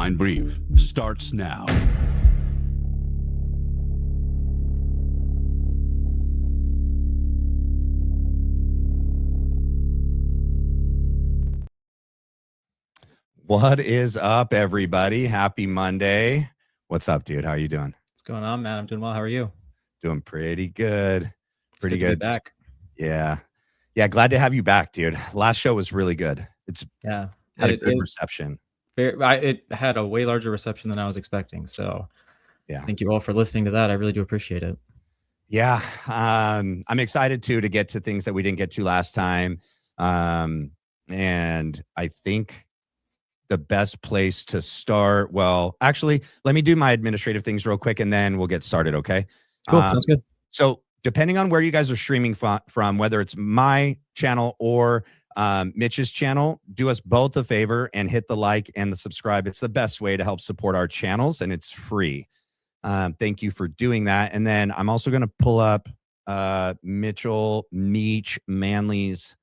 Headline Brief starts now. What is up, everybody? Happy Monday. What's up, dude? How are you doing? What's going on, man? I'm doing well. How are you? Doing pretty good. Pretty good. good. To be back. Yeah. Glad to have you back, dude. Last show was really good. Had a good reception. It had a way larger reception than I was expecting. So yeah, thank you all for listening to that. I really do appreciate it. Yeah. I'm excited too to get to things that we didn't get to last time. And I think the best place to start, well, actually, let me do my administrative things real quick and then we'll get started, okay? Cool, sounds good. So depending on where you guys are streaming from, whether it's my channel or Mitch's channel, do us both a favor and hit the like and the subscribe. It's the best way to help support our channels and it's free. Thank you for doing that. And then I'm also going to pull up Mitchell Meech Manley's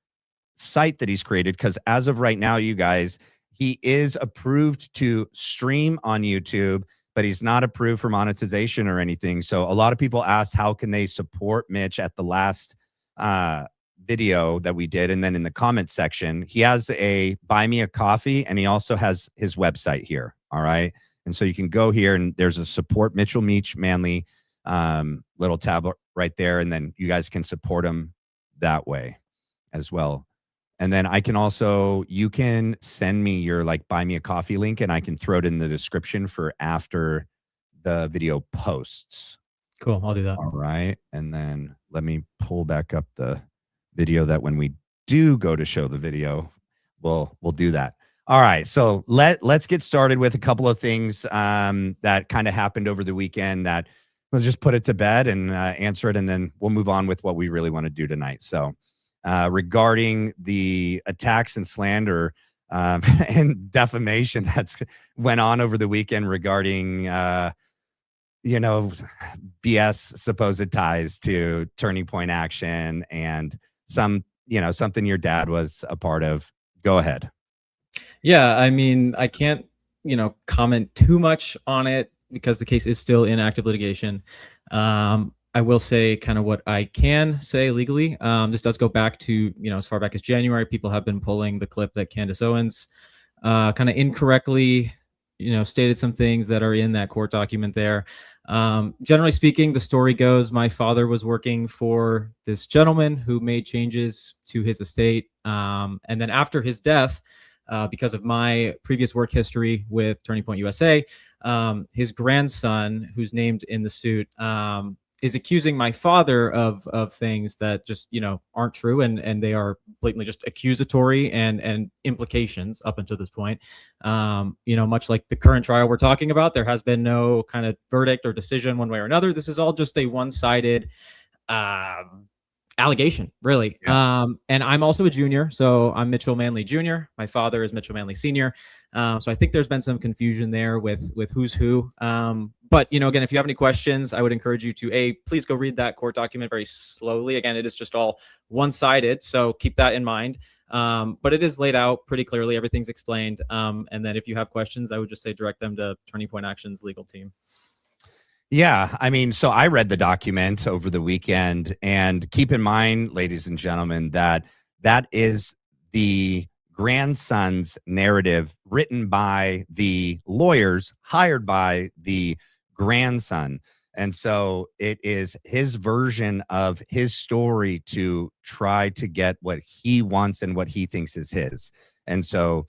site that he's created because as of right now, you guys, he is approved to stream on YouTube, but he's not approved for monetization or anything. So a lot of people asked, how can they support Mitch at the last video that we did? And then in the comment section, he has a buy me a coffee and he also has his website here. All right. And so you can go here and there's a support Mitchell Meech Manley little tab right there. And then you guys can support him that way as well. And then I can also, you can send me your like buy me a coffee link and I can throw it in the description for after the video posts. Cool. I'll do that. All right. And then let me pull back up the video that when we do go to show the video, we'll do that. All right. So let's get started with a couple of things that kind of happened over the weekend that we'll just put it to bed and answer it. And then we'll move on with what we really want to do tonight. So regarding the attacks and slander and defamation that's went on over the weekend regarding, BS supposed ties to Turning Point Action and something your dad was a part of. Go ahead. Yeah, I mean, I can't, comment too much on it because the case is still in active litigation. I will say kind of what I can say legally. This does go back to, as far back as January. People have been pulling the clip that Candace Owens kind of incorrectly, stated some things that are in that court document there. Generally speaking, the story goes, my father was working for this gentleman who made changes to his estate. And then after his death, because of my previous work history with Turning Point USA, his grandson, who's named in the suit, is accusing my father of things that just, aren't true. And they are blatantly just accusatory and implications up until this point. Much like the current trial we're talking about, there has been no kind of verdict or decision one way or another. This is all just a one-sided allegation, really. Yeah. And I'm also a junior, so I'm Mitchell Manley Jr. My father is Mitchell Manley Sr. So I think there's been some confusion there with who's who. But, again, if you have any questions, I would encourage you to, please go read that court document very slowly. Again, it is just all one-sided, so keep that in mind. But it is laid out pretty clearly. Everything's explained. And then if you have questions, I would just say direct them to Turning Point Action's legal team. Yeah, I mean, so I read the document over the weekend, and keep in mind, ladies and gentlemen, that is the grandson's narrative written by the lawyers hired by the grandson. And so it is his version of his story to try to get what he wants and what he thinks is his. And so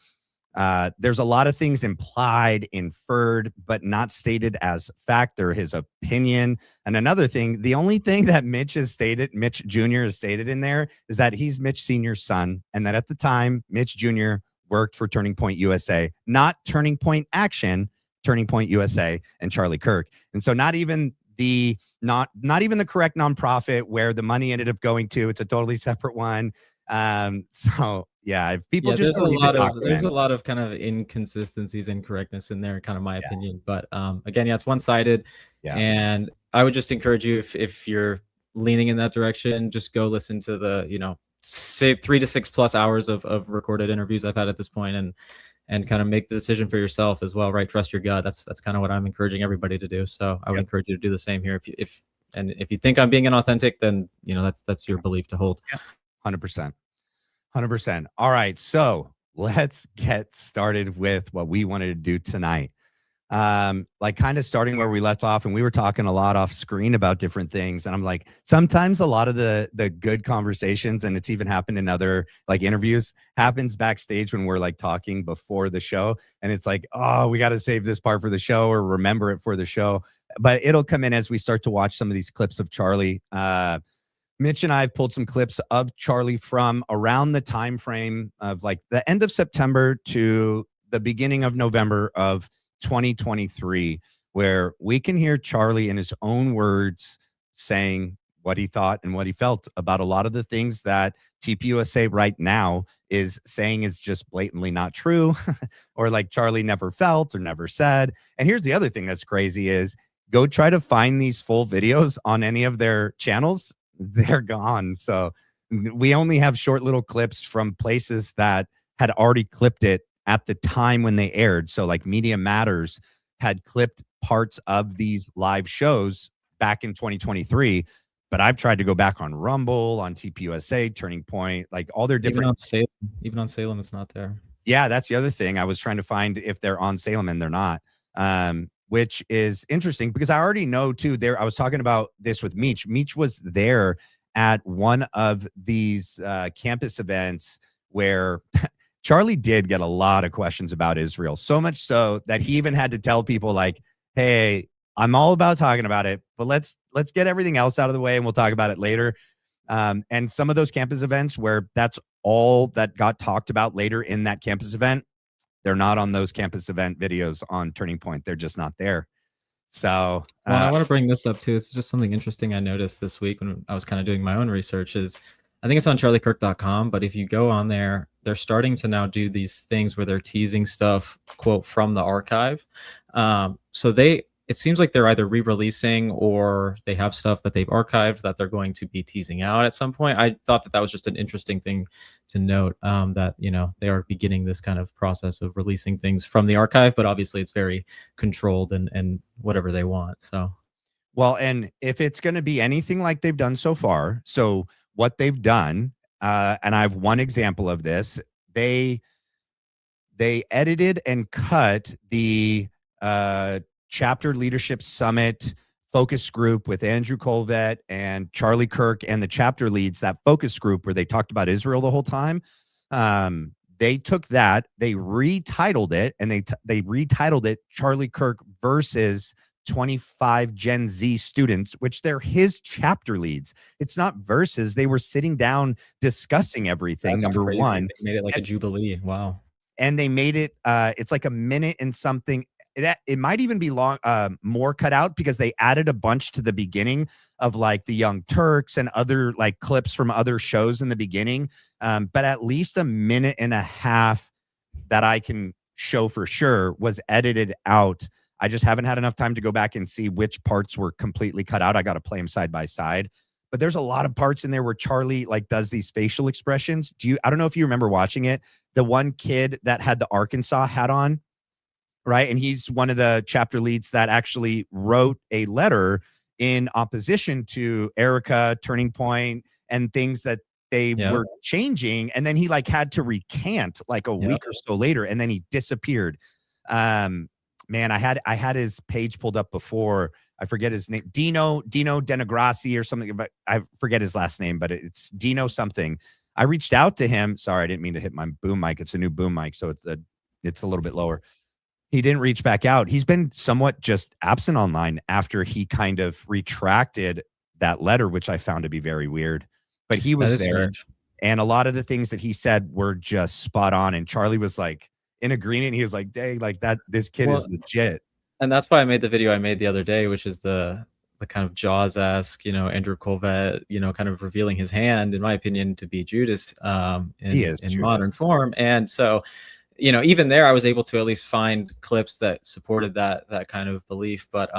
there's a lot of things implied, inferred, but not stated as fact. They're his opinion. And another thing, the only thing that Mitch Jr. has stated in there is that he's Mitch Sr.'s son. And that at the time, Mitch Jr. worked for Turning Point USA, not Turning Point Action, Turning Point USA and Charlie Kirk. And so not even the correct nonprofit where the money ended up going to. It's a totally separate one. So yeah, if people just there's a lot of kind of inconsistencies, incorrectness in there, kind of my opinion. But again, it's one-sided. Yeah. And I would just encourage you, if you're leaning in that direction, just go listen to the, say 3 to 6 plus hours of recorded interviews I've had at this point, and kind of make the decision for yourself as well, right? Trust your gut. That's kind of what I'm encouraging everybody to do. So I would Yep. encourage you to do the same here. If you think I'm being inauthentic, then that's your belief to hold. Yeah. 100%. 100%. All right. So let's get started with what we wanted to do tonight. Like kind of starting where we left off, and we were talking a lot off screen about different things. And I'm like, sometimes a lot of the good conversations, and it's even happened in other like interviews, happens backstage when we're like talking before the show. And it's like, oh, we got to save this part for the show or remember it for the show. But it'll come in as we start to watch some of these clips of Charlie. Mitch and I have pulled some clips of Charlie from around the time frame of like the end of September to the beginning of November of 2023, where we can hear Charlie in his own words saying what he thought and what he felt about a lot of the things that TPUSA right now is saying is just blatantly not true, or like Charlie never felt or never said. And here's the other thing that's crazy is go try to find these full videos on any of their channels. They're gone. So we only have short little clips from places that had already clipped it at the time when they aired. So like Media Matters had clipped parts of these live shows back in 2023, but I've tried to go back on Rumble, on TPUSA, Turning Point, like all their different. Even on Salem, it's not there. Yeah, that's the other thing. I was trying to find if they're on Salem, and they're not. Which is interesting because I already know too. There, I was talking about this with Meech. Meech was there at one of these campus events where Charlie did get a lot of questions about Israel, so much so that he even had to tell people like, "Hey, I'm all about talking about it, but let's get everything else out of the way, and we'll talk about it later." And some of those campus events where that's all that got talked about later in that campus event, they're not on those campus event videos on Turning Point. They're just not there. So, Well, I want to bring this up too. It's just something interesting I noticed this week when I was kind of doing my own research is I think it's on charliekirk.com, but if you go on there, they're starting to now do these things where they're teasing stuff, quote, from the archive. So it seems like they're either re-releasing or they have stuff that they've archived that they're going to be teasing out at some point. I thought that was just an interesting thing to note, that they are beginning this kind of process of releasing things from the archive, but obviously it's very controlled and whatever they want. So well, and if it's going to be anything like they've done so far, so what they've done, and I have one example of this, they edited and cut the chapter leadership summit focus group with Andrew Colvett and Charlie Kirk and the chapter leads, that focus group where they talked about Israel the whole time. They took that, they retitled it, and they retitled it Charlie Kirk versus 25 Gen Z students, which they're his chapter leads. It's not versus. They were sitting down discussing everything. that's Number crazy. one, They made it like a jubilee. Wow. and they made it it's like a minute and something. It might even be long, more cut out because they added a bunch to the beginning of like the Young Turks and other like clips from other shows in the beginning. But at least a minute and a half that I can show for sure was edited out. I just haven't had enough time to go back and see which parts were completely cut out. I got to play them side by side. But there's a lot of parts in there where Charlie like does these facial expressions. I don't know if you remember watching it. The one kid that had the Arkansas hat on, right? And he's one of the chapter leads that actually wrote a letter in opposition to Erica, Turning Point, and things that they were changing. And then he like had to recant like a week or so later, and then he disappeared. Man, I had his page pulled up before. I forget his name, Dino Denigrassi or something, but I forget his last name, but it's Dino something. I reached out to him. Sorry, I didn't mean to hit my boom mic. It's a new boom mic, so it's a little bit lower. He didn't reach back out. He's been somewhat just absent online after he kind of retracted that letter, which I found to be very weird. But he was there, strange. And a lot of the things that he said were just spot on. And Charlie was like in agreement. He was like, "Dang, like that. This kid is legit." And that's why I made the video I made the other day, which is the kind of Jaws-esque, Andrew Colvett, kind of revealing his hand, in my opinion, to be Judas in Judas. modern form. And so even there, I was able to at least find clips that supported that kind of belief. But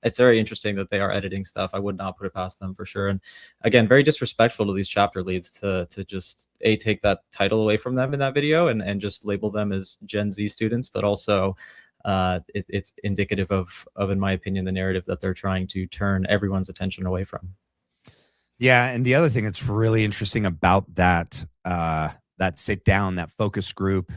it's very interesting that they are editing stuff. I would not put it past them for sure. And again, very disrespectful to these chapter leads to just take that title away from them in that video and just label them as Gen Z students, but also it's indicative of, in my opinion, the narrative that they're trying to turn everyone's attention away from. Yeah, and the other thing that's really interesting about that that sit down, that focus group,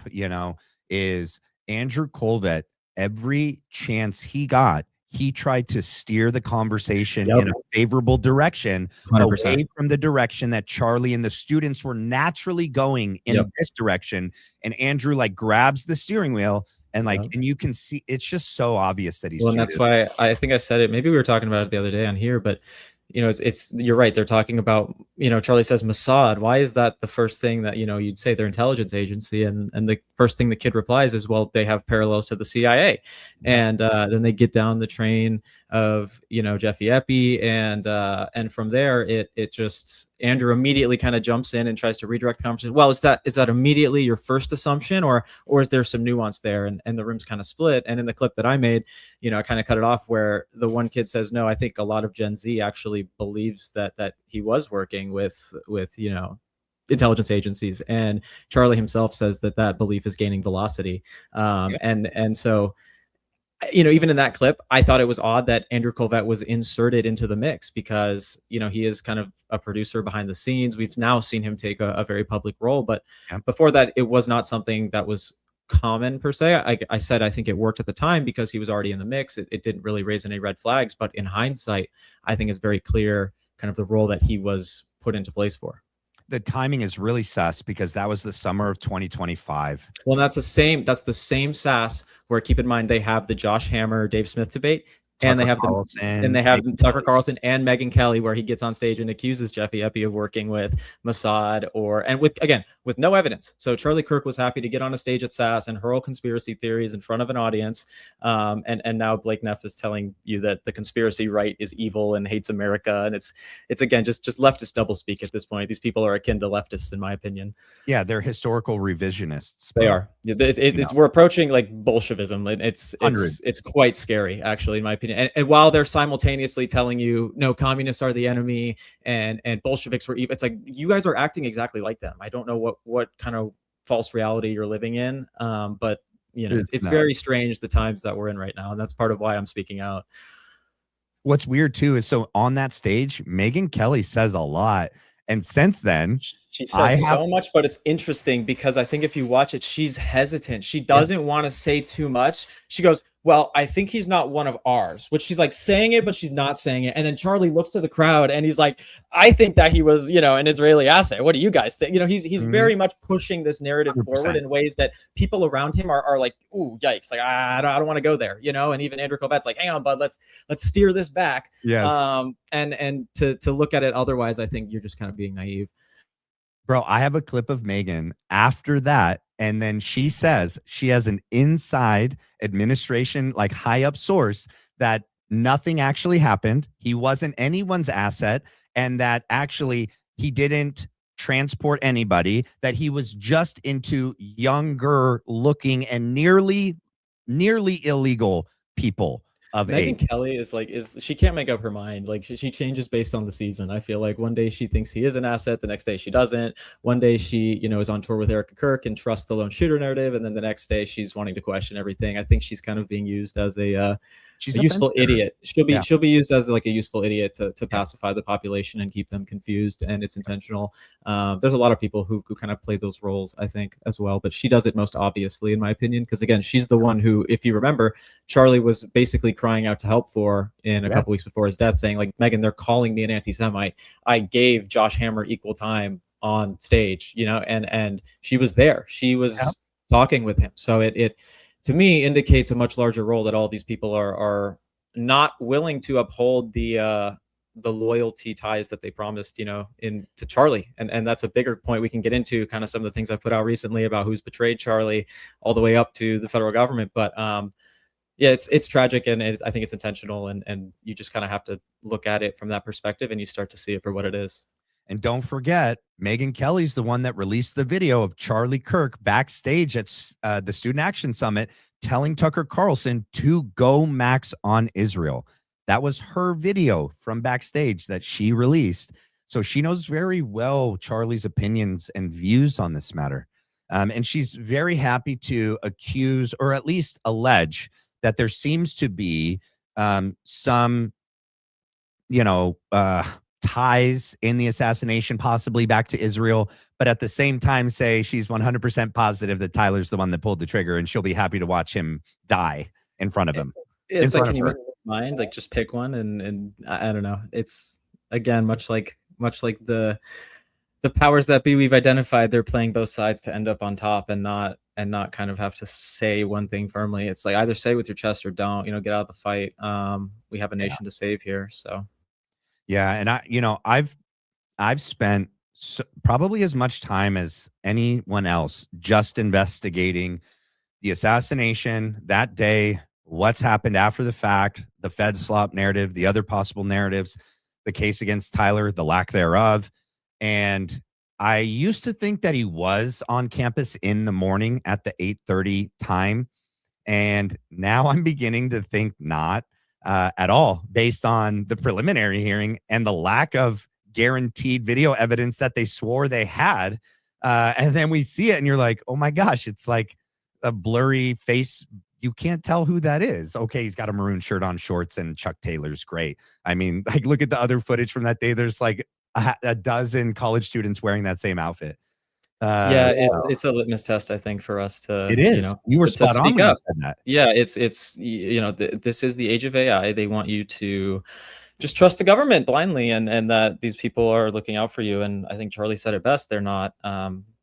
is Andrew Colvett. Every chance he got, he tried to steer the conversation in a favorable direction, 100%. away from the direction that Charlie and the students were naturally going in this direction. And Andrew like grabs the steering wheel and and you can see it's just so obvious that he's. Well, and that's why I think I said it. Maybe we were talking about it the other day on here, but it's you're right. They're talking about, Charlie says Mossad. Why is that the first thing that, you'd say their intelligence agency? And the first thing the kid replies is, well, they have parallels to the CIA. And then they get down the train of, Jeffy Epi. And from there, it just, Andrew immediately kind of jumps in and tries to redirect the conversation. Well, is that immediately your first assumption, or is there some nuance there? And the room's kind of split. And in the clip that I made, I kind of cut it off where the one kid says, no, I think a lot of Gen Z actually believes that he was working with intelligence agencies, and Charlie himself says that belief is gaining velocity. And so, even in that clip, I thought it was odd that Andrew Colvett was inserted into the mix because, he is kind of a producer behind the scenes. We've now seen him take a very public role, but before that, it was not something that was common per se. I said I think it worked at the time because he was already in the mix. It didn't really raise any red flags, but in hindsight, I think it's very clear kind of the role that he was put into place for. The timing is really sus because that was the summer of 2025. Well, that's the same SAS where, keep in mind, they have the Josh Hammer, Dave Smith debate. And they have Tucker Carlson and Megyn Kelly, where he gets on stage and accuses Jeffy Epi of working with Mossad with no evidence. So Charlie Kirk was happy to get on a stage at SAS and hurl conspiracy theories in front of an audience. And now Blake Neff is telling you that the conspiracy right is evil and hates America. And it's again just leftist doublespeak at this point. These people are akin to leftists, in my opinion. Yeah, they're historical revisionists. They are. We're approaching like Bolshevism. It's quite scary, actually, in my opinion. And while they're simultaneously telling you, no, communists are the enemy and Bolsheviks were evil, it's like, you guys are acting exactly like them. I don't know what kind of false reality you're living in, but it's very strange, the times that we're in right now, and that's part of why I'm speaking out. What's weird too is, so on that stage, Megyn Kelly says a lot. And since then, she says so much, but it's interesting because I think if you watch it, she's hesitant. She doesn't want to say too much. She goes, well, I think he's not one of ours, which she's like saying it, but she's not saying it. And then Charlie looks to the crowd and he's like, I think that he was, an Israeli asset. What do you guys think? He's very much pushing this narrative 100%. Forward in ways that people around him are like, ooh, yikes. Like, I don't want to go there, and even Andrew Colvett's like, hang on, bud, let's steer this back. Yes. And to look at it otherwise, I think you're just kind of being naive. Bro, I have a clip of Megyn after that. And then she says she has an inside administration, like high up source, that nothing actually happened. He wasn't anyone's asset. And that actually he didn't transport anybody, that he was just into younger looking and nearly illegal people. Megyn Kelly is she can't make up her mind. Like she changes based on the season. I feel like one day she thinks he is an asset, the next day she doesn't. One day she, is on tour with Erica Kirk and trusts the lone shooter narrative, and then the next day she's wanting to question everything. I think she's kind of being used as a useful idiot. She'll be used as like a useful idiot to pacify the population and keep them confused, and it's intentional. There's a lot of people who kind of play those roles, I think, as well, but she does it most obviously, in my opinion, because again, she's the one who, if you remember, Charlie was basically crying out to help for in a couple weeks before his death, saying like, Megyn, they're calling me an anti-Semite. I gave Josh Hammer equal time on stage, and she was there. She was talking with him. So it to me indicates a much larger role, that all these people are not willing to uphold the loyalty ties that they promised, to Charlie. And that's a bigger point we can get into, kind of some of the things I've put out recently about who's betrayed Charlie all the way up to the federal government. But it's tragic, and I think it's intentional, and you just kind of have to look at it from that perspective, and you start to see it for what it is. And don't forget, Megyn Kelly's the one that released the video of Charlie Kirk backstage at the Student Action Summit telling Tucker Carlson to go max on Israel. That was her video from backstage that she released. So she knows very well Charlie's opinions and views on this matter. And she's very happy to accuse, or at least allege, that there seems to be some, ties in the assassination, possibly back to Israel, but at the same time say she's 100% positive that Tyler's the one that pulled the trigger, and she'll be happy to watch him die in front of him. It's like, can you make your mind, like, just pick one? And I don't know. It's, again, much like the powers that be we've identified, they're playing both sides to end up on top and not kind of have to say one thing firmly. It's like, either say with your chest or don't, get out of the fight. We have a nation to save here. So yeah, and I've spent probably as much time as anyone else just investigating the assassination that day, what's happened after the fact, the Fed slop narrative, the other possible narratives, the case against Tyler, the lack thereof. And I used to think that he was on campus in the morning at the 8:30 time. And now I'm beginning to think not at all, based on the preliminary hearing and the lack of guaranteed video evidence that they swore they had. And then we see it and you're like, oh my gosh, it's like a blurry face. You can't tell who that is. Okay, he's got a maroon shirt on, shorts, and Chuck Taylor's great. I mean, like, look at the other footage from that day. There's like a dozen college students wearing that same outfit. Yeah, it's a litmus test, I think, for us to. It is. You were spot on when you said that. Yeah, it's this is the age of AI. They want you to just trust the government blindly, and that these people are looking out for you. And I think Charlie said it best. They're not.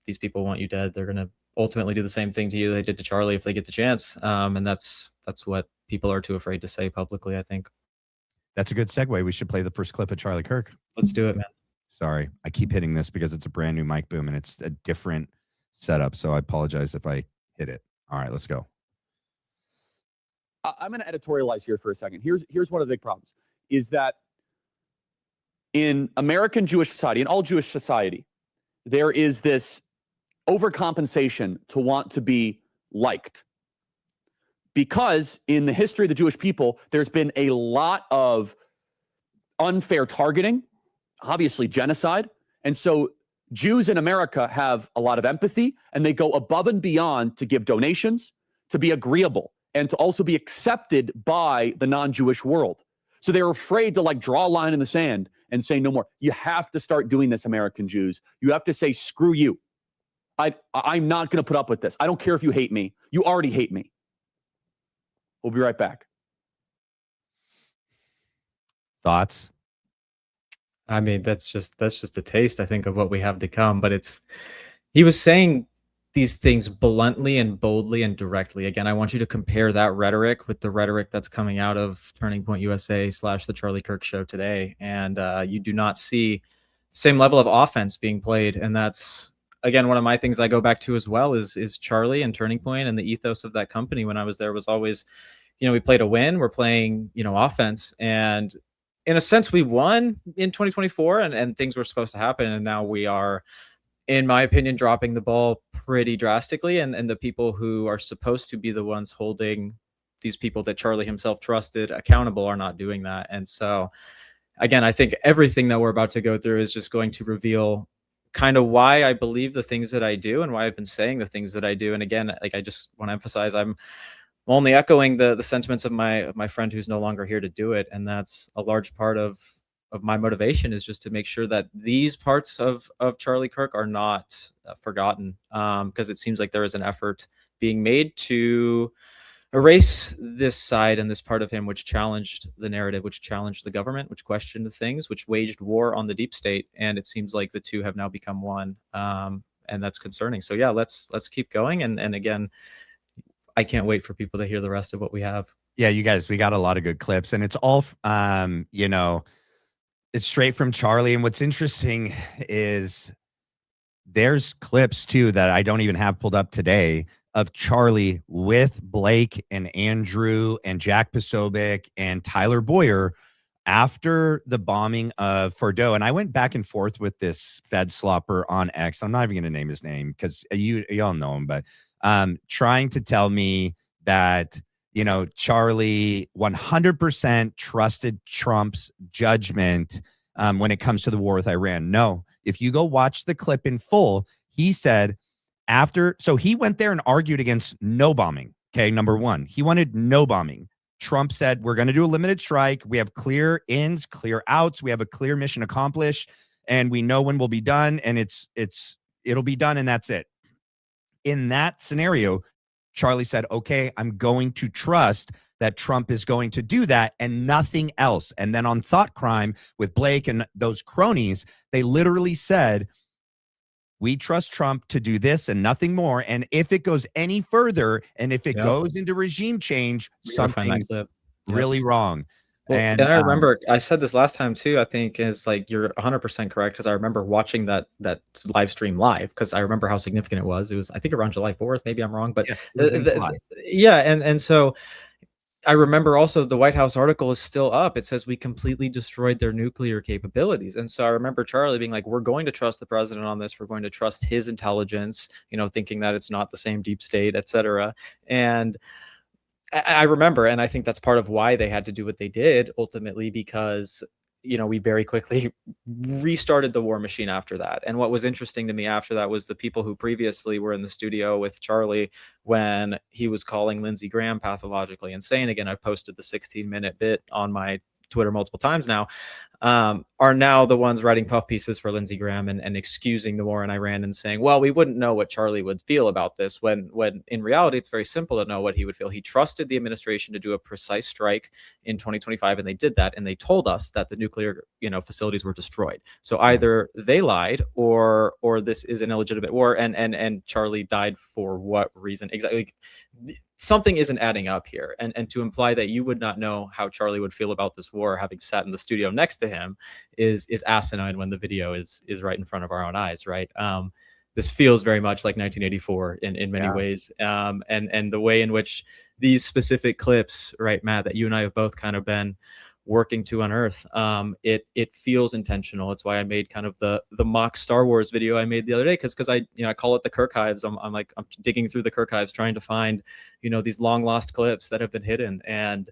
These people want you dead. They're gonna ultimately do the same thing to you they did to Charlie if they get the chance. And that's what people are too afraid to say publicly, I think. That's a good segue. We should play the first clip of Charlie Kirk. Let's do it, man. Sorry, I keep hitting this because it's a brand new mic boom and it's a different setup. So I apologize if I hit it. All right, let's go. I'm going to editorialize here for a second. Here's one of the big problems is that in American Jewish society, in all Jewish society, there is this overcompensation to want to be liked. Because in the history of the Jewish people, there's been a lot of unfair targeting, obviously genocide. And so Jews in America have a lot of empathy, and they go above and beyond to give donations, to be agreeable, and to also be accepted by the non-Jewish world. So they're afraid to draw a line in the sand and say no more. You have to start doing this, American Jews. You have to say, screw you. I'm not going to put up with this. I don't care if you hate me. You already hate me. We'll be right back. Thoughts? I mean, that's just a taste, I think, of what we have to come. But he was saying these things bluntly and boldly and directly. Again, I want you to compare that rhetoric with the rhetoric that's coming out of Turning Point USA / the Charlie Kirk Show today. And you do not see the same level of offense being played. And that's, again, one of my things I go back to as well is Charlie and Turning Point, and the ethos of that company when I was there was always, we played a win, we're playing, offense. And in a sense, we won in 2024 and things were supposed to happen. And now we are, in my opinion, dropping the ball pretty drastically. And the people who are supposed to be the ones holding these people that Charlie himself trusted accountable are not doing that. And so, again, I think everything that we're about to go through is just going to reveal kind of why I believe the things that I do and why I've been saying the things that I do. And again, I just want to emphasize I'm only echoing the sentiments of my friend who's no longer here to do it. And that's a large part of my motivation, is just to make sure that these parts of Charlie Kirk are not forgotten, because it seems like there is an effort being made to erase this side and this part of him which challenged the narrative, which challenged the government, which questioned things, which waged war on the deep state. And it seems like the two have now become one, and that's concerning. So yeah, let's keep going. And again, I can't wait for people to hear the rest of what we have. Yeah, you guys, we got a lot of good clips, and it's all, it's straight from Charlie. And what's interesting is there's clips too that I don't even have pulled up today of Charlie with Blake and Andrew and Jack Posobiec and Tyler Boyer after the bombing of Fordo, and I went back and forth with this Fed slopper on X. I'm not even going to name his name because you all know him, but trying to tell me that, you know, Charlie 100% trusted Trump's judgment when it comes to the war with Iran. No, if you go watch the clip in full, he said so he went there and argued against no bombing. Okay, number one, he wanted no bombing. Trump said, we're going to do a limited strike. We have clear ins, clear outs. We have a clear mission accomplished, and we know when we'll be done, and it'll be done, and that's it. In that scenario, Charlie said, okay, I'm going to trust that Trump is going to do that and nothing else. And then on Thought Crime with Blake and those cronies, they literally said, we trust Trump to do this and nothing more. And if it goes any further, and if it goes into regime change, something really wrong. Well, and I remember I said this last time too. I think is like you're 100% correct, because I remember watching that live stream live, because I remember how significant it was. It was, I think, around July 4th. Maybe I'm wrong, but yes, yeah, and so I remember also the White House article is still up. It says we completely destroyed their nuclear capabilities. And so I remember Charlie being like, we're going to trust the president on this. We're going to trust his intelligence, you know, thinking that it's not the same deep state, et cetera. And I remember, and I think that's part of why they had to do what they did ultimately, because, you know, we very quickly restarted the war machine after that. And what was interesting to me after that was the people who previously were in the studio with Charlie when he was calling Lindsey Graham pathologically insane. Again, I've posted the 16-minute bit on my Twitter multiple times now, are now the ones writing puff pieces for Lindsey Graham and excusing the war in Iran and saying, well, we wouldn't know what Charlie would feel about this, when in reality, it's very simple to know what he would feel. He trusted the administration to do a precise strike in 2025, and they did that, and they told us that the nuclear, you know, facilities were destroyed. So either they lied or this is an illegitimate war, and Charlie died for what reason exactly? Something isn't adding up here, and to imply that you would not know how Charlie would feel about this war having sat in the studio next to him is asinine when the video is right in front of our own eyes, right? This feels very much like 1984 in many ways, and the way in which these specific clips, right, Matt, that you and I have both kind of been working to unearth, it feels intentional. It's why I made kind of the mock Star Wars video I made the other day, because I call it the Kirchives. I'm digging through the Kirchives trying to find, you know, these long lost clips that have been hidden, and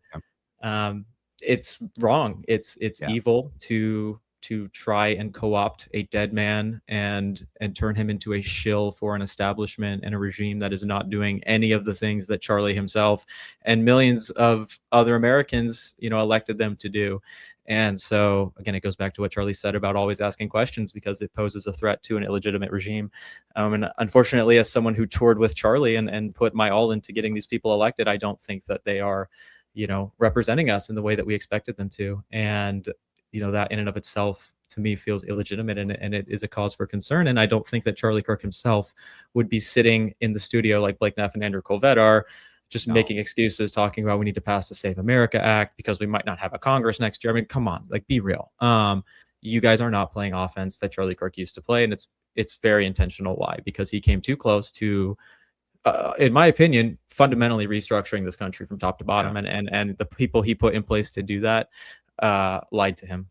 it's wrong. It's evil to try and co-opt a dead man and turn him into a shill for an establishment and a regime that is not doing any of the things that Charlie himself and millions of other Americans, you know, elected them to do. And so, again, it goes back to what Charlie said about always asking questions, because it poses a threat to an illegitimate regime. And unfortunately, as someone who toured with Charlie and put my all into getting these people elected, I don't think that they are, you know, representing us in the way that we expected them to. And you know, that in and of itself to me feels illegitimate, and it is a cause for concern. And I don't think that Charlie Kirk himself would be sitting in the studio like Blake Neff and Andrew Colvett are, just making excuses, talking about we need to pass the Save America Act because we might not have a Congress next year. I mean, come on, like, be real. You guys are not playing offense that Charlie Kirk used to play, and it's very intentional. Why? Because he came too close to, in my opinion, fundamentally restructuring this country from top to bottom, and the people he put in place to do that lied to him.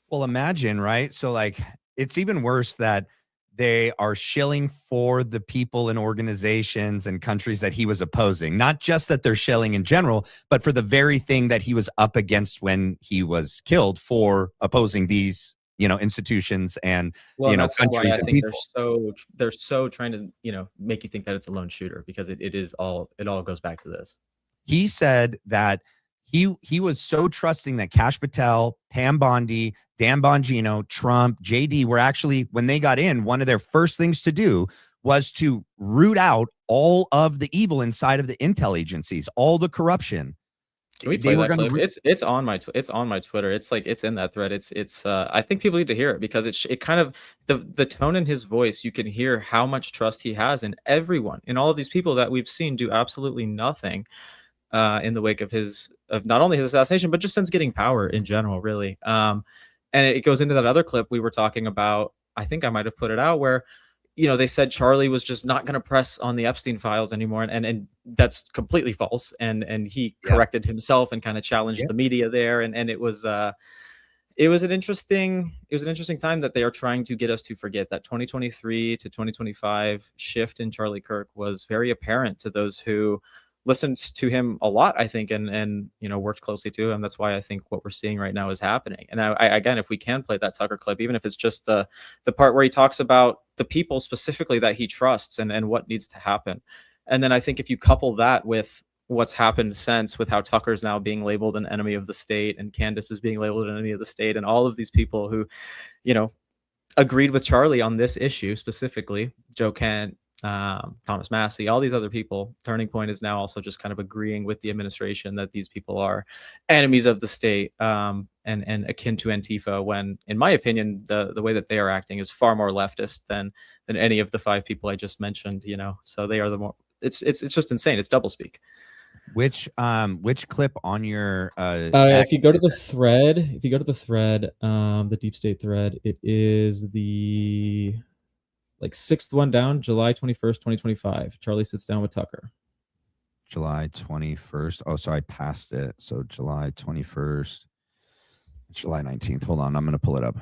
Well, imagine, right? So like, it's even worse that they are shilling for the people and organizations and countries that he was opposing. Not just that they're shilling in general, but for the very thing that he was up against when he was killed for opposing these, you know, institutions and, you know, countries and people. They're so trying to, you know, make you think that it's a lone shooter, because it all goes back to this. He said that he was so trusting that Kash Patel, Pam Bondi, Dan Bongino, Trump, JD were actually, when they got in, one of their first things to do was to root out all of the evil inside of the intel agencies, all the corruption. Can we play that clip? It's on my Twitter. It's like, it's in that thread. It's I think people need to hear it, because it kind of, the tone in his voice, you can hear how much trust he has in everyone, in all of these people that we've seen do absolutely nothing in the wake of not only his assassination, but just since getting power in general, really. And it goes into that other clip we were talking about. I think I might have put it out, where, they said Charlie was just not going to press on the Epstein files anymore, and that's completely false. And he Yep. corrected himself and kind of challenged Yep. the media there, and it was an interesting time that they are trying to get us to forget. That 2023 to 2025 shift in Charlie Kirk was very apparent to those who listened to him a lot, I think, and worked closely to him. That's why I think what we're seeing right now is happening. And I again, if we can play that Tucker clip, even if it's just the part where he talks about the people specifically that he trusts and what needs to happen. And then I think if you couple that with what's happened since, with how Tucker's now being labeled an enemy of the state and Candace is being labeled an enemy of the state, and all of these people who, agreed with Charlie on this issue specifically, Joe Kent, Thomas Massey, all these other people. Turning Point is now also just kind of agreeing with the administration that these people are enemies of the state, and akin to Antifa, when, in my opinion, the way that they are acting is far more leftist than any of the 5 people I just mentioned. So they are the more. It's just insane. It's doublespeak. Which clip on your if you go to the thread, the deep state thread, it is the 6th one down, July 21st, 2025. Charlie sits down with Tucker. July 21st. Oh, so I passed it. So July 21st, July 19th. Hold on, I'm gonna pull it up.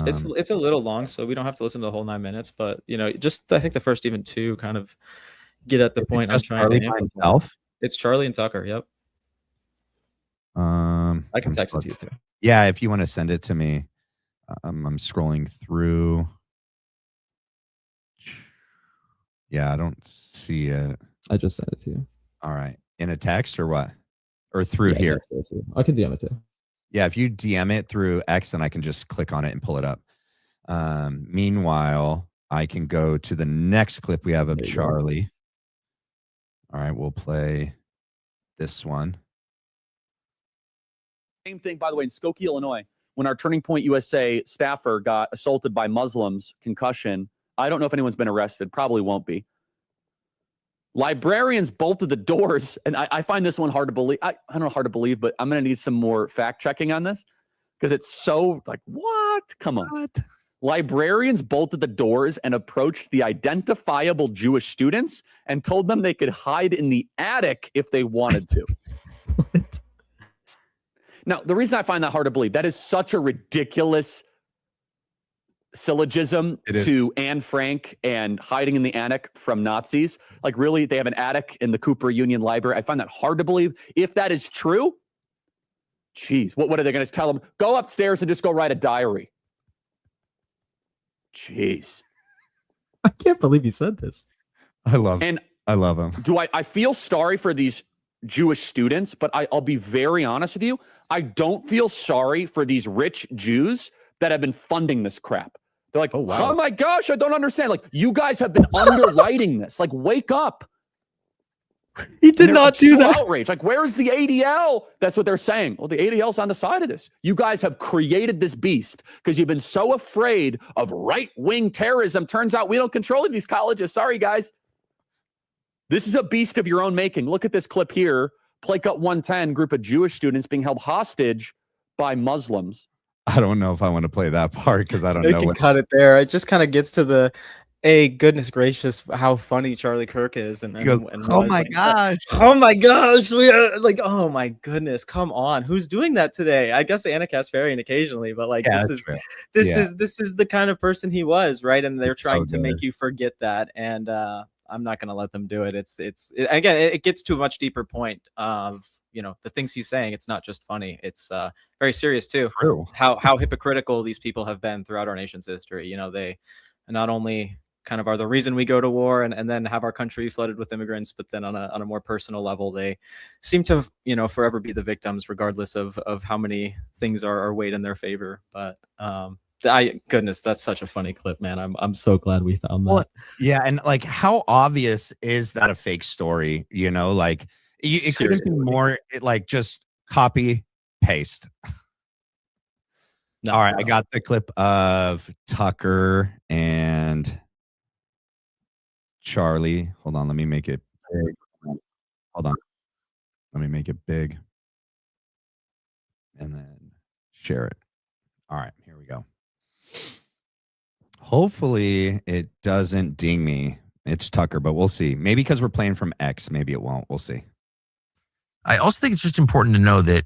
It's a little long, so we don't have to listen to the whole 9 minutes, but just I think the first even 2 kind of get at the point I'm trying Charlie to by emphasize. himself? It's Charlie and Tucker. Yep. I can text it to you too. Yeah, if you want to send it to me. I'm scrolling through. Yeah, I don't see it. I just sent it to you. All right. In a text or what? Or through here? I can DM it too. Yeah, if you DM it through X, then I can just click on it and pull it up. Meanwhile, I can go to the next clip we have of Charlie. All right, we'll play this one. Same thing, by the way, in Skokie, Illinois, when our Turning Point USA staffer got assaulted by Muslims, concussion. I don't know if anyone's been arrested. Probably won't be. Librarians bolted the doors, and I find this one hard to believe. I don't know, hard to believe, but I'm going to need some more fact checking on this because it's so what? Come on. What? Librarians bolted the doors and approached the identifiable Jewish students and told them they could hide in the attic if they wanted to. What? Now, the reason I find that hard to believe, that is such a ridiculous syllogism to Anne Frank and hiding in the attic from Nazis. Really, they have an attic in the Cooper Union Library. I find that hard to believe. If that is true, geez, what are they going to tell them? Go upstairs and just go write a diary. Jeez. I can't believe he said this. I love him. I feel sorry for these Jewish students, but I'll be very honest with you. I don't feel sorry for these rich Jews that have been funding this crap. They're like, oh my gosh, I don't understand. You guys have been underwriting this. Wake up. He did not do that. Outrage. Where's the ADL? That's what they're saying. Well, the ADL's on the side of this. You guys have created this beast because you've been so afraid of right-wing terrorism. Turns out we don't control these colleges. Sorry, guys. This is a beast of your own making. Look at this clip here. Play Cut 110, group of Jewish students being held hostage by Muslims. I don't know if I want to play that part because I don't know. They can cut it there. It just kind of gets to the, goodness gracious, how funny Charlie Kirk is. And oh my gosh. Oh my gosh. We are oh my goodness. Come on. Who's doing that today? I guess Anna Kasparian occasionally, but this is the kind of person he was, right? And they're trying to make you forget that. And I'm not going to let them do it. Again, it gets to a much deeper point of, the things he's saying. It's not just funny. It's very serious too. True. How hypocritical these people have been throughout our nation's history. They not only kind of are the reason we go to war and then have our country flooded with immigrants, but then on a more personal level, they seem to, forever be the victims, regardless of how many things are weighed in their favor. But goodness, that's such a funny clip, man. I'm so glad we found that. Well, yeah, and how obvious is that a fake story? It couldn't be more just copy paste. No, all right, I got the clip of Tucker and Charlie. Hold on, let me make it big. Hold on. Let me make it big. And then share it. All right, here we go. Hopefully it doesn't ding me. It's Tucker, but we'll see. Maybe because we're playing from X, maybe it won't. We'll see. I also think it's just important to know that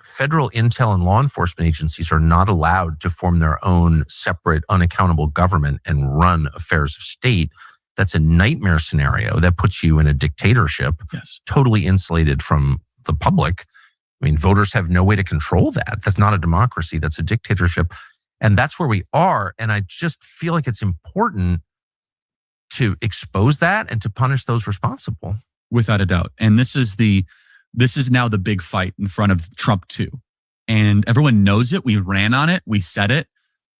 federal intel and law enforcement agencies are not allowed to form their own separate, unaccountable government and run affairs of state. That's a nightmare scenario that puts you in a dictatorship, Yes. totally insulated from the public. I mean, voters have no way to control that. That's not a democracy. That's a dictatorship. And that's where we are. And I just feel like it's important to expose that and to punish those responsible. Without a doubt. And this is now the big fight in front of Trump too. And everyone knows it. We ran on it. We said it.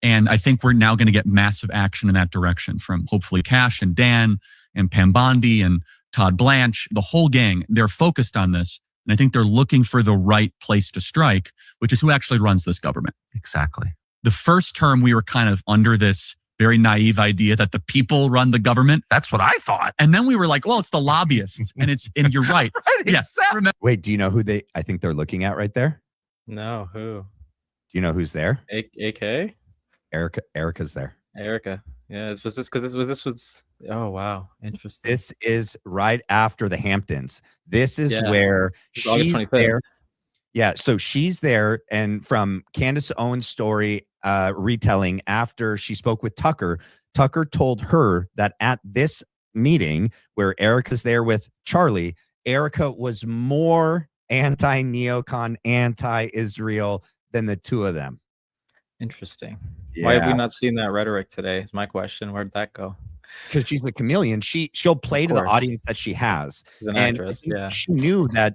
And I think we're now going to get massive action in that direction from hopefully Cash and Dan and Pam Bondi and Todd Blanche, the whole gang. They're focused on this. And I think they're looking for the right place to strike, which is who actually runs this government. Exactly. The first term, we were kind of under this very naive idea that the people run the government. That's what I thought. And then we were like, well, it's the lobbyists. And you're right. Right, Yes. exactly. Wait, do you know who I think they're looking at right there? No, who? Do you know who's there? AK? Erica's there. Erica. Yeah, was this because this was oh wow, interesting. This is right after the Hamptons. This is Yeah. where It's August she's 25th. there. Yeah, so she's there, and from Candace Owens' story retelling after she spoke with Tucker, Tucker told her that at this meeting where Erica's there with Charlie, Erica was more anti-neocon, anti-Israel than the two of them. Interesting. Why have we Yeah, not seen that rhetoric today? Is my question. Where'd that go? because she's a chameleon. She'll play to the course. audience that she has. She's an And I actress. think Yeah. she knew that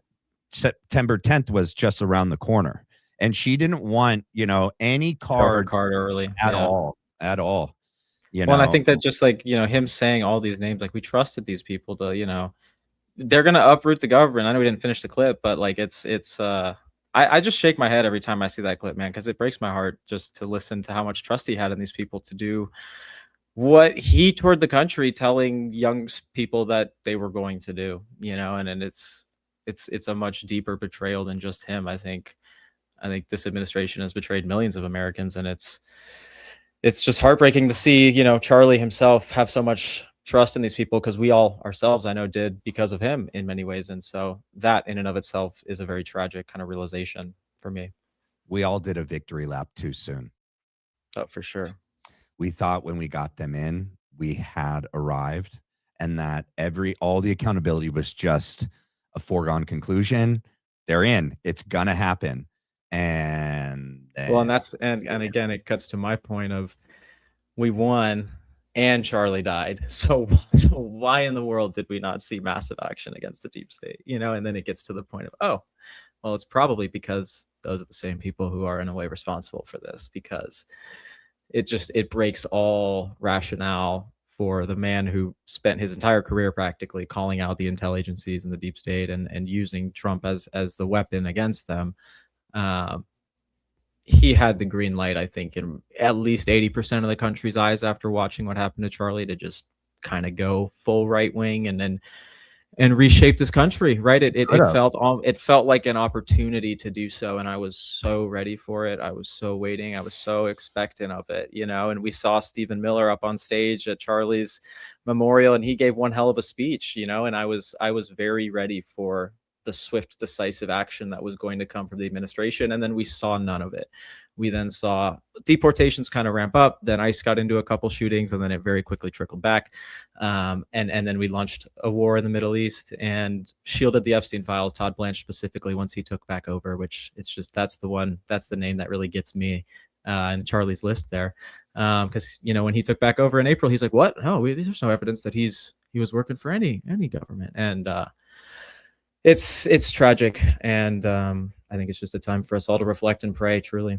September 10th was just around the corner, and she didn't want any Throw her card card early. at Yeah. all. Well, and I think that just like, him saying all these names, like we trusted these people to, they're gonna uproot the government. I know we didn't finish the clip, but like I just shake my head every time I see that clip, man, because it breaks my heart just to listen to how much trust he had in these people to do what he toured the country telling young people that they were going to do, and it's a much deeper betrayal than just him. I think this administration has betrayed millions of Americans, and it's just heartbreaking to see, Charlie himself have so much trust in these people, because we all ourselves, I know, did because of him in many ways. And so that in and of itself is a very tragic kind of realization for me. we all did a victory lap too soon. Oh, for sure. We thought when we got them in, we had arrived, and that all the accountability was just a foregone conclusion. They're in. It's gonna happen. And Well, and again, it cuts to my point of we won and Charlie died. So why in the world did we not see massive action against the deep state? And then it gets to the point of, oh, well, it's probably because those are the same people who are in a way responsible for this, because it breaks all rationale for the man who spent his entire career practically calling out the intel agencies and the deep state and using Trump as the weapon against them. He had the green light, I think, in at least 80% of the country's eyes after watching what happened to Charlie, to just kind of go full right wing and reshape this country. Right? It felt like an opportunity to do so, and I was so ready for it. I was so waiting. I was so expectant of it. And we saw Stephen Miller up on stage at Charlie's memorial, and he gave one hell of a speech. And I was very ready for the swift, decisive action that was going to come from the administration. And then we saw none of it. We then saw deportations kind of ramp up. Then ICE got into a couple shootings, and then it very quickly trickled back. And then we launched a war in the Middle East and shielded the Epstein files, Todd Blanche specifically, once he took back over, which that's the name that really gets me in Charlie's list there. Because, when he took back over in April, he's like, what? No, there's no evidence that he was working for any government. And, it's tragic, and I think it's just a time for us all to reflect and pray, truly.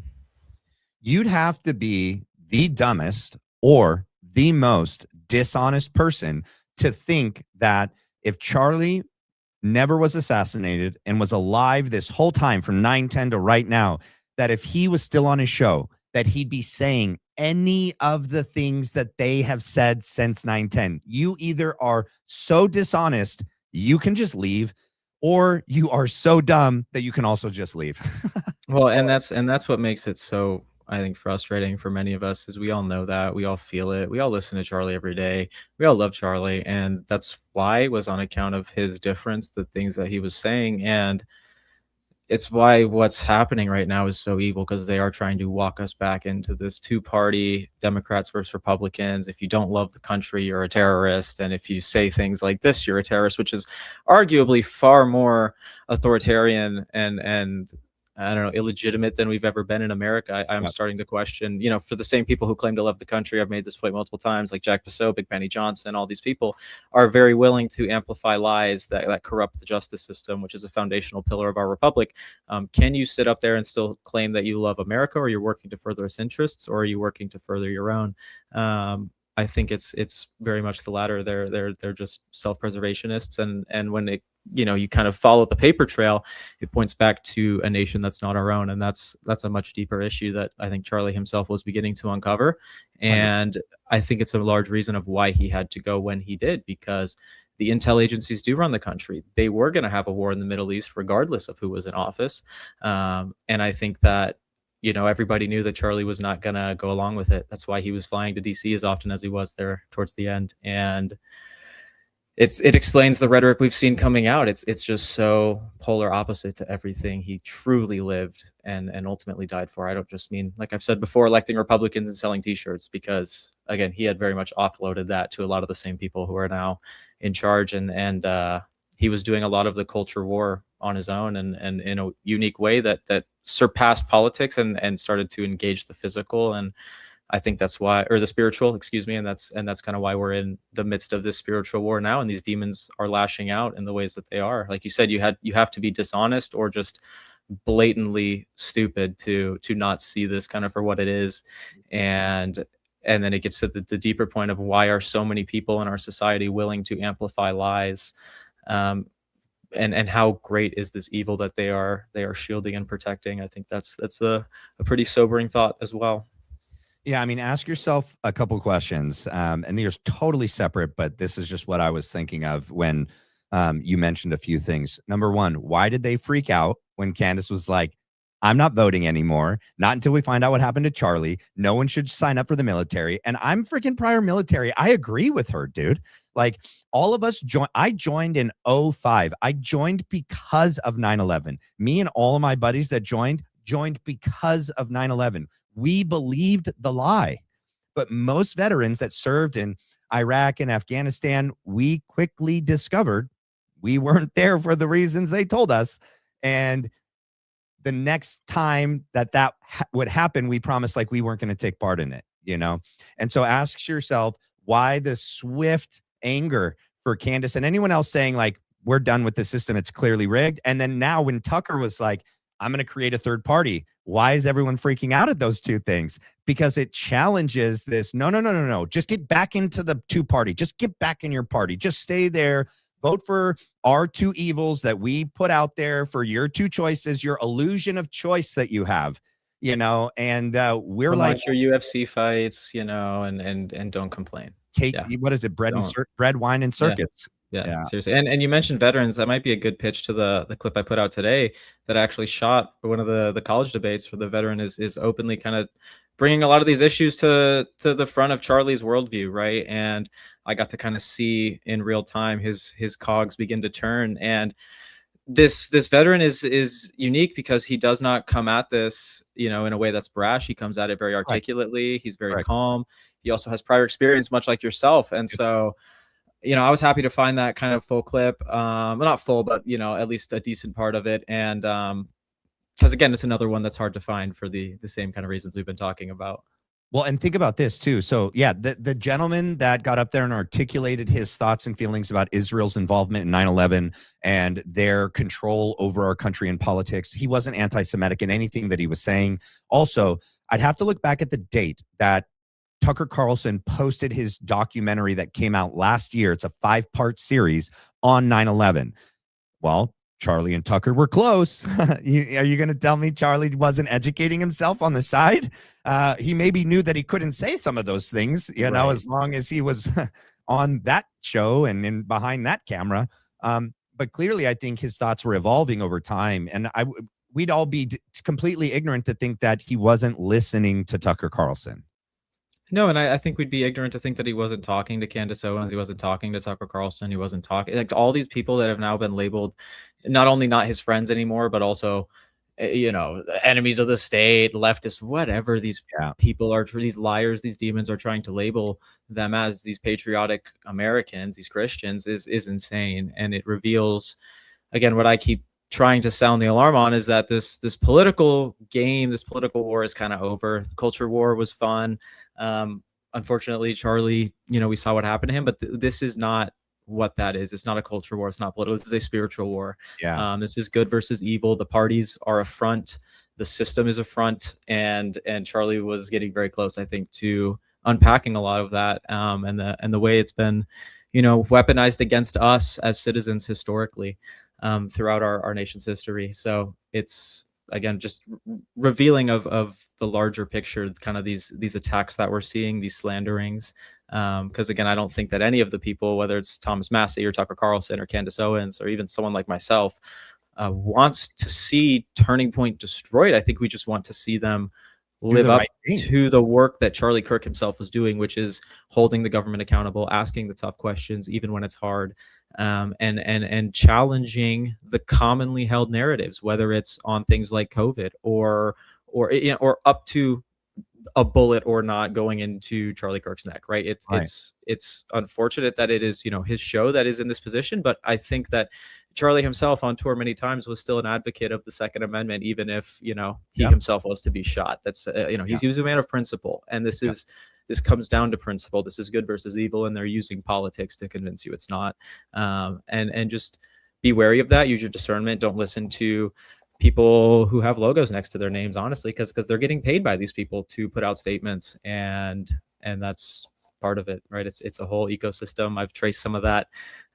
You'd have to be the dumbest or the most dishonest person to think that if Charlie never was assassinated and was alive this whole time from 9/10 to right now, that if he was still on his show, that he'd be saying any of the things that they have said since 9/10. You either are so dishonest, you can just leave, or you are so dumb that you can also just leave. Well, and that's what makes it so I think, frustrating for many of us is we all know that. We all feel it. We all listen to Charlie every day. We all love Charlie. And that's why it was on account of his difference, the things that he was saying. And it's why what's happening right now is so evil, because they are trying to walk us back into this two-party Democrats versus Republicans. If you don't love the country, you're a terrorist. And if you say things like this, you're a terrorist, which is arguably far more authoritarian and I don't know, illegitimate than we've ever been in America. I'm Yep. starting to question, for the same people who claim to love the country, I've made this point multiple times, like Jack Passot, Big Benny Johnson, all these people are very willing to amplify lies that corrupt the justice system, which is a foundational pillar of our republic. Can you sit up there and still claim that you love America, or you're working to further its interests, or are you working to further your own? I think it's very much the latter. They're just self-preservationists, and when it you kind of follow the paper trail, it points back to a nation that's not our own, and that's a much deeper issue that I think Charlie himself was beginning to uncover, and I think it's a large reason of why he had to go when he did, because the intel agencies do run the country. They were going to have a war in the Middle East regardless of who was in office, and I think that everybody knew that Charlie was not going to go along with it. That's why he was flying to DC as often as he was there towards the end, and it explains the rhetoric we've seen coming out. It's just so polar opposite to everything he truly lived and ultimately died for. I don't just mean, like I've said before, electing Republicans and selling T-shirts, because again, he had very much offloaded that to a lot of the same people who are now in charge, and he was doing a lot of the culture war on his own, and in a unique way that surpassed politics and started to engage the physical, and I think that's why, or the spiritual, excuse me, and that's kind of why we're in the midst of this spiritual war now, and these demons are lashing out in the ways that they are. Like you said, you have to be dishonest or just blatantly stupid to not see this kind of for what it is, and then it gets to the deeper point of why are so many people in our society willing to amplify lies, and how great is this evil that they are shielding and protecting. I think that's a pretty sobering thought as well. Yeah, I mean, ask yourself a couple questions, and these are totally separate, but this is just what I was thinking of when you mentioned a few things. Number one, why did they freak out when Candace was like, I'm not voting anymore, not until we find out what happened to Charlie. No one should sign up for the military. And I'm freaking prior military. I agree with her, dude. Like, all of us I joined in 05. I joined because of 9/11. Me and all of my buddies that joined because of 9/11. We believed the lie. But most veterans that served in Iraq and Afghanistan, we quickly discovered we weren't there for the reasons they told us. And the next time that would happen, we promised like we weren't going to take part in it, And so ask yourself, why the swift anger for Candace and anyone else saying like, we're done with the system, it's clearly rigged. And then now when Tucker was like, I'm going to create a third party, why is everyone freaking out at those two things? Because it challenges this. No. Just get back into the two party. Just get back in your party. Just stay there. Vote for our two evils that we put out there for your two choices, your illusion of choice that you have, and we're Don't like watch your UFC fights, and don't complain. cake. Yeah. What is it? Bread, wine, and circuits. Yeah, seriously. And you mentioned veterans. That might be a good pitch to the clip I put out today that I actually shot one of the college debates where the veteran is openly kind of bringing a lot of these issues to the front of Charlie's worldview, right? And I got to kind of see in real time his cogs begin to turn. And this veteran is unique because he does not come at this, in a way that's brash. He comes at it very articulately. Right. He's very calm. He also has prior experience, much like yourself. And so, I was happy to find that kind of full clip. Well, not full, but at least a decent part of it. And because again, it's another one that's hard to find for the same kind of reasons we've been talking about. Well, and think about this too. So yeah, the gentleman that got up there and articulated his thoughts and feelings about Israel's involvement in 9/11 and their control over our country and politics, he wasn't anti-Semitic in anything that he was saying. Also, I'd have to look back at the date that Tucker Carlson posted his documentary that came out last year. It's a 5-part series on 9/11. Well, Charlie and Tucker were close. Are you going to tell me Charlie wasn't educating himself on the side? He maybe knew that he couldn't say some of those things, as long as he was on that show and in behind that camera. But clearly, I think his thoughts were evolving over time. And we'd all be completely ignorant to think that he wasn't listening to Tucker Carlson. No, and I think we'd be ignorant to think that he wasn't talking to Candace Owens, he wasn't talking to Tucker Carlson, he wasn't talking like all these people that have now been labeled not only not his friends anymore, but also, you know, enemies of the state, leftists, whatever these people are, these liars, these demons are trying to label them as, these patriotic Americans, these Christians, is insane. And it reveals, again, what I keep trying to sound the alarm on, is that this political game, this political war is kind of over. The culture war was fun. Unfortunately, Charlie, you know, we saw what happened to him, but this is not what that is. It's not a culture war. It's not political. This is a spiritual war. Yeah. This is good versus evil. The parties are a front. The system is a front. And Charlie was getting very close, I think, to unpacking a lot of that. And the way it's been, you know, weaponized against us as citizens historically, throughout our nation's history. So it's, again, just revealing of the larger picture, kind of these attacks that we're seeing, these slanderings. Because again, I don't think that any of the people, whether it's Thomas Massey or Tucker Carlson or Candace Owens or even someone like myself, wants to see Turning Point destroyed. I think we just want to see them live up to the work that Charlie Kirk himself was doing, which is holding the government accountable, asking the tough questions, even when it's hard, and challenging the commonly held narratives, whether it's on things like COVID or you know, or up to a bullet or not going into Charlie Kirk's neck, right? It's unfortunate that it is, you know, his show that is in this position, but I think that Charlie himself on tour many times was still an advocate of the Second Amendment, even if, you know, he himself was to be shot. That's, you know, he was a man of principle, and this comes down to principle. This is good versus evil, and they're using politics to convince you it's not. And just be wary of that. Use your discernment. Don't listen to people who have logos next to their names, honestly, because they're getting paid by these people to put out statements, and that's part of it, right? It's a whole ecosystem. I've traced some of that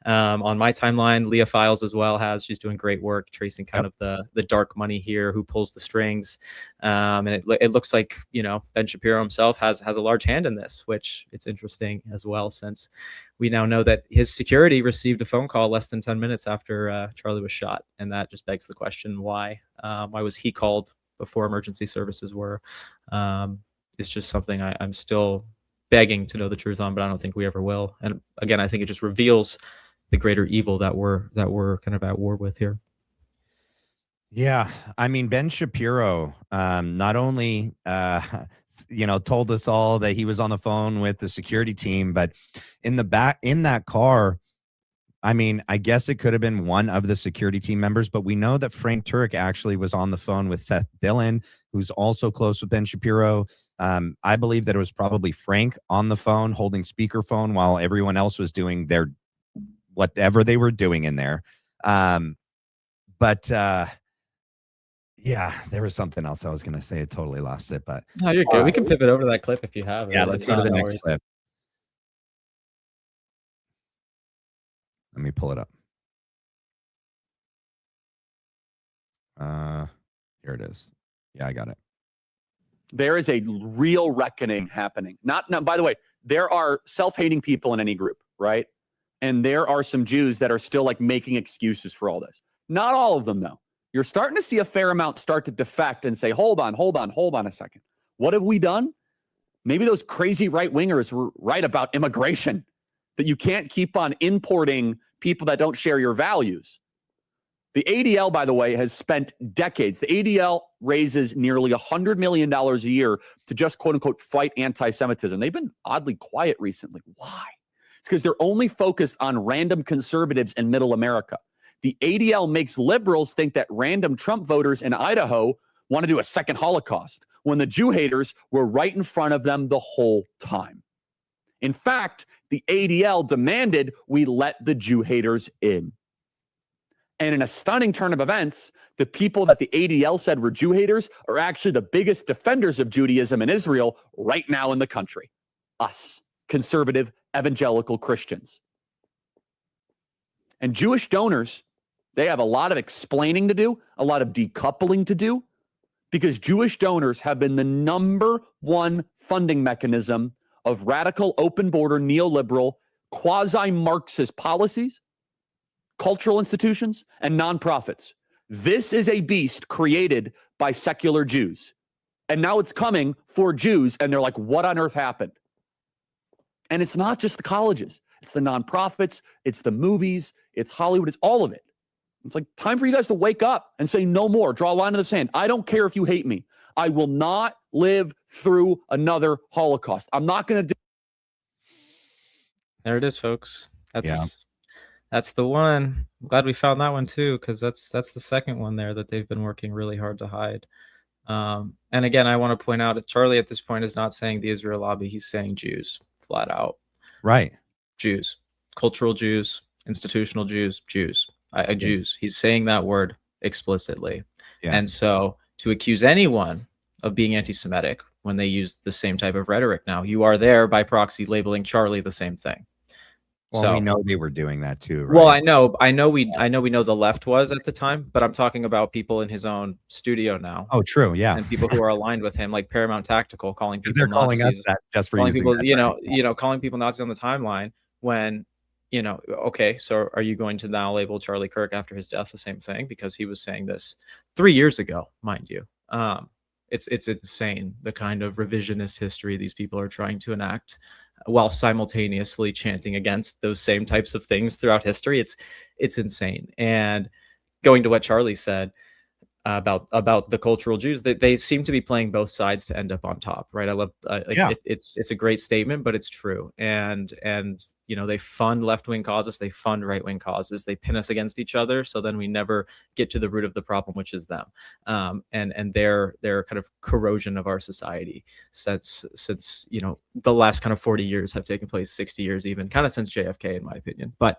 on my timeline. Leah Files as well she's doing great work tracing kind of the dark money here, who pulls the strings, and it looks like, you know, Ben Shapiro himself has a large hand in this, which it's interesting as well, since we now know that his security received a phone call less than 10 minutes after Charlie was shot, and that just begs the question, why was he called before emergency services were? It's just something I'm still begging to know the truth on, but I don't think we ever will. And again, I think it just reveals the greater evil that we're kind of at war with here. Yeah, I mean, Ben Shapiro not only you know, told us all that he was on the phone with the security team, but in that car, I mean, I guess it could have been one of the security team members, but we know that Frank Turek actually was on the phone with Seth Dillon, who's also close with Ben Shapiro. I believe that it was probably Frank on the phone holding speakerphone while everyone else was doing their whatever they were doing in there. But yeah, there was something else I was going to say. I totally lost it, but no, you're good. We can pivot over to that clip if you have. Yeah, let's go to the next clip. Let me pull it up. Here it is. Yeah, I got it. There is a real reckoning happening. Not, by the way, there are self-hating people in any group, right? And there are some Jews that are still like making excuses for all this. Not all of them, though. You're starting to see a fair amount start to defect and say, hold on a second. What have we done? Maybe those crazy right-wingers were right about immigration, that you can't keep on importing people that don't share your values. The ADL, by the way, has spent decades. The ADL raises nearly $100 million a year to just, quote unquote, fight anti-Semitism. They've been oddly quiet recently. Why? It's because they're only focused on random conservatives in middle America. The ADL makes liberals think that random Trump voters in Idaho want to do a second Holocaust, when the Jew haters were right in front of them the whole time. In fact, the ADL demanded we let the Jew haters in. And in a stunning turn of events, the people that the ADL said were Jew haters are actually the biggest defenders of Judaism in Israel right now in the country. Us, conservative, evangelical Christians. And Jewish donors, they have a lot of explaining to do, a lot of decoupling to do, because Jewish donors have been the #1 funding mechanism of radical, open border, neoliberal, quasi-Marxist policies, cultural institutions, and nonprofits. This is a beast created by secular Jews. And now it's coming for Jews, and they're like, what on earth happened? And it's not just the colleges. It's the nonprofits, it's the movies, it's Hollywood, it's all of it. It's like time for you guys to wake up and say no more. Draw a line in the sand. I don't care if you hate me. I will not live through another Holocaust. I'm not going to do. There it is, folks. That's the one. I'm glad we found that one too, because that's the second one there that they've been working really hard to hide. And again, I want to point out that Charlie at this point is not saying the Israel lobby. He's saying Jews flat out. Right. Jews, cultural Jews, institutional Jews, Jews. Jews. He's saying that word explicitly. Yeah. And so to accuse anyone of being anti-Semitic when they use the same type of rhetoric now, you are there by proxy labeling Charlie the same thing. Well, so, we know they were doing that too, right? Well, I know we know the left was at the time, but I'm talking about people in his own studio now. Oh, true. Yeah. And people who are aligned with him, like Paramount Tactical, calling people they're calling Nazis, us that just for calling using people, that, calling people Nazis on the timeline when, okay, so are you going to now label Charlie Kirk after his death the same thing? Because he was saying this 3 years ago, mind you. It's insane, the kind of revisionist history these people are trying to enact while simultaneously chanting against those same types of things throughout history. It's insane. And going to what Charlie said about the cultural Jews, that they seem to be playing both sides to end up on top, right? I love it's a great statement, but it's true. And they fund left-wing causes, they fund right-wing causes, they pin us against each other, so then we never get to the root of the problem, which is them. And their kind of corrosion of our society since the last kind of 40 years have taken place, 60 years even, kind of since JFK, in my opinion. But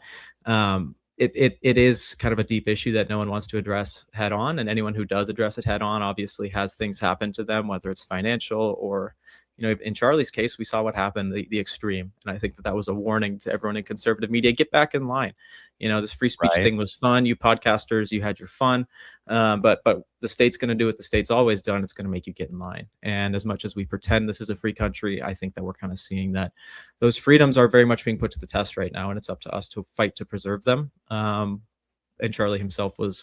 it is kind of a deep issue that no one wants to address head on, and anyone who does address it head on obviously has things happen to them, whether it's financial or, in Charlie's case, we saw what happened, the extreme. And I think that was a warning to everyone in conservative media: get back in line. This free speech thing was fun. You podcasters, you had your fun, but the state's going to do what the state's always done. It's going to make you get in line. And as much as we pretend this is a free country, I think that we're kind of seeing that those freedoms are very much being put to the test right now, and it's up to us to fight to preserve them. And Charlie himself was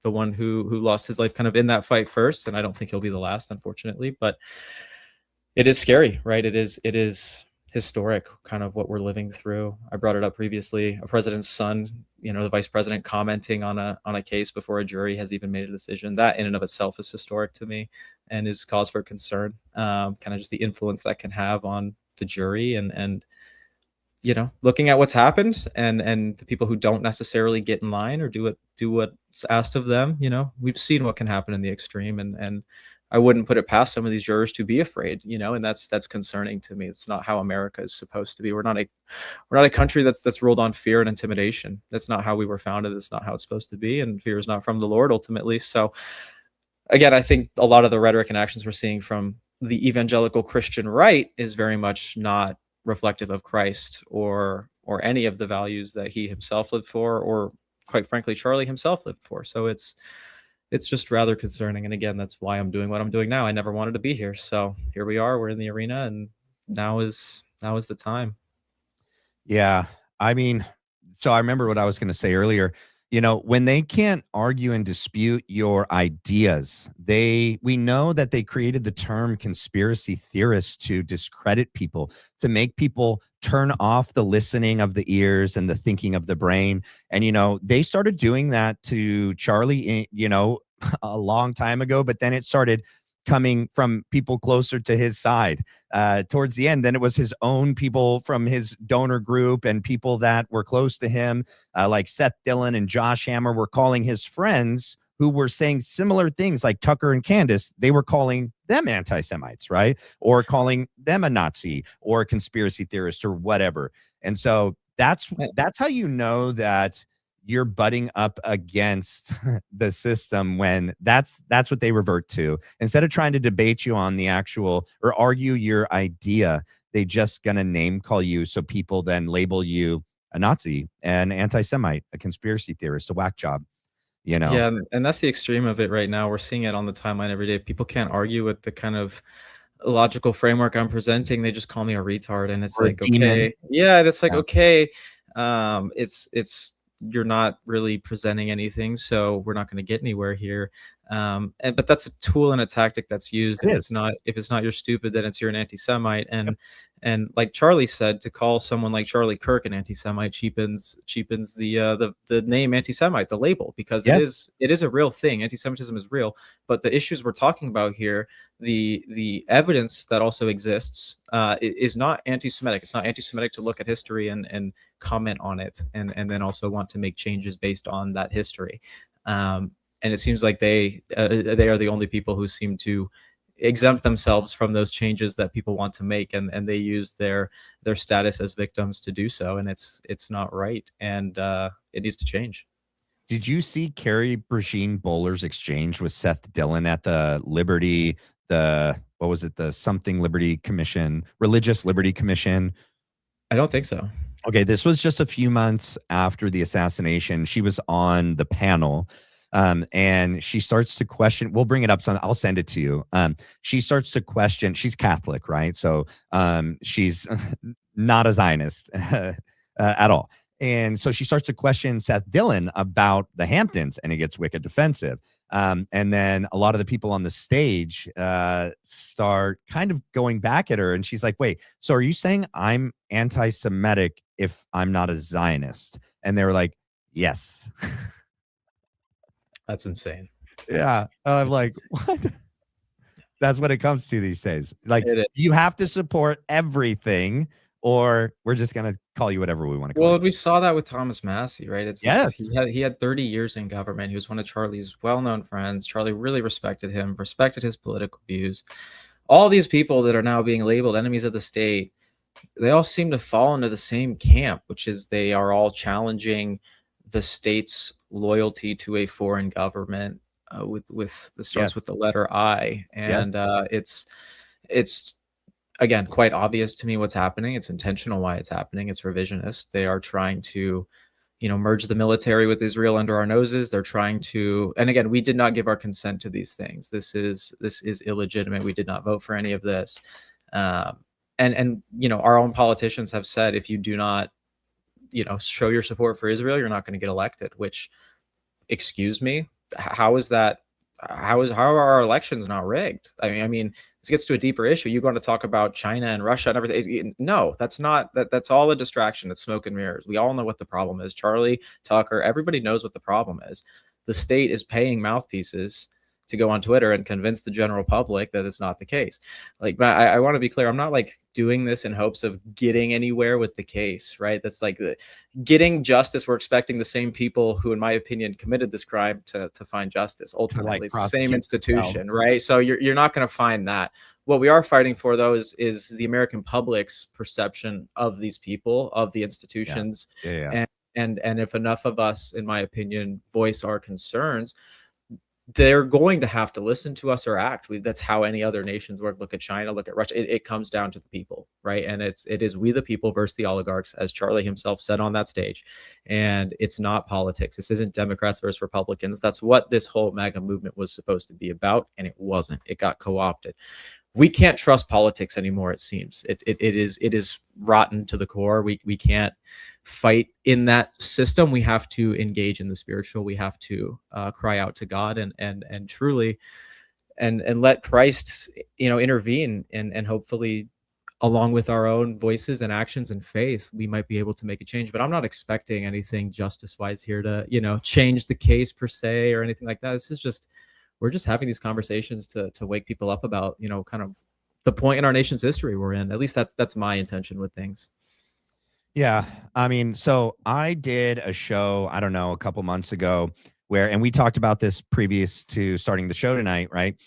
the one who lost his life kind of in that fight first, and I don't think he'll be the last, unfortunately. But it is scary, right? It is historic, kind of what we're living through. I brought it up previously. A president's son, the vice president commenting on a case before a jury has even made a decision. That in and of itself is historic to me and is cause for concern. Kind of just the influence that can have on the jury and looking at what's happened and the people who don't necessarily get in line or do what's asked of them. We've seen what can happen in the extreme, and I wouldn't put it past some of these jurors to be afraid, and that's concerning to me. It's not how America is supposed to be. We're not a country that's ruled on fear and intimidation. That's not how we were founded. It's not how it's supposed to be, and fear is not from the Lord ultimately. So again, I think a lot of the rhetoric and actions we're seeing from the evangelical Christian right is very much not reflective of Christ or any of the values that he himself lived for, or quite frankly, Charlie himself lived for. So it's just rather concerning. And again, that's why I'm doing what I'm doing now. I never wanted to be here. So here we are, we're in the arena, and now is the time. Yeah. I mean, so I remember what I was going to say earlier. When they can't argue and dispute your ideas, we know that they created the term conspiracy theorists to discredit people, to make people turn off the listening of the ears and the thinking of the brain. And, they started doing that to Charlie, a long time ago, but then it started coming from people closer to his side towards the end. Then it was his own people from his donor group and people that were close to him, like Seth Dillon and Josh Hammer, were calling his friends who were saying similar things, like Tucker and Candace. They were calling them anti-Semites, right? Or calling them a Nazi or a conspiracy theorist or whatever. And so that's how you know that you're butting up against the system, when that's what they revert to. Instead of trying to debate you on the actual or argue your idea, they just gonna name call you, so people then label you a Nazi, an anti-Semite, a conspiracy theorist, a whack job. Yeah, and that's the extreme of it right now. We're seeing it on the timeline every day. People can't argue with the kind of logical framework I'm presenting. They just call me a retard, and it's Or a like, demon. okay, yeah, and it's like, Yeah. okay, it's you're not really presenting anything, so we're not going to get anywhere here. But that's a tool and a tactic that's used. It If is. it's not you're stupid, then it's you're an anti-Semite. And like Charlie said, to call someone like Charlie Kirk an anti-Semite cheapens the name anti-Semite, the label, because Yeah. it is a real thing. Anti-Semitism is real, but the issues we're talking about here, the evidence that also exists, is not anti-Semitic. It's not anti-Semitic to look at history and comment on it, and then also want to make changes based on that history. And it seems like they are the only people who seem to exempt themselves from those changes that people want to make, and they use their status as victims to do so, and it's not right, and it needs to change. Did you see Carrie Brasheen Bowler's exchange with Seth Dillon at the Liberty, what was it, the something Liberty Commission, Religious Liberty Commission? I don't think so. Okay, this was just a few months after the assassination. She was on the panel, and she starts to question. We'll bring it up. I'll send it to you. She starts to question. She's Catholic, right? So she's not a Zionist at all. And so she starts to question Seth Dillon about the Hamptons, and it gets wicked defensive. And then a lot of the people on the stage start kind of going back at her, and she's like, "Wait, so are you saying I'm anti-Semitic if I'm not a Zionist?" And they were like, "Yes." That's insane. Yeah. I'm That's like, insane. what? That's what it comes to these days. Like, It is. you have to support everything, or we're just gonna call you whatever we want to call Well, you. we saw that with Thomas Massey, right? Yes. He had 30 years in government. He was one of Charlie's well-known friends. Charlie really respected him, respected his political views. All these people that are now being labeled enemies of the state, they all seem to fall into the same camp, which is they are all challenging the state's loyalty to a foreign government, with the starts Yes. with the letter I, and it's again quite obvious to me what's happening. It's intentional why it's happening. It's revisionist. They are trying to, merge the military with Israel under our noses. They're trying to, and again, we did not give our consent to these things. This is illegitimate. We did not vote for any of this. And our own politicians have said, if you do not, show your support for Israel, you're not going to get elected. Which, excuse me, how is that? How are our elections not rigged? I mean, this gets to a deeper issue. You're going to talk about China and Russia and everything. No, that's not. That's all a distraction. It's smoke and mirrors. We all know what the problem is. Charlie, Tucker, everybody knows what the problem is. The state is paying mouthpieces to go on Twitter and convince the general public that it's not the case. Like, but I want to be clear. I'm not like doing this in hopes of getting anywhere with the case, right? That's like getting justice. We're expecting the same people who, in my opinion, committed this crime to find justice. Ultimately, it's the same institution, right? So you're not going to find that. What we are fighting for, though, is the American public's perception of these people, of the institutions. Yeah. And if enough of us, in my opinion, voice our concerns, they're going to have to listen to us or act. That's how any other nations work. Look at China, look at Russia. It comes down to the people, right? And it is we the people versus the oligarchs, as Charlie himself said on that stage. And it's not politics. This isn't Democrats versus Republicans. That's what this whole MAGA movement was supposed to be about, and it wasn't. It got co-opted. We can't trust politics anymore, it seems. It is rotten to the core. We can't fight in that system. We have to engage in the spiritual. We have to cry out to God and truly and let Christ intervene, and hopefully, along with our own voices and actions and faith, we might be able to make a change. But I'm not expecting anything justice wise here to change the case per se or anything like that. This is just, we're just having these conversations to wake people up about kind of the point in our nation's history we're in. At least that's my intention with things. Yeah. I mean, so I did a show, I don't know, a couple months ago and we talked about this previous to starting the show tonight, right?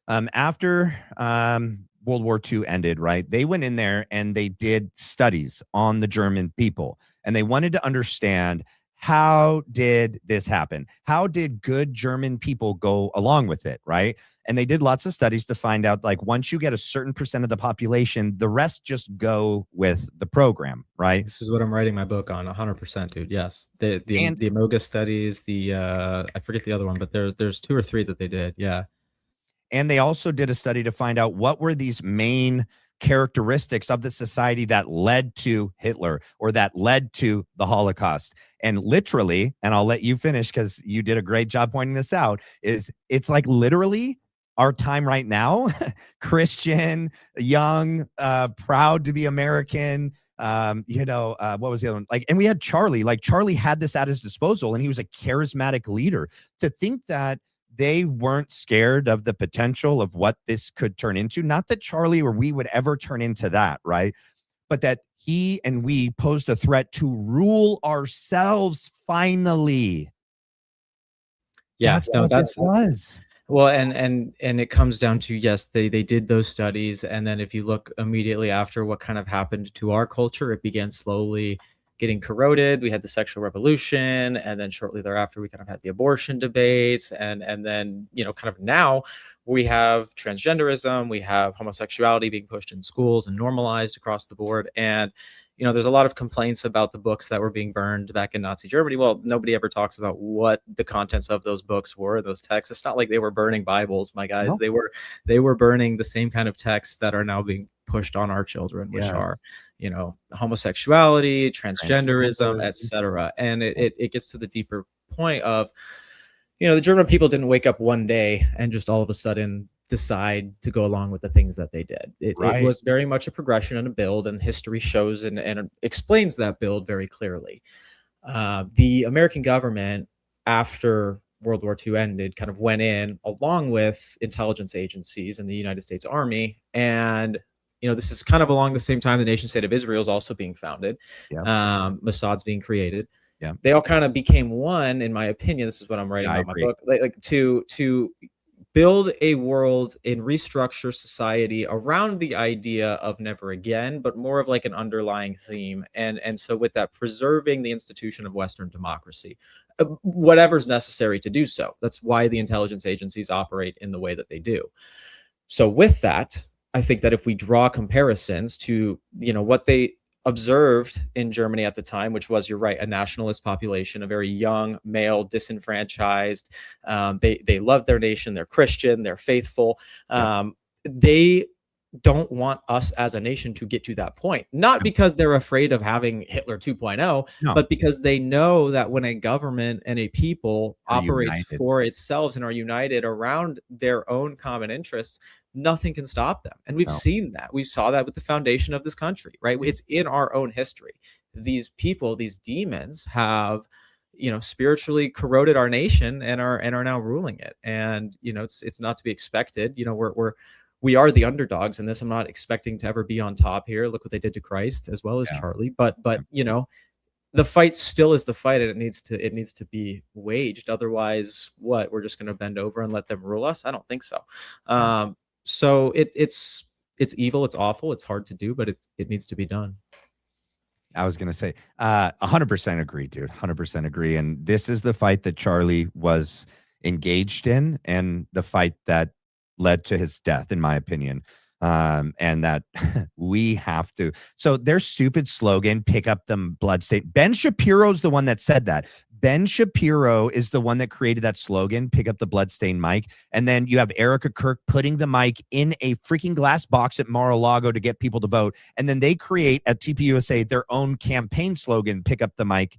After World War II ended, right? They went in there and they did studies on the German people, and they wanted to understand, how did this happen? How did good German people go along with it, right? And they did lots of studies to find out, like, once you get a certain percent of the population, the rest just go with the program, right? This is what I'm writing my book on, 100%, dude. Yes, the Amoga studies, I forget the other one, but there's 2 or 3 that they did. Yeah. And they also did a study to find out what were these main characteristics of the society that led to Hitler or that led to the Holocaust. And literally, and I'll let you finish because you did a great job pointing this out, is it's like literally our time right now, Christian, young, proud to be American. What was the other one? Like, and we had Charlie. Like, Charlie had this at his disposal, and he was a charismatic leader. To think that they weren't scared of the potential of what this could turn into, not that Charlie or we would ever turn into that, right? But that he and we posed a threat to rule ourselves finally. Yeah, That's what it was. Well, and it comes down to, yes, they did those studies, and then if you look immediately after what kind of happened to our culture, it began slowly getting corroded. We had the sexual revolution, and then shortly thereafter we kind of had the abortion debates, and then kind of now we have transgenderism, we have homosexuality being pushed in schools and normalized across the board. And there's a lot of complaints about the books that were being burned back in Nazi Germany. Well, nobody ever talks about what the contents of those books were, those texts. It's not like they were burning Bibles, my guys. Nope. They were burning the same kind of texts that are now being pushed on our children, which are, homosexuality, transgenderism, etc. And it gets to the deeper point of, the German people didn't wake up one day and just all of a sudden decide to go along with the things that they did. It was very much a progression and a build, and history shows and explains that build very clearly. The American government, after World War II ended, kind of went in along with intelligence agencies and the United States Army. And, this is kind of along the same time the nation state of Israel is also being founded. Mossad's being created. Yeah. They all kind of became one, in my opinion. This is what I'm writing about my book. Like to build a world and restructure society around the idea of never again, but more of like an underlying theme. And so with that, preserving the institution of Western democracy, whatever's necessary to do so. That's why the intelligence agencies operate in the way that they do. So with that, I think that if we draw comparisons to, what they observed in Germany at the time, which was, you're right, a nationalist population, a very young, male, disenfranchised. They love their nation. They're Christian. They're faithful. They don't want us as a nation to get to that point, not because they're afraid of having Hitler 2.0, but because they know that when a government and a people operates for itself and are united around their own common interests, nothing can stop them. And we've seen that. We saw that with the foundation of this country, right? It's in our own history. These people, these demons have, spiritually corroded our nation and are now ruling it. And, it's not to be expected. We are the underdogs in this. I'm not expecting to ever be on top here. Look what they did to Christ as well as Charlie. But the fight still is the fight, and it needs to be waged. Otherwise, what? We're just going to bend over and let them rule us? I don't think so. So it's evil, it's awful, it's hard to do, but it needs to be done. I was going to say 100% agree, dude. 100% agree. And this is the fight that Charlie was engaged in, and the fight that led to his death, in my opinion. And that we have to. So their stupid slogan, pick up the bloodstain. Ben Shapiro's the one that said that. Ben Shapiro is the one that created that slogan, pick up the bloodstained mic. And then you have Erica Kirk putting the mic in a freaking glass box at Mar-a-Lago to get people to vote. And then they create at TPUSA their own campaign slogan, pick up the mic.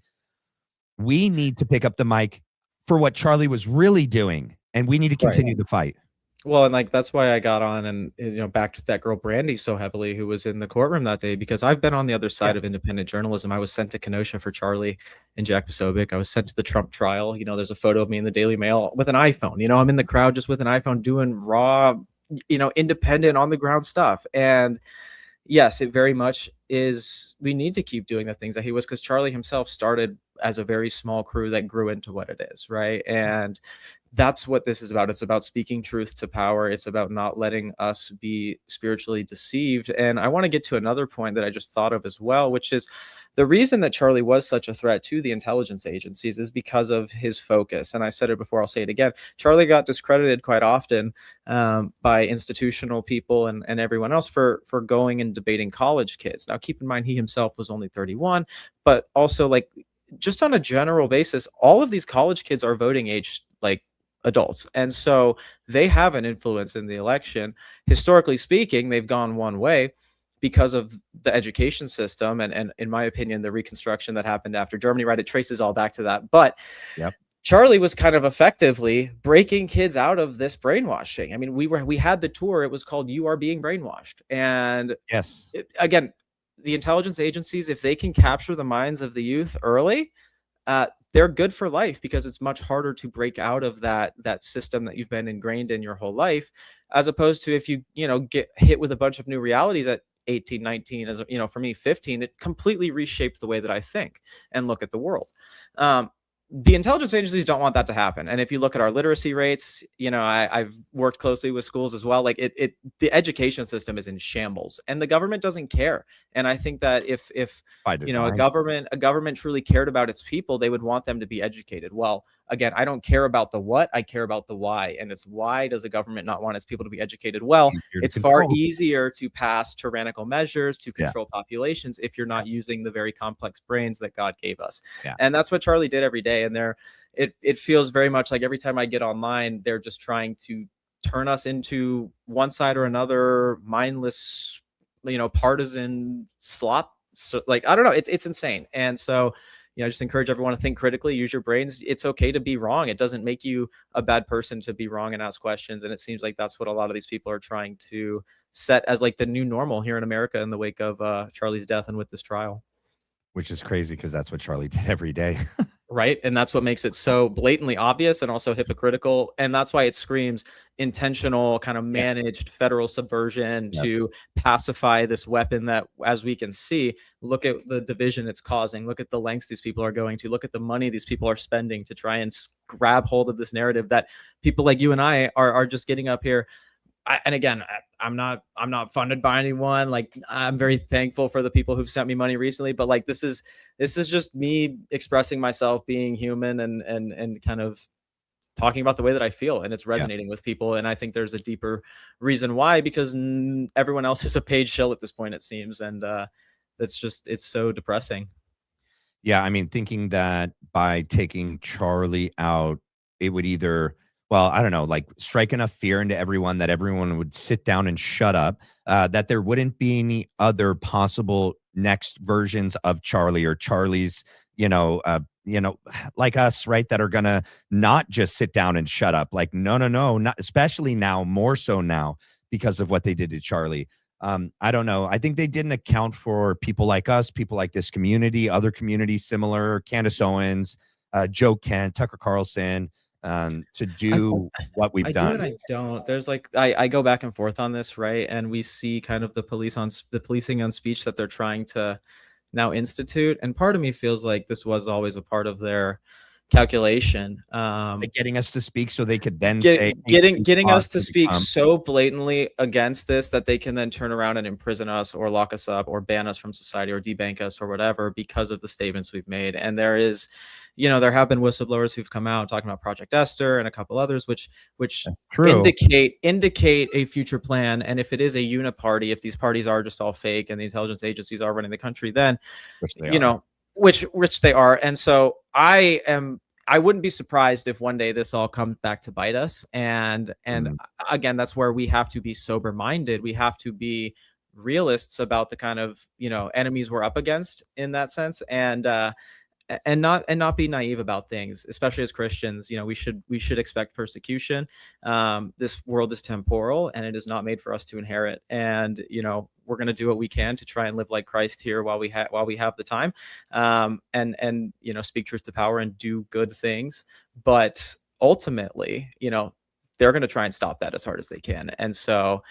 We need to pick up the mic for what Charlie was really doing. And we need to continue the fight. Well, and that's why I got on and backed that girl Brandy so heavily, who was in the courtroom that day, because I've been on the other side of independent journalism. I was sent to Kenosha for Charlie and Jack Posobiec. I was sent to the Trump trial. There's a photo of me in the Daily Mail with an iPhone. I'm in the crowd just with an iPhone doing raw, independent on the ground stuff. And yes, it very much is. We need to keep doing the things that he was, because Charlie himself started as a very small crew that grew into what it is, right? And that's what this is about. It's about speaking truth to power. It's about not letting us be spiritually deceived. And I want to get to another point that I just thought of as well, which is the reason that Charlie was such a threat to the intelligence agencies is because of his focus. And I said it before, I'll say it again. Charlie got discredited quite often by institutional people and everyone else for going and debating college kids. Now, keep in mind, he himself was only 31, but also just on a general basis, all of these college kids are voting age adults. And so they have an influence in the election. Historically speaking, they've gone one way. because of the education system and in my opinion, the reconstruction that happened after Germany, right? It traces all back to that. But Yep. Charlie was kind of effectively breaking kids out of this brainwashing. I mean, we had the tour. It was called "You Are Being Brainwashed," and Yes. again, the intelligence agencies, if they can capture the minds of the youth early, they're good for life, because it's much harder to break out of that system that you've been ingrained in your whole life, as opposed to if you get hit with a bunch of new realities at 18, 19, as for me 15, it completely reshaped the way that I think and look at the world. The intelligence agencies don't want that to happen. And if you look at our literacy rates, I've worked closely with schools as well. Like the education system is in shambles, and the government doesn't care. And I think that if By a design. government truly cared about its people, they would want them to be educated. Well, again, I don't care about the what, I care about the why. And it's why does a government not want its people to be educated? Well, Easier to it's far control. easier to pass tyrannical measures to Yeah. control populations if you're not using the very complex brains that God gave us. Yeah. And that's what Charlie did every day. And it feels very much like every time I get online, they're just trying to turn us into one side or another, mindless, partisan slop. So like, I don't know, it's insane. And so, I just encourage everyone to think critically, use your brains. It's okay to be wrong. It doesn't make you a bad person to be wrong and ask questions. And it seems like that's what a lot of these people are trying to set as like the new normal here in America in the wake of Charlie's death and with this trial. Which is crazy, because that's what Charlie did every day. Right. And that's what makes it so blatantly obvious and also hypocritical. And that's why it screams intentional, kind of managed federal subversion to pacify this weapon that, as we can see, look at the division it's causing. Look at the lengths these people are going to. Look at the money these people are spending to try and grab hold of this narrative that people like you and I are just getting up here. And again, I'm not funded by anyone. Like, I'm very thankful for the people who've sent me money recently, but like, this is just me expressing myself, being human, and kind of talking about the way that I feel, and it's resonating with people. And I think there's a deeper reason why, because everyone else is a paid shill at this point, it seems. And it's so depressing. Yeah. I mean, thinking that by taking Charlie out, it would either, well, I don't know, like strike enough fear into everyone that everyone would sit down and shut up, that there wouldn't be any other possible next versions of Charlie or Charlie's, like us, right? That are going to not just sit down and shut up. Like, no, not especially now, more so now because of what they did to Charlie. I don't know. I think they didn't account for people like us, people like this community, other communities similar, Candace Owens, Joe Kent, Tucker Carlson, to do what we've done. And I don't. There's like I go back and forth on this, right? And we see kind of the policing on speech that they're trying to now institute. And part of me feels like this was always a part of their calculation. Like getting us to speak so they could then getting us to speak so blatantly against this that they can then turn around and imprison us or lock us up or ban us from society or debank us or whatever because of the statements we've made. And there is, there have been whistleblowers who've come out talking about Project Esther and a couple others, which indicate a future plan. And if it is a uniparty, if these parties are just all fake and the intelligence agencies are running the country, then which they are. And so I wouldn't be surprised if one day this all comes back to bite us. And again, that's where we have to be sober minded. We have to be realists about the kind of, enemies we're up against in that sense. And not be naive about things, especially as Christians. We should expect persecution. This world is temporal and it is not made for us to inherit. And we're going to do what we can to try and live like Christ here while we have the time, and speak truth to power and do good things. But ultimately, they're going to try and stop that as hard as they can. And so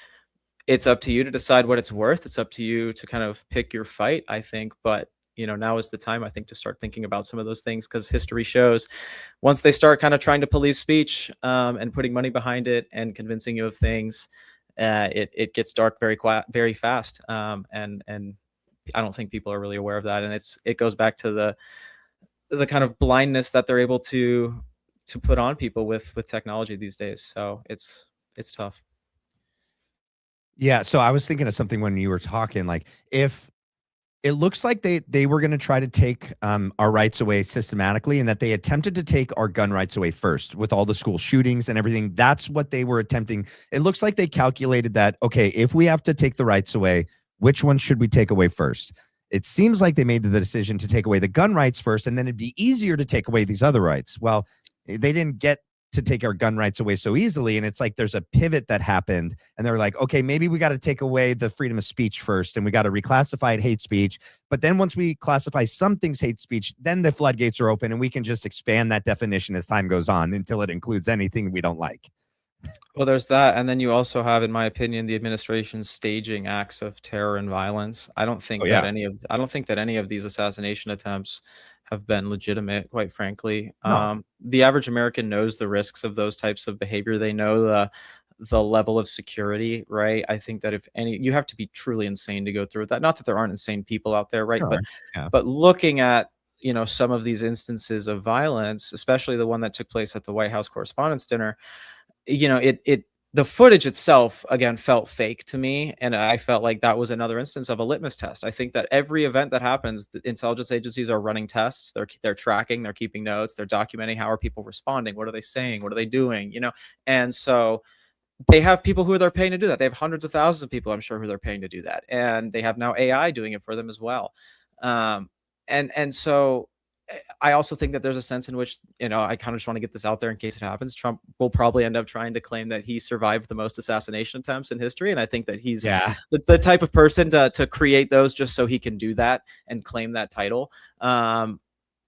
it's up to you to decide what it's worth. It's up to you to kind of pick your fight, I think. But now is the time, I think, to start thinking about some of those things, because history shows once they start kind of trying to police speech and putting money behind it and convincing you of things, it gets dark very fast. And I don't think people are really aware of that. And it goes back to the kind of blindness that they're able to put on people with technology these days. So it's tough. Yeah. So I was thinking of something when you were talking, like if it looks like they were going to try to take our rights away systematically, and that they attempted to take our gun rights away first with all the school shootings and everything. That's what they were attempting. It looks like they calculated that, okay, if we have to take the rights away, Which one should we take away first? It seems like they made the decision to take away the gun rights first, and then it'd be easier to take away these other rights. Well, they didn't get to take our gun rights away so easily. And it's like there's a pivot that happened. And they're like, okay, maybe we got to take away the freedom of speech first, and we got to reclassify it hate speech. But then once we classify some things hate speech, then the floodgates are open, and we can just expand that definition as time goes on until it includes anything we don't like. Well, there's that, and then you also have, in my opinion, the administration's staging acts of terror and violence. I don't think that any of these assassination attempts have been legitimate, quite frankly. No. The average American knows the risks of those types of behavior. They know the level of security, right? I think that if any, you have to be truly insane to go through with that. Not that there aren't insane people out there, right? Sure. Yeah. But looking at some of these instances of violence, especially the one that took place at the White House Correspondents' Dinner, the footage itself again felt fake to me, and I felt like that was another instance of a litmus test. I think that every event that happens, the intelligence agencies are running tests. They're tracking, they're keeping notes, they're documenting how are people responding, what are they saying, what are they doing, and so they have people who they're paying to do that. They have hundreds of thousands of people, I'm sure, who they're paying to do that, and they have now AI doing it for them as well. And so I also think that there's a sense in which, I kind of just want to get this out there in case it happens. Trump will probably end up trying to claim that he survived the most assassination attempts in history. And I think that he's the type of person to create those just so he can do that and claim that title.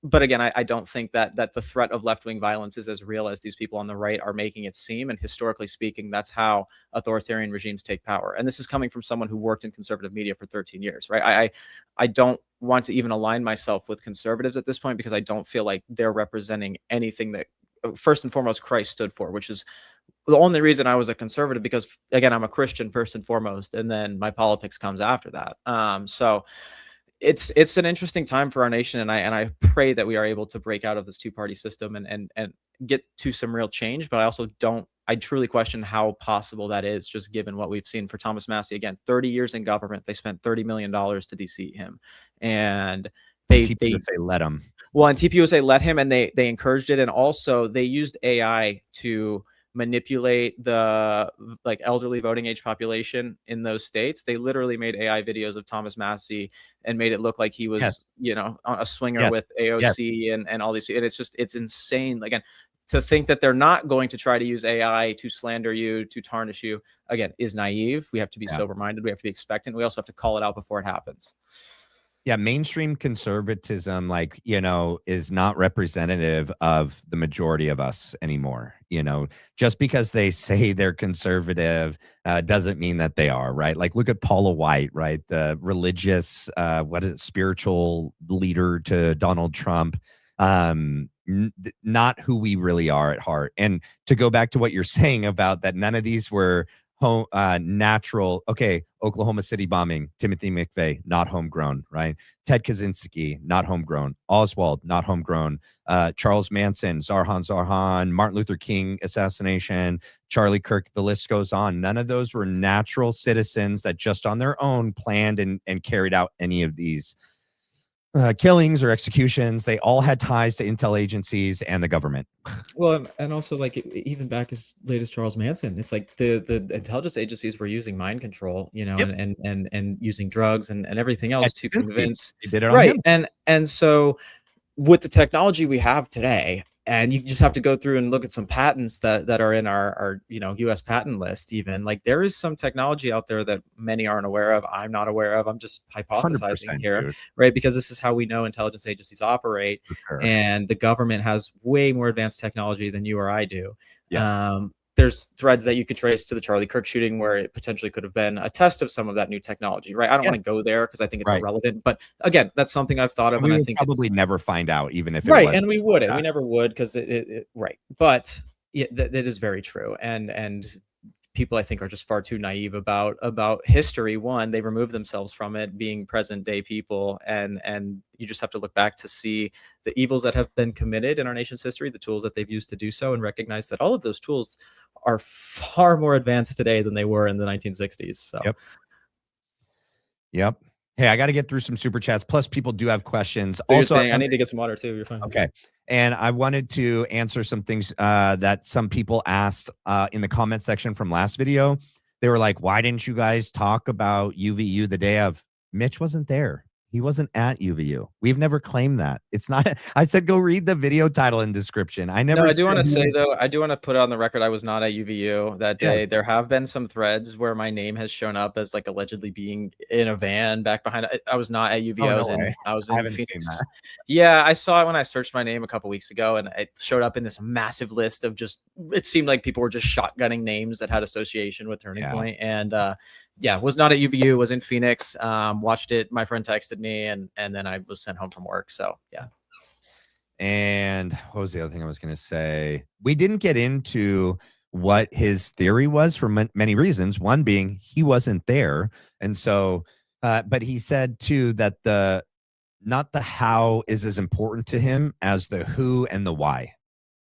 But again, I don't think that the threat of left-wing violence is as real as these people on the right are making it seem. And historically speaking, that's how authoritarian regimes take power. And this is coming from someone who worked in conservative media for 13 years, right? I don't want to even align myself with conservatives at this point because I don't feel like they're representing anything that, first and foremost, Christ stood for, which is the only reason I was a conservative, because again, I'm a Christian first and foremost, and then my politics comes after that. So it's an interesting time for our nation, and I pray that we are able to break out of this two-party system and get to some real change. But I truly question how possible that is, just given what we've seen for Thomas Massie. Again, 30 years in government, they spent $30 million to de-seat him, and they let him. Well, and TPUSA let him, and they encouraged it, and also they used AI to manipulate the elderly voting age population in those states. They literally made AI videos of Thomas Massie and made it look like he was, a swinger with AOC and all these. And it's insane. Again, to think that they're not going to try to use AI to slander you, to tarnish you, again, is naive. We have to be sober-minded. We have to be expectant. We also have to call it out before it happens. Yeah, mainstream conservatism, is not representative of the majority of us anymore. Just because they say they're conservative doesn't mean that they are, right? Like, look at Paula White, right? The religious, spiritual leader to Donald Trump. Not who we really are at heart. And to go back to what you're saying about that, none of these were natural. Okay, Oklahoma City bombing, Timothy McVeigh, not homegrown, right? Ted Kaczynski, not homegrown. Oswald, not homegrown. Charles Manson, Zarhan, Martin Luther King assassination, Charlie Kirk, the list goes on. None of those were natural citizens that just on their own planned and carried out any of these killings or executions. They all had ties to intel agencies and the government. Well, and also even back as late as Charles Manson, it's like the intelligence agencies were using mind control, and using drugs and everything else to convince. They did it on him. And so with the technology we have today, and you just have to go through and look at some patents that are in our U.S. patent list. Even there is some technology out there that many aren't aware of. I'm not aware of. I'm just hypothesizing here, dude. right? Because this is how we know intelligence agencies operate, and the government has way more advanced technology than you or I do. Yes. There's threads that you could trace to the Charlie Kirk shooting where it potentially could have been a test of some of that new technology, right? I don't want to go there because I think it's irrelevant. But again, that's something I've thought of. And I think probably never find out, even if it was. Right, and we wouldn't. We never would, because right. But that is very true. And people, I think, are just far too naive about history. One, they remove themselves from it, being present day people, and you just have to look back to see the evils that have been committed in our nation's history, the tools that they've used to do so, and recognize that all of those tools are far more advanced today than they were in the 1960s. So Yep. Hey, I got to get through some super chats. Plus, people do have questions. Also, I need to get some water too. You're fine. Okay. And I wanted to answer some things that some people asked in the comment section from last video. they were like, why didn't you guys talk about UVU the day of? Mitch wasn't there. He wasn't at UVU. We've never claimed that. It's not. I said, go read the video title and description. I never. No, I do said want to he say was- though, I do want to put on the record I was not at UVU that day. Yes. There have been some threads where my name has shown up as like allegedly being in a van back behind. I was not at UVU. Oh, I no was in way. I was I in haven't seen Phoenix. that. Yeah, I saw it when I searched my name a couple weeks ago, and it showed up in this massive list of just. It seemed like people were just shotgunning names that had association with Turning Yeah. Point, and yeah, was not at UVU. Was in Phoenix. Watched it. My friend texted me, and then I was sent home from work. So yeah. And what was the other thing I was going to say? We didn't get into what his theory was for many reasons. One being he wasn't there. And so, but he said too that not the how is as important to him as the who and the why.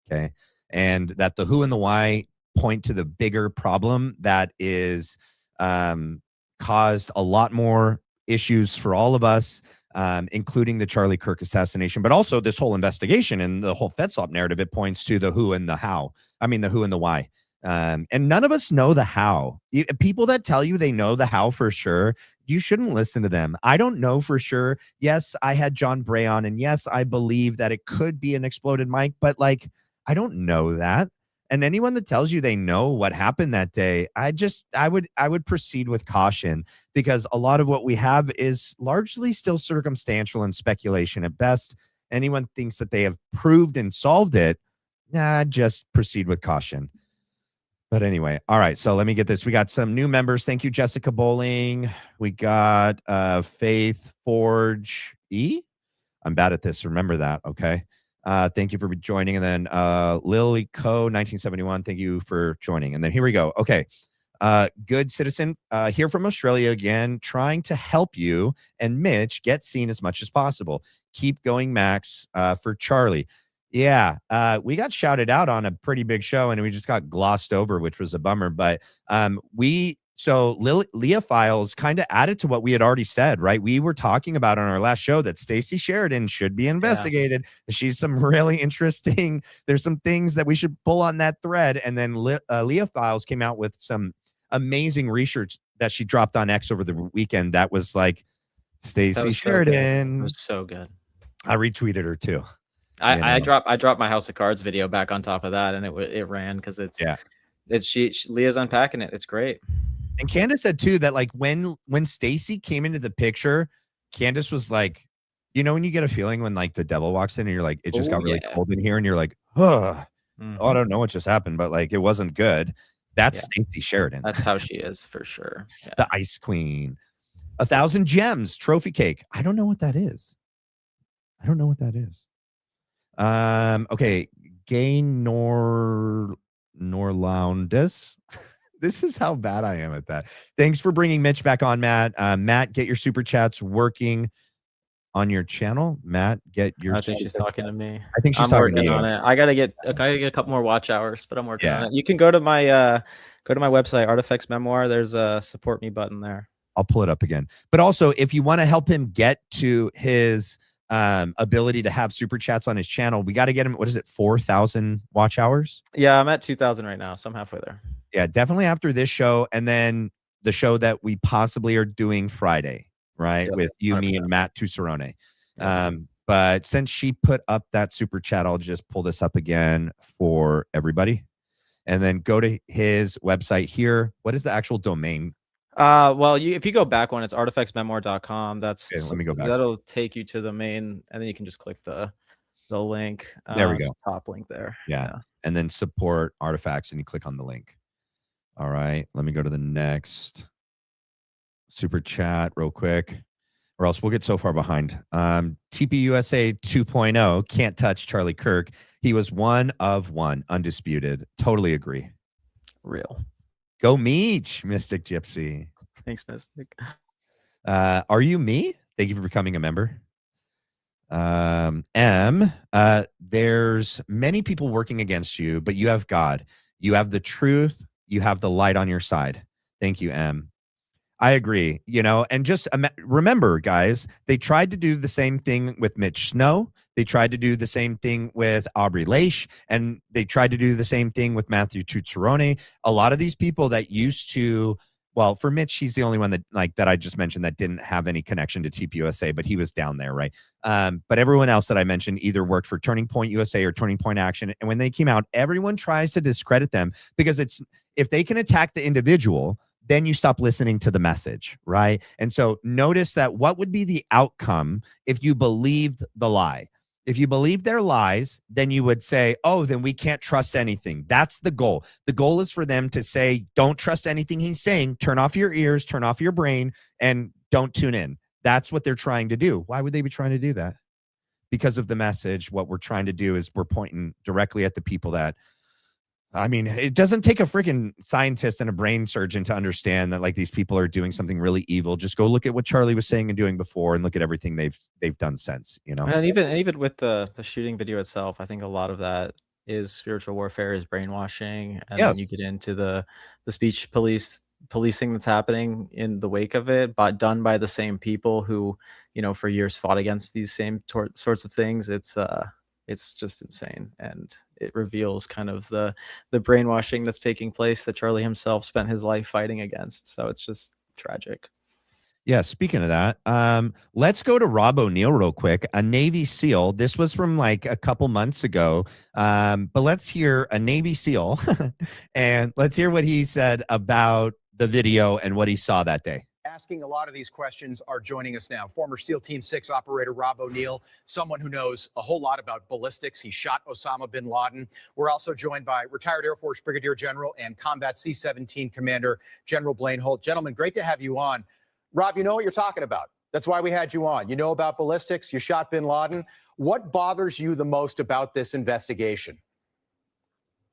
Okay. And that the who and the why point to the bigger problem that is caused a lot more issues for all of us, including the Charlie Kirk assassination, but also this whole investigation and the whole FedSop narrative. It points to the who and the how. I mean, the who and the why. And none of us know the how. People that tell you they know the how for sure, you shouldn't listen to them. I don't know for sure. Yes, I had John Bray on, and yes, I believe that it could be an exploded mic, but like, I don't know that. And anyone that tells you they know what happened that day, I would proceed with caution, because a lot of what we have is largely still circumstantial and speculation at best. Anyone thinks that they have proved and solved it, just proceed with caution. But anyway, all right, so let me get this. We got some new members. Thank you, Jessica Bowling. We got Faith Forge E. I'm bad at this. Remember that, okay? Thank you for joining. And then Lily Co 1971, thank you for joining. And then here we go. Okay. Good citizen here from Australia again, trying to help you and Mitch get seen as much as possible. Keep going, Max, for Charlie. Yeah, we got shouted out on a pretty big show and we just got glossed over, which was a bummer. But Leah Files kind of added to what we had already said, right? We were talking about on our last show that Stacey Sheridan should be investigated. Yeah. She's some really interesting. There's some things that we should pull on that thread. And then Leah Files came out with some amazing research that she dropped on X over the weekend. That was like Stacey Sheridan. It was so good. I retweeted her too. I dropped my House of Cards video back on top of that, and it ran because it's Leah's unpacking it. It's great. And Candace said too that like when Stacey came into the picture, Candace was like, you know, when you get a feeling when like the devil walks in and you're like, it just got really cold in here, and you're like, I don't know what just happened, but like it wasn't good. That's Stacey Sheridan. That's how she is for sure. Yeah. The Ice Queen. 1,000 Gems trophy cake. I don't know what that is. Okay, Gay Norloundis. This is how bad I am at that. Thanks for bringing Mitch back on, Matt. Matt, get your super chats working on your channel. Matt, get your. I think she's talking to me. I think she's talking to you. On it. I gotta get a couple more watch hours, but I'm working on it. You can go to my website, Artifacts Memoir. There's a support me button there. I'll pull it up again. But also, if you want to help him get to his ability to have super chats on his channel, we got to get him. What is it? 4,000 watch hours. Yeah, I'm at 2,000 right now, so I'm halfway there. Yeah, definitely after this show, and then the show that we possibly are doing Friday, right? Yep, with you, 100%. Me, and Matt Tucerone. But since she put up that super chat, I'll just pull this up again for everybody, and then go to his website here. What is the actual domain? Well, if you go back one, it's artifactsmemoir.com. That's okay, let me go back. That'll take you to the main, and then you can just click the link. There we go. Top link there. Yeah. And then support artifacts, and you click on the link. All right, let me go to the next super chat real quick, or else we'll get so far behind. TPUSA 2.0 can't touch Charlie Kirk. He was one of one, undisputed. Totally agree. Real. Go Meech, Mystic Gypsy. Thanks, Mystic. Are you me? Thank you for becoming a member. There's many people working against you, but you have God. You have the truth. You have the light on your side. Thank you, M. I agree. You know, and just remember, guys, they tried to do the same thing with Mitch Snow. They tried to do the same thing with Aubrey Leish, and they tried to do the same thing with Matthew Tucciarone. A lot of these people that used to, well, for Mitch, he's the only one that I just mentioned that didn't have any connection to TPUSA, but he was down there, right? But everyone else that I mentioned either worked for Turning Point USA or Turning Point Action. And when they came out, everyone tries to discredit them because if they can attack the individual, then you stop listening to the message, right? And so notice that what would be the outcome if you believed the lie? If you believe their lies, then you would say, oh, then we can't trust anything. That's the goal. The goal is for them to say, don't trust anything he's saying. Turn off your ears, turn off your brain, and don't tune in. That's what they're trying to do. Why would they be trying to do that? Because of the message. What we're trying to do is we're pointing directly at the people that, I mean, it doesn't take a freaking scientist and a brain surgeon to understand that like these people are doing something really evil. Just go look at what Charlie was saying and doing before and look at everything they've done since, you know. And even with the shooting video itself, I think a lot of that is spiritual warfare, is brainwashing, and Yes. then you get into the speech policing that's happening in the wake of it, but done by the same people who, you know, for years fought against these same sorts of things. It's just insane, and it reveals kind of the brainwashing that's taking place that Charlie himself spent his life fighting against. So it's just tragic. Yeah, speaking of that, let's go to Rob O'Neill real quick, a Navy SEAL. This was from like a couple months ago, but let's hear a Navy SEAL, and let's hear what he said about the video and what he saw that day. Asking a lot of these questions are joining us now. Former SEAL Team 6 operator Rob O'Neill, someone who knows a whole lot about ballistics. He shot Osama bin Laden. We're also joined by retired Air Force Brigadier General and Combat C-17 Commander General Blaine Holt. Gentlemen, great to have you on. Rob, you know what you're talking about. That's why we had you on. You know about ballistics. You shot bin Laden. What bothers you the most about this investigation?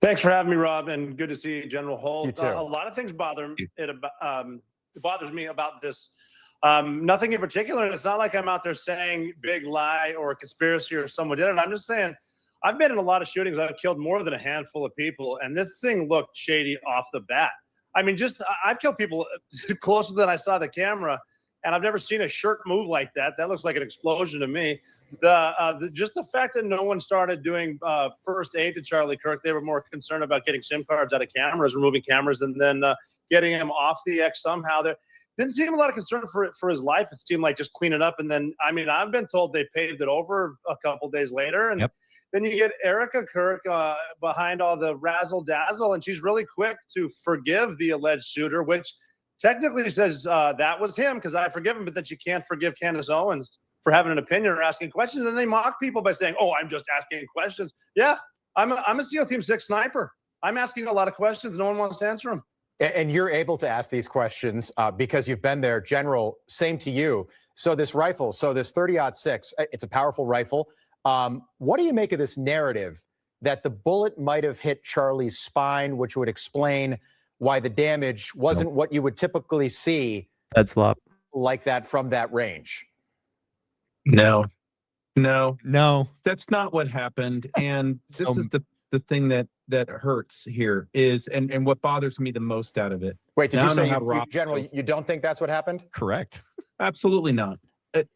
Thanks for having me, Rob, and good to see you, General Holt. You too. A lot of things bother it bothers me about this. Nothing in particular. It's not like I'm out there saying big lie or conspiracy or someone did it. I'm just saying I've been in a lot of shootings. I've killed more than a handful of people, and this thing looked shady off the bat. I mean, I've killed people closer than I saw the camera, and I've never seen a shirt move like that. That looks like an explosion to me. Just the fact that no one started doing first aid to Charlie Kirk, they were more concerned about getting SIM cards out of cameras, removing cameras, and then getting him off the X somehow. There didn't seem a lot of concern for his life. It seemed like just clean it up. And then, I mean, I've been told they paved it over a couple days later. And then you get Erica Kirk behind all the razzle dazzle, and she's really quick to forgive the alleged shooter, which technically says that was him because I forgive him, but that you can't forgive Candace Owens for having an opinion or asking questions. And they mock people by saying, oh, I'm just asking questions. Yeah, I'm a SEAL Team 6 sniper. I'm asking a lot of questions. No one wants to answer them. And you're able to ask these questions because you've been there. General, same to you. So this rifle, this 30-06, it's a powerful rifle. What do you make of this narrative that the bullet might have hit Charlie's spine, which would explain why the damage wasn't what you would typically see like that from that range? No, that's not what happened. And this is the thing that hurts here is, and what bothers me the most out of it. Wait, did you say, General, you don't think that's what happened? Correct. Absolutely not.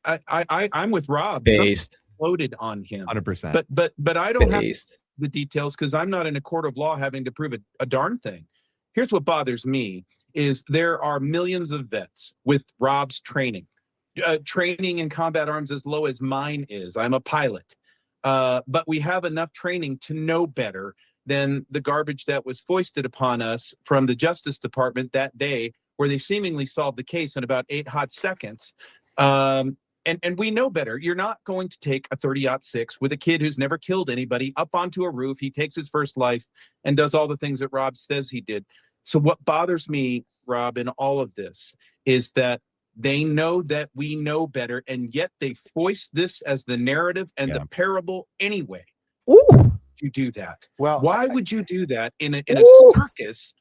I'm with Rob. Based. Loaded on him. 100%. But I don't have the details because I'm not in a court of law having to prove a darn thing. Here's what bothers me is there are millions of vets with Rob's training in combat arms as low as mine is. I'm a pilot. But we have enough training to know better than the garbage that was foisted upon us from the Justice Department that day, where they seemingly solved the case in about 8 hot seconds. And we know better. You're not going to take a 30-06 with a kid who's never killed anybody up onto a roof. He takes his first life and does all the things that Rob says he did. So what bothers me, Rob, in all of this is that they know that we know better, and yet they foist this as the narrative and the parable anyway. Ooh. You do that. Well, why would you do that in a circus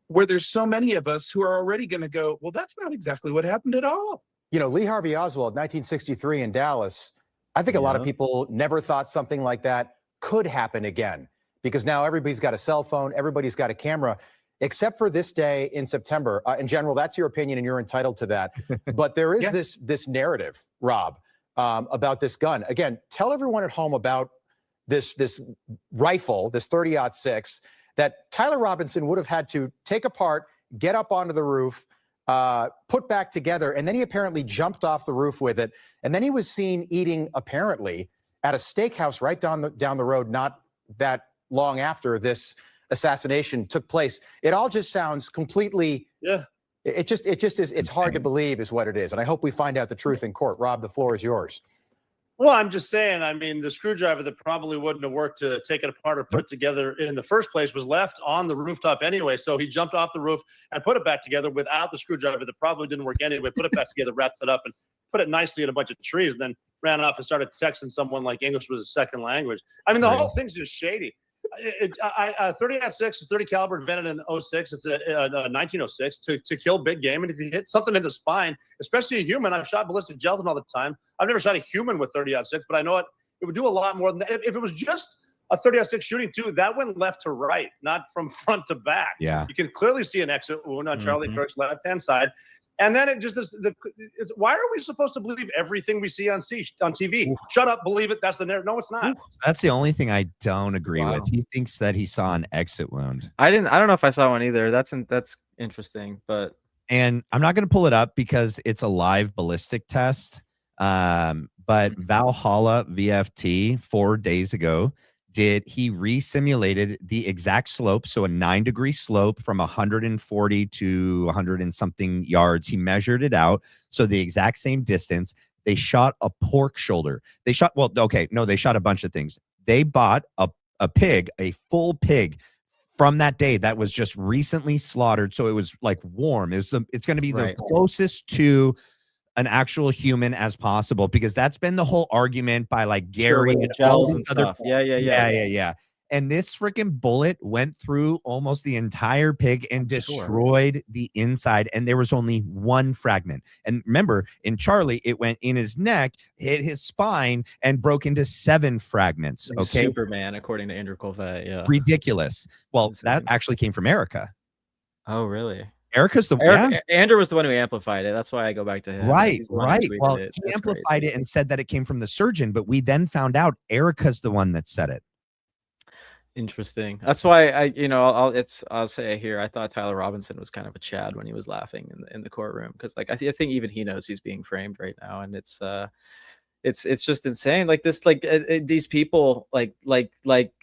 where there's so many of us who are already going to go, well, that's not exactly what happened at all. You know, Lee Harvey Oswald, 1963 in Dallas. I think a lot of people never thought something like that could happen again, because now everybody's got a cell phone, everybody's got a camera, except for this day in September. In general, that's your opinion and you're entitled to that. But there is this narrative, Rob, about this gun. Again, tell everyone at home about this rifle, this 30-06, that Tyler Robinson would have had to take apart, get up onto the roof, put back together, and then he apparently jumped off the roof with it. And then he was seen eating, apparently, at a steakhouse right down the road, not that long after this assassination took place. It all just sounds completely, it just is, it's hard to believe is what it is. And I hope we find out the truth in court. Rob, the floor is yours. Well, I'm just saying, I mean, the screwdriver that probably wouldn't have worked to take it apart or put it together in the first place was left on the rooftop anyway. So he jumped off the roof and put it back together without the screwdriver that probably didn't work anyway, put it back together, wrapped it up, and put it nicely in a bunch of trees, and then ran off and started texting someone like English was a second language. I mean, the whole thing's just shady. 30-06 is 30 caliber, invented in 06. It's a 1906 to kill big game. And if you hit something in the spine, especially a human, I've shot ballistic gelatin all the time. I've never shot a human with 30-06, but I know it would do a lot more than that. If it was just a 30-06 shooting too, that went left to right, not from front to back. Yeah. You can clearly see an exit wound on Charlie Kirk's left-hand side. And then it just is why are we supposed to believe everything we see on TV? Shut up, believe it. That's the narrative. No, it's not. That's the only thing I don't agree with. He thinks that he saw an exit wound. I don't know if I saw one either. That's interesting, but and I'm not going to pull it up because it's a live ballistic test. But Valhalla VFT 4 days ago he re-simulated the exact slope, so a 9-degree slope from 140 to 100 and something yards. He measured it out, so the exact same distance. They shot a pork shoulder. They shot they shot a bunch of things. They bought a pig, a full pig from that day that was just recently slaughtered, so it was like warm. It's going to be the closest to an actual human as possible, because that's been the whole argument by like Gary and all these other stuff. Yeah. And this freaking bullet went through almost the entire pig and destroyed the inside, and there was only one fragment. And remember, in Charlie, it went in his neck, hit his spine, and broke into 7 fragments. Okay, Superman, according to Andrew Colvett. Yeah, ridiculous. Well, that actually came from Erica. Oh, really? Erica's Andrew was the one who amplified it. That's why I go back to him. Right. Well, he amplified it and said that it came from the surgeon, but we then found out Erica's the one that said it. Interesting. That's why I'll say here, I thought Tyler Robinson was kind of a Chad when he was laughing in the courtroom, because like I think even he knows he's being framed right now, and it's just insane. Like this, these people, like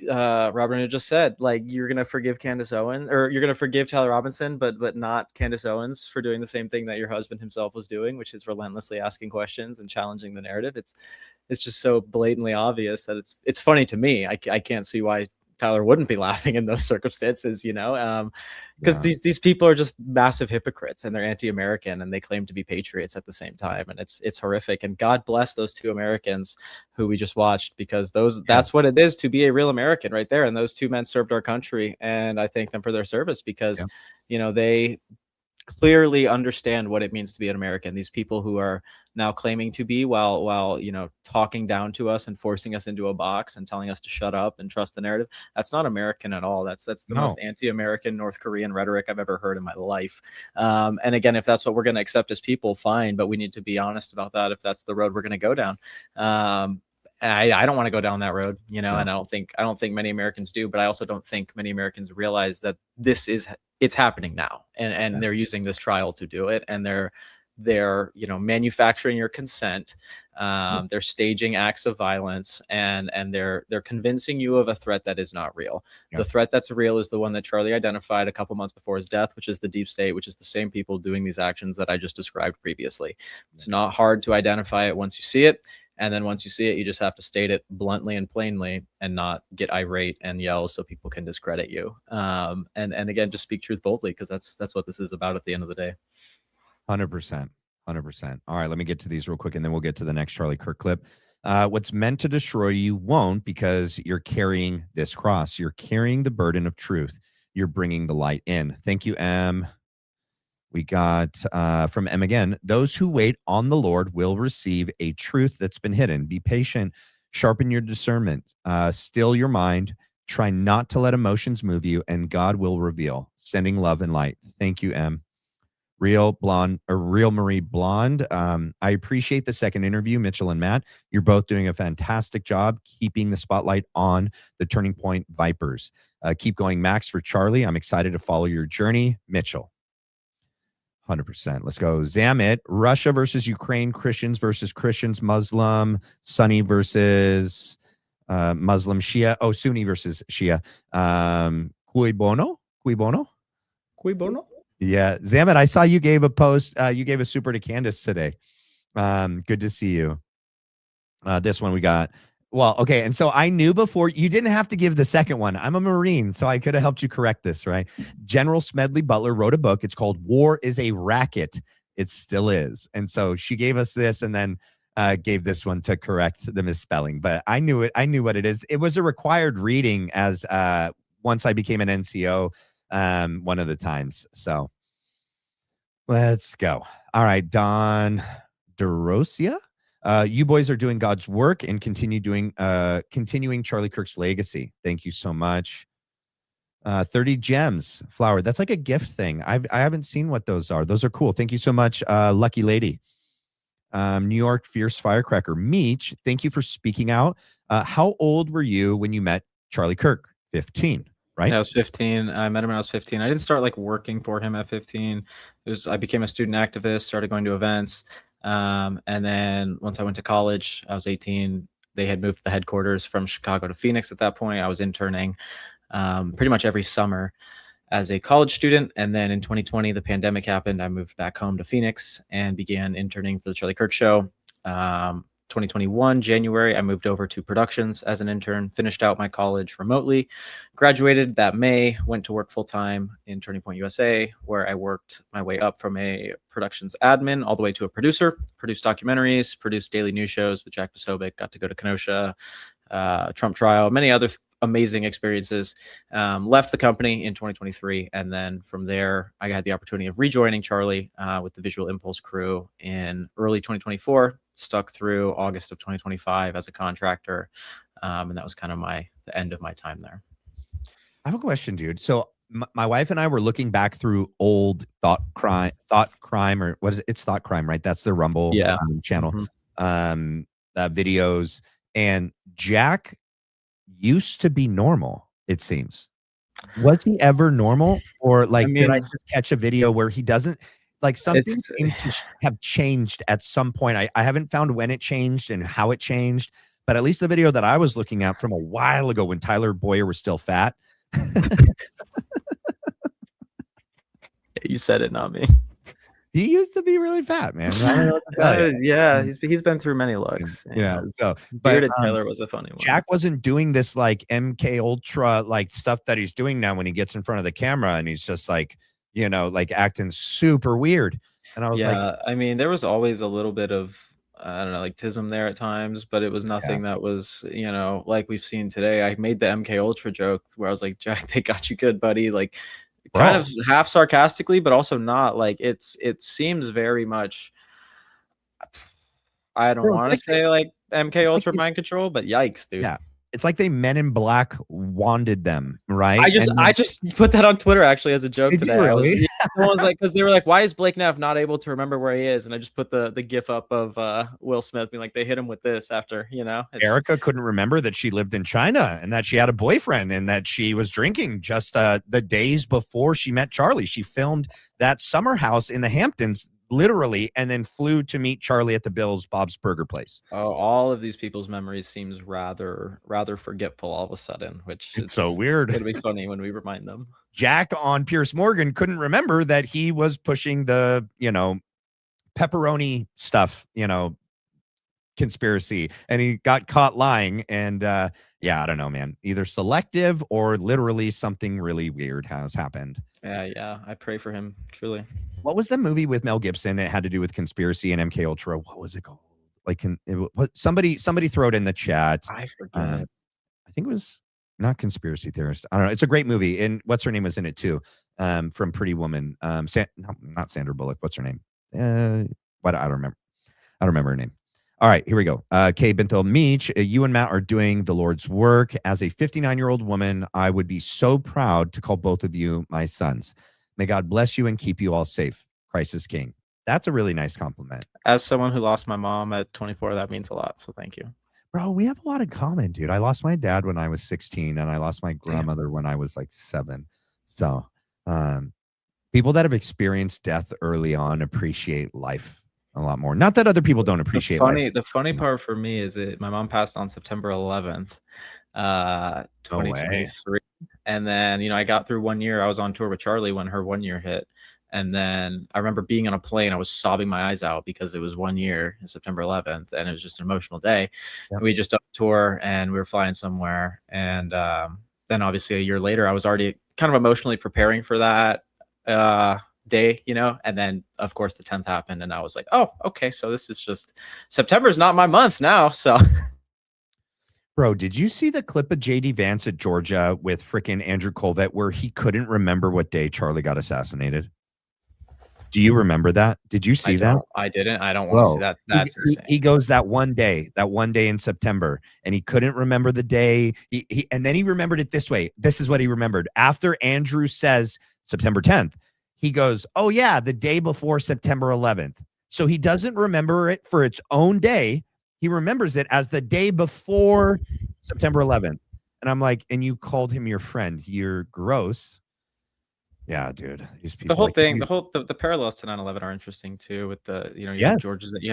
Robert just said, like, you're gonna forgive Candace Owens, or you're gonna forgive Tyler Robinson, but not Candace Owens for doing the same thing that your husband himself was doing, which is relentlessly asking questions and challenging the narrative. It's just so blatantly obvious that it's funny to me. I can't see why Tyler wouldn't be laughing in those circumstances, because these people are just massive hypocrites, and they're anti-American, and they claim to be patriots at the same time, and it's horrific. And God bless those 2 Americans who we just watched, because that's what it is to be a real American right there. And those 2 men served our country, and I thank them for their service, because they clearly understand what it means to be an American. These people who are now claiming to be, while talking down to us and forcing us into a box and telling us to shut up and trust the narrative, that's not American at all. That's the most anti-American North Korean rhetoric I've ever heard in my life. And again, if that's what we're going to accept as people, fine, but we need to be honest about that if that's the road we're going to go down. I don't want to go down that road, and I don't think many Americans do, but I also don't think many Americans realize that it's happening now, and they're using this trial to do it, and they're manufacturing your consent. They're staging acts of violence, and they're convincing you of a threat that is not real. The threat that's real is the one that Charlie identified a couple months before his death, which is the deep state, which is the same people doing these actions that I just described previously. It's not hard to identify it once you see it. And then once you see it, you just have to state it bluntly and plainly, and not get irate and yell so people can discredit you. And again, just speak truth boldly, because that's what this is about at the end of the day. 100%. All right, let me get to these real quick, and then we'll get to the next Charlie Kirk clip. What's meant to destroy you won't, because you're carrying this cross. You're carrying the burden of truth. You're bringing the light in. Thank you, M. We got from M again. Those who wait on the Lord will receive a truth that's been hidden. Be patient. Sharpen your discernment. Still your mind. Try not to let emotions move you, and God will reveal. Sending love and light. Thank you, M. Real Blonde or Real Marie Blonde. I appreciate the second interview, Mitchell and Matt. You're both doing a fantastic job keeping the spotlight on the Turning Point Vipers. Keep going, Max, for Charlie. I'm excited to follow your journey, Mitchell. 100%. Let's go. Zamit. Russia versus Ukraine. Christians versus Christians. Muslim. Sunni versus Muslim. Shia. Oh, Sunni versus Shia. Cui bono? Cui bono? Cui bono? Yeah. Zamit, I saw you gave a post. You gave a super to Candace today. Good to see you. This one we got. Well, okay. And so I knew before, you didn't have to give the second one. I'm a Marine, so I could have helped you correct this, right? General Smedley Butler wrote a book. It's called War is a Racket. It still is. And so she gave us this and then gave this one to correct the misspelling. But I knew it. I knew what it is. It was a required reading as once I became an NCO one of the times. So let's go. All right. Don DeRosia. You boys are doing God's work and continuing Charlie Kirk's legacy. Thank you so much. 30 gems flower. That's like a gift thing. I haven't seen what those are. Those are cool. Thank you so much. Lucky lady. New York Fierce Firecracker. Meech, thank you for speaking out. How old were you when you met Charlie Kirk? 15, right? Yeah, I was 15. I met him when I was 15. I didn't start like working for him at 15. I became a student activist, started going to events. And then once I went to college, I was 18. They had moved the headquarters from Chicago to Phoenix at that point. I was interning pretty much every summer as a college student. And then in 2020, the pandemic happened. I moved back home to Phoenix and began interning for the Charlie Kirk Show. 2021, January, I moved over to productions as an intern, finished out my college remotely, graduated that May, went to work full-time in Turning Point USA, where I worked my way up from a productions admin all the way to a producer, produced documentaries, produced daily news shows with Jack Posobiec, got to go to Kenosha, Trump trial, many other amazing experiences. Left the company in 2023. And then from there, I had the opportunity of rejoining Charlie with the Visual Impulse crew in early 2024, stuck through August of 2025 as a contractor. And that was kind of the end of my time there. I have a question, dude. So my wife and I were looking back through old Thought Crime, or what is it? It's Thought Crime, right? That's the Rumble channel videos. And Jack used to be normal, it seems. Was he ever normal? Or like, did I just catch a video where he doesn't, like, something seemed to have changed at some point? I haven't found when it changed and how it changed, but at least the video that I was looking at from a while ago when Tyler Boyer was still fat. You said it, not me. He used to be really fat, man. I don't know what to tell you. Yeah, he's been through many looks. Yeah. So, Bearded Taylor was a funny one. Jack wasn't doing this like MK Ultra like stuff that he's doing now when he gets in front of the camera and he's just like, you know, like acting super weird. And I was like, I mean, there was always a little bit of, I don't know, like tism there at times, but it was nothing that was, you know, like we've seen today. I made the MK Ultra joke where I was like, Jack, they got you good, buddy. Like, kind of half sarcastically, but also not. Like, it seems very much, I don't want to say like MK Ultra mind control, but yikes, dude. Yeah. It's like they Men in Black wanded them, right? I just put that on Twitter actually as a joke today. Really? I was like, because they were like, why is Blake Neff not able to remember where he is? And I just put the gif up of Will Smith being like, they hit him with this after, you know. Erica couldn't remember that she lived in China and that she had a boyfriend and that she was drinking just the days before she met Charlie. She filmed that summer house in the Hamptons literally and then flew to meet Charlie at the Bob's Burger place. Oh, all of these people's memories seems rather forgetful all of a sudden, which it's so weird. It'll be funny when we remind them. Jack on Pierce Morgan couldn't remember that he was pushing the, you know, pepperoni stuff, you know, conspiracy, and he got caught lying. And yeah, I don't know, man, either selective or literally something really weird has happened. Yeah, I pray for him, truly. What was the movie with Mel Gibson? It had to do with conspiracy and MK Ultra. What was it called? Like, somebody throw it in the chat. I forget. I think it was not Conspiracy Theorist. I don't know. It's a great movie, and what's her name was in it too, from Pretty Woman. Not Sandra Bullock. What's her name? What I don't remember. I don't remember her name. All right, here we go. Kay Bintel Meech, you and Matt are doing the Lord's work. As a 59-year-old woman, I would be so proud to call both of you my sons. May God bless you and keep you all safe. Crisis King. That's a really nice compliment. As someone who lost my mom at 24, that means a lot. So thank you. Bro, we have a lot in common, dude. I lost my dad when I was 16 and I lost my grandmother when I was like 7. So people that have experienced death early on appreciate life a lot more. Not that other people don't appreciate life. The funny part for me is my mom passed on September 11th, 2023. And then, you know, I got through 1 year. I was on tour with Charlie when her 1 year hit. And then I remember being on a plane. I was sobbing my eyes out because it was 1 year, September 11th, and it was just an emotional day. Yeah. We just done a tour and we were flying somewhere. And then obviously a year later, I was already kind of emotionally preparing for that day, you know. And then of course the 10th happened, and I was like, oh, okay, so this is just September's not my month now. So. Bro, did you see the clip of JD Vance at Georgia with freaking Andrew Colvett where he couldn't remember what day Charlie got assassinated? Do you remember that? Did you see that? I didn't. I don't want to see that. That's insane. He goes that one day in September, and he couldn't remember the day. And then he remembered it this way. This is what he remembered. After Andrew says September 10th, he goes, oh yeah, the day before September 11th. So he doesn't remember it for its own day. He remembers it as the day before September 11th. And I'm like, and you called him your friend. You're gross. Yeah, dude. These people. The whole thing, the parallels to 9/11 are interesting too. With the, you know, you have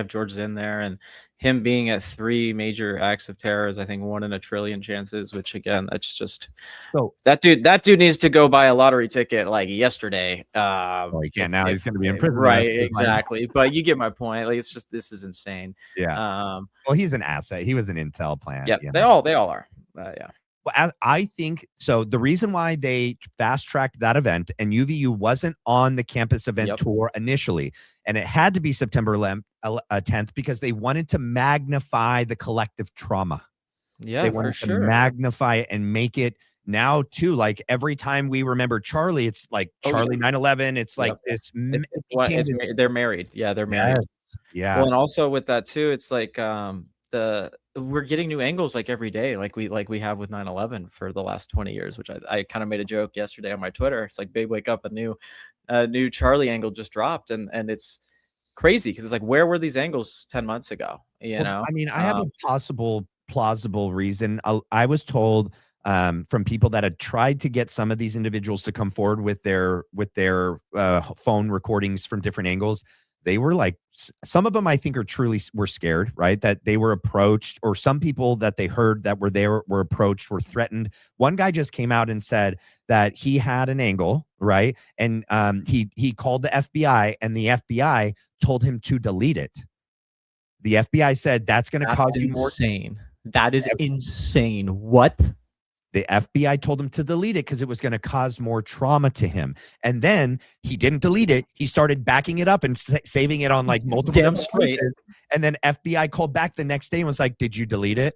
George's in there, and him being at 3 major acts of terror is, I think, 1 in a trillion chances. Which again, that's just so that dude needs to go buy a lottery ticket like yesterday. Well, he can't now. He's going to be in prison, right? Exactly. But you get my point. Like, it's just, this is insane. Yeah. Well, he's an asset. He was an intel plant. Yeah. You they know? all are. Yeah. Well, I think so. The reason why they fast-tracked that event, and UVU wasn't on the campus event tour initially, and it had to be September 10th because they wanted to magnify the collective trauma. Yeah, they wanted to magnify it and make it now too. Like every time we remember Charlie, it's like Charlie 9/11. It's like this. They're married. Yeah, they're married. Yeah. Well, and also with that too, it's like we're getting new angles like every day, like we have with 9/11 for the last 20 years, which I kind of made a joke yesterday on my Twitter. It's like, babe, wake up, a new Charlie angle just dropped, and it's crazy because it's like, where were these angles 10 months ago? You know, I mean, I have a plausible reason. I was told from people that had tried to get some of these individuals to come forward with their phone recordings from different angles. They were like, some of them I think were scared, right? That they were approached, or some people that they heard that were there were approached, were threatened. One guy just came out and said that he had an angle, right? And he called the FBI, and the FBI told him to delete it. The FBI said that's going to cause you more. Insane. That is insane. What? The FBI told him to delete it because it was going to cause more trauma to him. And then he didn't delete it. He started backing it up and saving it on like multiple places. And then FBI called back the next day and was like, did you delete it?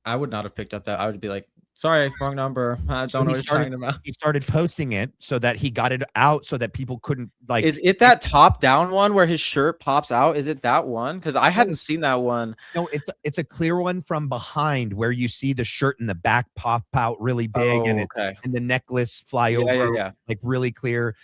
I would not have picked up that. I would be like, sorry, wrong number. I don't know what you're talking about. He started posting it so that he got it out so that people couldn't like. Is it that top down one where his shirt pops out? Is it that one? Because I hadn't seen that one. No, it's a clear one from behind where you see the shirt in the back pop out really big, and the necklace fly over like really clear.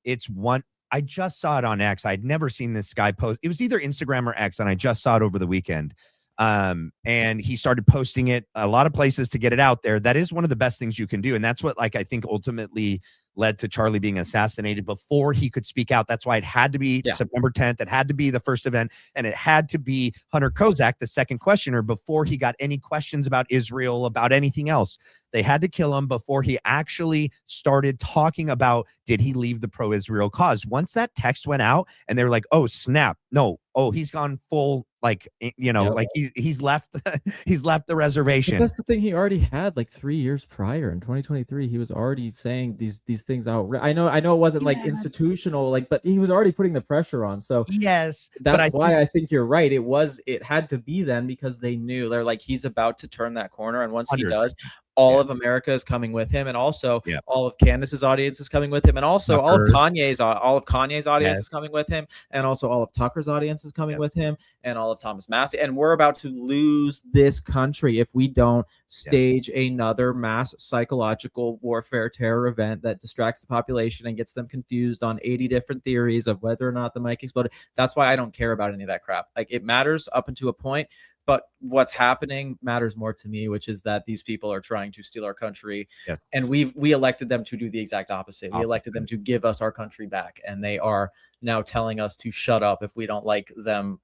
It's one. I just saw it on X. I'd never seen this guy post. It was either Instagram or X, and I just saw it over the weekend. And he started posting it a lot of places to get it out there. That is one of the best things you can do. And that's what, like, I think ultimately led to Charlie being assassinated before he could speak out. That's why it had to be September 10th. It had to be the first event, and it had to be Hunter Kozak, the second questioner, before he got any questions about Israel, about anything else. They had to kill him before he actually started talking about, did he leave the pro-Israel cause? Once that text went out and they were like, oh, snap. No. Oh, he's gone full, like, you know, like he's left, he's left the reservation. But that's the thing. He already had like 3 years prior in 2023. He was already saying these things out. I know it wasn't like institutional, like, but he was already putting the pressure on. So yes, that's why I think you're right. It had to be then, because they knew, they're like, he's about to turn that corner. And once he does, all of America is coming with him, and also Yeah. all of Candace's audience is coming with him, and also all of Kanye's audience is coming with him, and also all of Tucker's audience is coming with him, and all of Thomas Massey. And we're about to lose this country if we don't stage another mass psychological warfare terror event that distracts the population and gets them confused on 80 different theories of whether or not the mic exploded. That's why I don't care about any of that crap. Like, it matters up until a point, but what's happening matters more to me, which is that these people are trying to steal our country. And we elected them to do the exact opposite. We elected them to give us our country back, and they are now telling us to shut up if we don't like them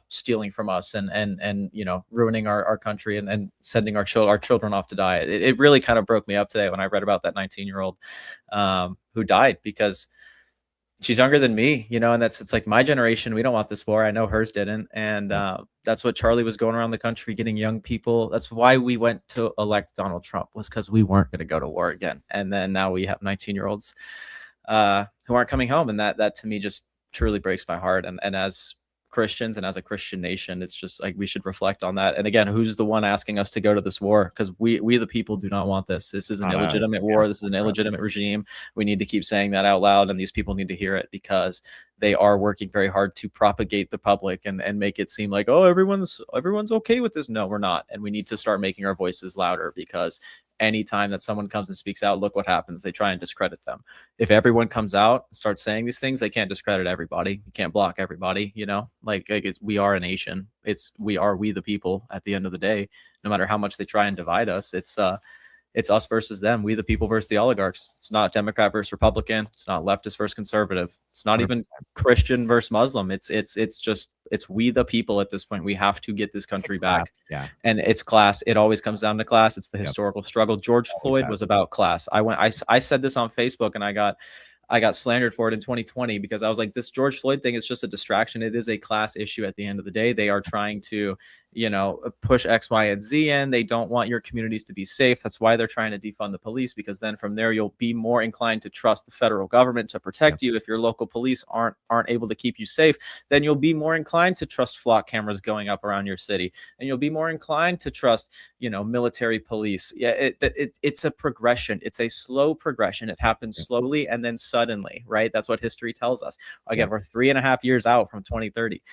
stealing from us and you know, ruining our country and sending our children off to die. It really kind of broke me up today when I read about that 19-year-old who died because she's younger than me, you know, and it's like my generation. We don't want this war. I know hers didn't. And that's what Charlie was going around the country, getting young people. That's why we went to elect Donald Trump, was because we weren't going to go to war again. And then now we have 19-year-olds who aren't coming home. And that to me just truly breaks my heart. And as Christians and as a Christian nation, it's just like we should reflect on that. And again, who's the one asking us to go to this war? Because we the people do not want this. This is an illegitimate war. This is an illegitimate regime. We need to keep saying that out loud, and these people need to hear it because they are working very hard to propagate the public and make it seem like, oh, everyone's okay with this. No, we're not. And we need to start making our voices louder, because anytime that someone comes and speaks out, look what happens. They try and discredit them. If everyone comes out and starts saying these things, they can't discredit everybody. You can't block everybody, you know, like we are a nation. We the people at the end of the day. No matter how much they try and divide us, it's us versus them. We the people versus the oligarchs. It's not Democrat versus Republican. It's not leftist versus conservative. It's not even Christian versus Muslim. It's we the people at this point. We have to get this country back. Yeah. And it's class. It always comes down to class. It's the historical struggle. George Floyd was about class. I said this on Facebook, and I got slandered for it in 2020 because I was like, this George Floyd thing is just a distraction. It is a class issue at the end of the day. They are trying to, you know, push X, Y, and Z in. They don't want your communities to be safe. That's why they're trying to defund the police, because then from there, you'll be more inclined to trust the federal government to protect you. If your local police aren't able to keep you safe, then you'll be more inclined to trust flock cameras going up around your city. And you'll be more inclined to trust, you know, military police. Yeah, it's a progression. It's a slow progression. It happens slowly and then suddenly, right? That's what history tells us. Again, we're 3.5 years out from 2030.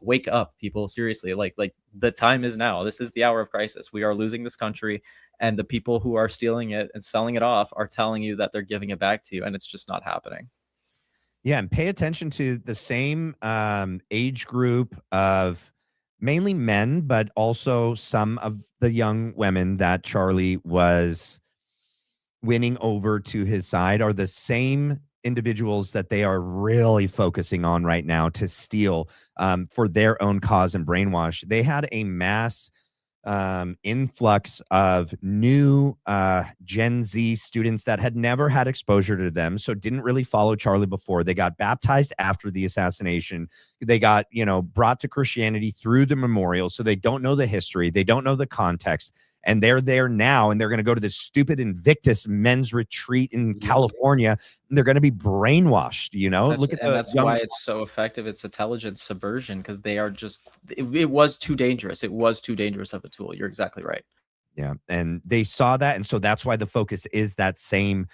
Wake up, people. Seriously, like the time is now. This is the hour of crisis. We are losing this country, and the people who are stealing it and selling it off are telling you that they're giving it back to you, and it's just not happening. Yeah, and pay attention to the same age group of mainly men, but also some of the young women that Charlie was winning over to his side are the same individuals that they are really focusing on right now to steal for their own cause and brainwash. They had a mass influx of new Gen Z students that had never had exposure to them, so didn't really follow Charlie before. They got baptized after the assassination. They got, you know, brought to Christianity through the memorial, so they don't know the history. They don't know the context. And they're there now, and they're going to go to this stupid Invictus men's retreat in California, and they're going to be brainwashed, you know? That's why it's so effective. It's intelligence subversion, because they are just, it was too dangerous. It was too dangerous of a tool. You're exactly right. Yeah, and they saw that, and so that's why the focus is that same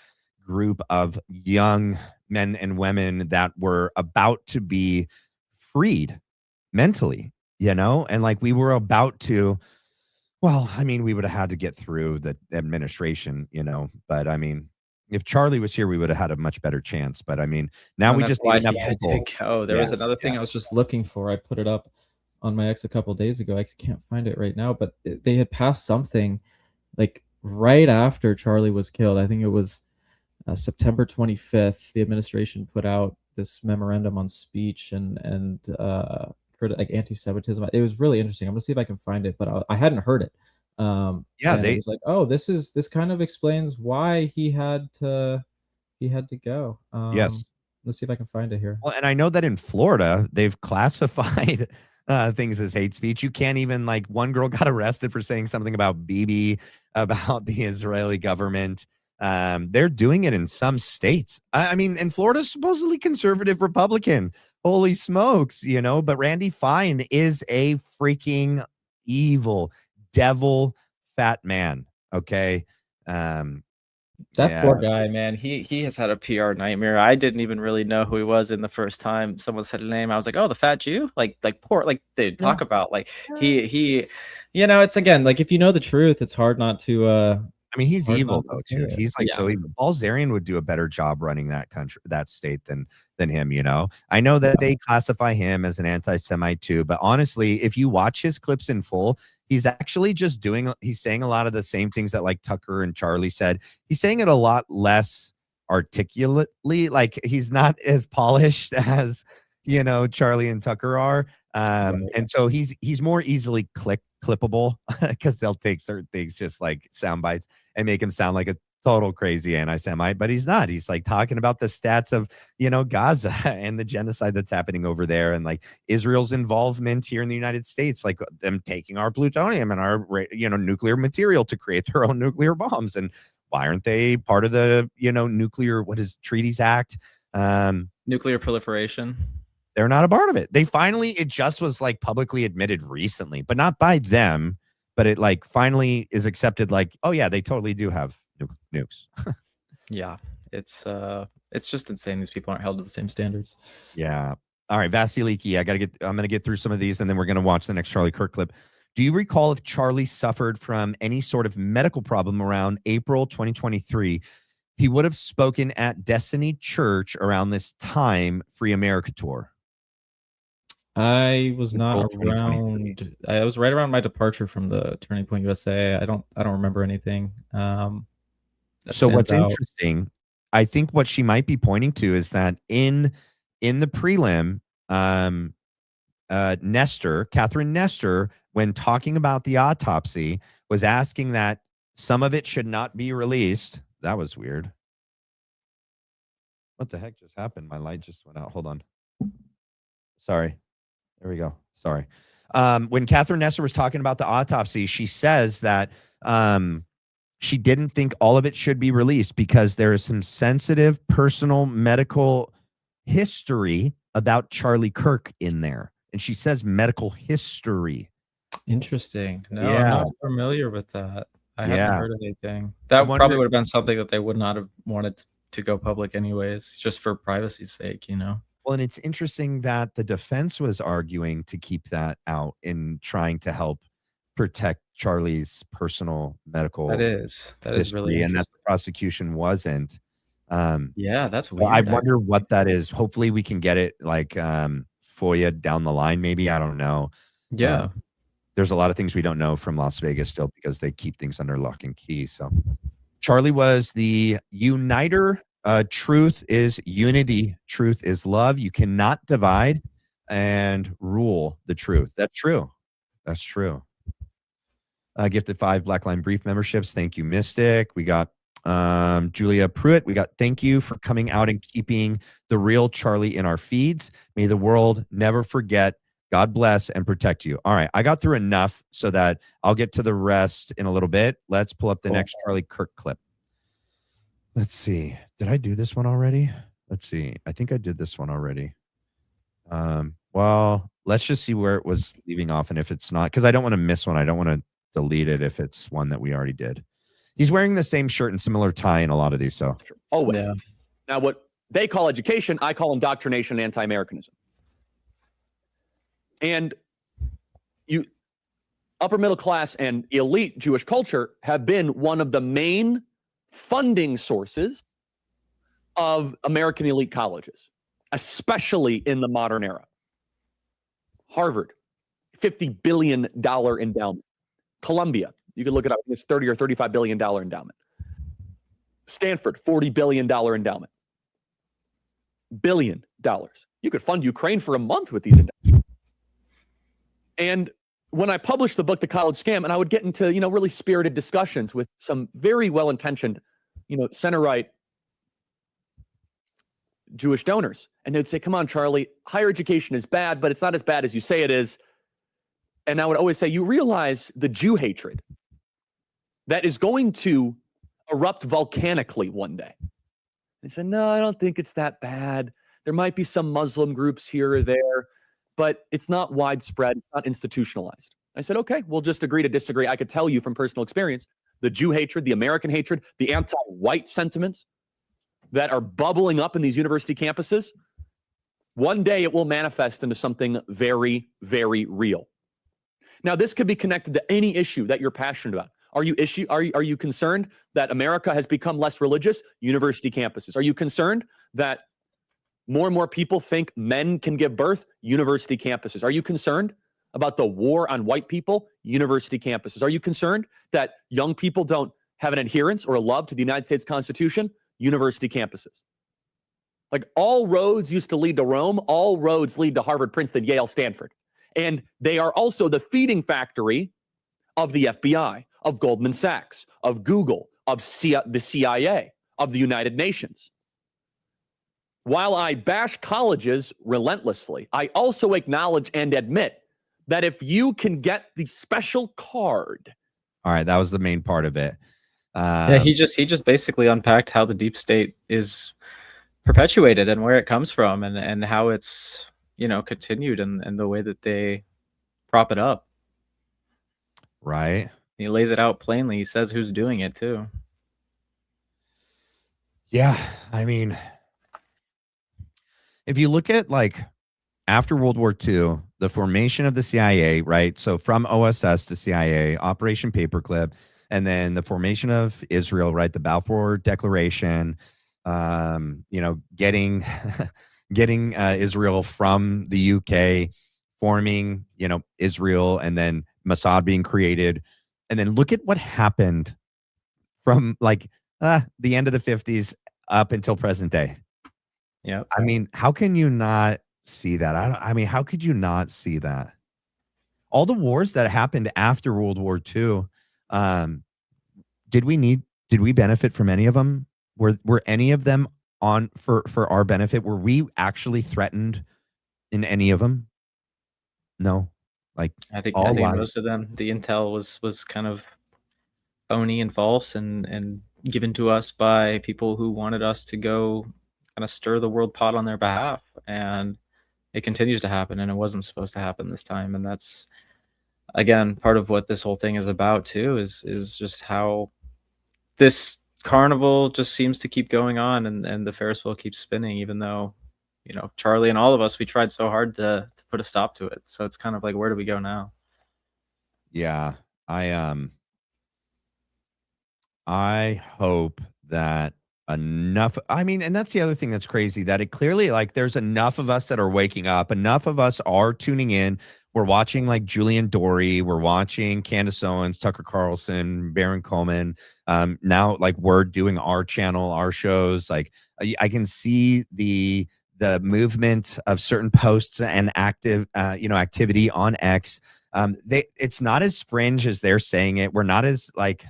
group of young men and women that were about to be freed mentally, you know? And like we were about to, well, I mean, we would have had to get through the administration, you know, but I mean, if Charlie was here, we would have had a much better chance. But I mean, now we just need enough people. There was another thing I was just looking for. I put it up on my X a couple of days ago. I can't find it right now, but they had passed something like right after Charlie was killed. I think it was September 25th. The administration put out this memorandum on speech and like anti-Semitism. It was really interesting. I'm gonna see if I can find it, but I hadn't heard it. It was like, oh, this kind of explains why he had to go. Yes. Let's see if I can find it here. Well, and I know that in Florida, they've classified things as hate speech. You can't even, like, one girl got arrested for saying something about Bibi, about the Israeli government. They're doing it in some states. I mean, and Florida's supposedly conservative Republican. Holy smokes, you know, but Randy Fine is a freaking evil devil fat man. Okay. That Yeah. poor guy, man. He has had a PR nightmare. I didn't even really know who he was in the first time someone said a name. I was like, oh, the fat Jew? Like poor, like they talk about like he it's again like if you know the truth, it's hard not to I mean, he's hard evil not to though, say too. it. He's like so evil. Paul Zarian would do a better job running that country, that state than him, you know. I know that they classify him as an anti-Semite too, but honestly, if you watch his clips in full, he's actually just he's saying a lot of the same things that like Tucker and Charlie said. He's saying it a lot less articulately. Like he's not as polished as, you know, Charlie and Tucker are. And so he's more easily clippable because they'll take certain things just like sound bites and make him sound like a total crazy anti-Semite, but he's not. He's like talking about the stats of, you know, Gaza and the genocide that's happening over there, and like Israel's involvement here in the United States, like them taking our plutonium and our, you know, nuclear material to create their own nuclear bombs. And why aren't they part of the, you know, Treaties Act? Nuclear proliferation. They're not a part of it. It just was like publicly admitted recently, but not by them, but it like finally is accepted like, oh yeah, they totally do have nukes. Yeah. It's just insane. These people aren't held to the same standards. Yeah. All right, Vasiliki, I'm going to get through some of these and then we're going to watch the next Charlie Kirk clip. Do you recall if Charlie suffered from any sort of medical problem around April 2023? He would have spoken at Destiny Church around this time, Free America Tour. I was not April 2023. around. I was right around my departure from the Turning Point USA. I don't remember anything. So what's interesting, I think what she might be pointing to is that in the prelim, Catherine Nestor, when talking about the autopsy, was asking that some of it should not be released. That was weird. What the heck just happened? My light just went out. Hold on. Sorry. There we go. Sorry. When Catherine Nestor was talking about the autopsy, she says that she didn't think all of it should be released because there is some sensitive personal medical history about Charlie Kirk in there. And she says medical history. Interesting. No, Yeah. I'm not familiar with that. I Yeah. haven't heard anything. That wonder- probably would have been something that they would not have wanted to go public anyways, just for privacy's sake, you know? Well, and it's interesting that the defense was arguing to keep that out in trying to help protect Charlie's personal medical That is really history, and that interesting. the prosecution wasn't. Yeah, that's So weird. I wonder what that is. Hopefully we can get it like FOIA down the line, maybe. I don't know. Yeah. There's a lot of things we don't know from Las Vegas still because they keep things under lock and key. So Charlie was the uniter. Truth is unity. Truth is love. You cannot divide and rule the truth. That's true. That's true. Gifted 5 Black Line Brief memberships. Thank you, Mystic. We got Julia Pruitt. We got thank you for coming out and keeping the real Charlie in our feeds. May the world never forget. God bless and protect you. All right. I got through enough so that I'll get to the rest in a little bit. Let's pull up the next Charlie Kirk clip. Let's see. Did I do this one already? Let's see. I think I did this one already. Well, let's just see where it was leaving off and if it's not, because I don't want to miss one. I don't want to delete it if it's one that we already did. He's wearing the same shirt and similar tie in a lot of these. So, oh, Yeah. now what they call education, I call indoctrination and anti-Americanism. And you, upper middle class and elite Jewish culture have been one of the main funding sources of American elite colleges, especially in the modern era. Harvard, $50 billion endowment. Columbia, you could look it up, it's $30 or $35 billion endowment. Stanford, $40 billion endowment. $1 billion. You could fund Ukraine for a month with these endowments. And when I published the book, The College Scam, and I would get into, really spirited discussions with some very well-intentioned, center-right Jewish donors. And they'd say, come on, Charlie, higher education is bad, but it's not as bad as you say it is. And I would always say, you realize the Jew hatred that is going to erupt volcanically one day. They said, no, I don't think it's that bad. There might be some Muslim groups here or there, but it's not widespread. It's not institutionalized. I said, okay, we'll just agree to disagree. I could tell you from personal experience, the Jew hatred, the American hatred, the anti-white sentiments that are bubbling up in these university campuses, one day it will manifest into something very, very real. Now, this could be connected to any issue that you're passionate about. Are you concerned that America has become less religious? University campuses. Are you concerned that more and more people think men can give birth? University campuses. Are you concerned about the war on white people? University campuses. Are you concerned that young people don't have an adherence or a love to the United States Constitution? University campuses. Like, all roads used to lead to Rome. All roads lead to Harvard, Princeton, Yale, Stanford. And they are also the feeding factory of the FBI, of Goldman Sachs, of Google, of the CIA, of the United Nations. While I bash colleges relentlessly, I also acknowledge and admit that if you can get the special card. All right, that was the main part of it. Yeah, he just basically unpacked how the deep state is perpetuated and where it comes from, and how it's, you know, continued, and the way that they prop it up. Right. He lays it out plainly. He says who's doing it too. Yeah, I mean, if you look at, like, after World War II, the formation of the CIA, right? So from OSS to CIA, Operation Paperclip, and then the formation of Israel, right? The Balfour Declaration, you know, getting Israel from the UK, forming, you know, Israel, and then Mossad being created. And then look at what happened from, like, the end of the 50s up until present day. Yeah. I mean, how can you not see that? I mean, how could you not see that? All the wars that happened after World War II, did we benefit from any of them? Were any of them on for our benefit? Were we actually threatened in any of them? No. Like, I think all most of them, the intel was kind of phony and false, and given to us by people who wanted us to go kind of stir the world pot on their behalf, and it continues to happen, and it wasn't supposed to happen this time. And that's, again, part of what this whole thing is about too, is just how this carnival just seems to keep going on, and the Ferris wheel keeps spinning, even though, you know, Charlie and all of us, we tried so hard to put a stop to it. So it's kind of like, where do we go now? Yeah, I hope that enough, I mean, and that's the other thing that's crazy, that it clearly, like, there's enough of us that are waking up, enough of us are tuning in. We're watching, like, Julian Dory, we're watching Candace Owens, Tucker Carlson, Baron Coleman. Now, like, we're doing our channel, our shows. Like, I can see the movement of certain posts and activity on X. It's not as fringe as they're saying it. We're not as, like,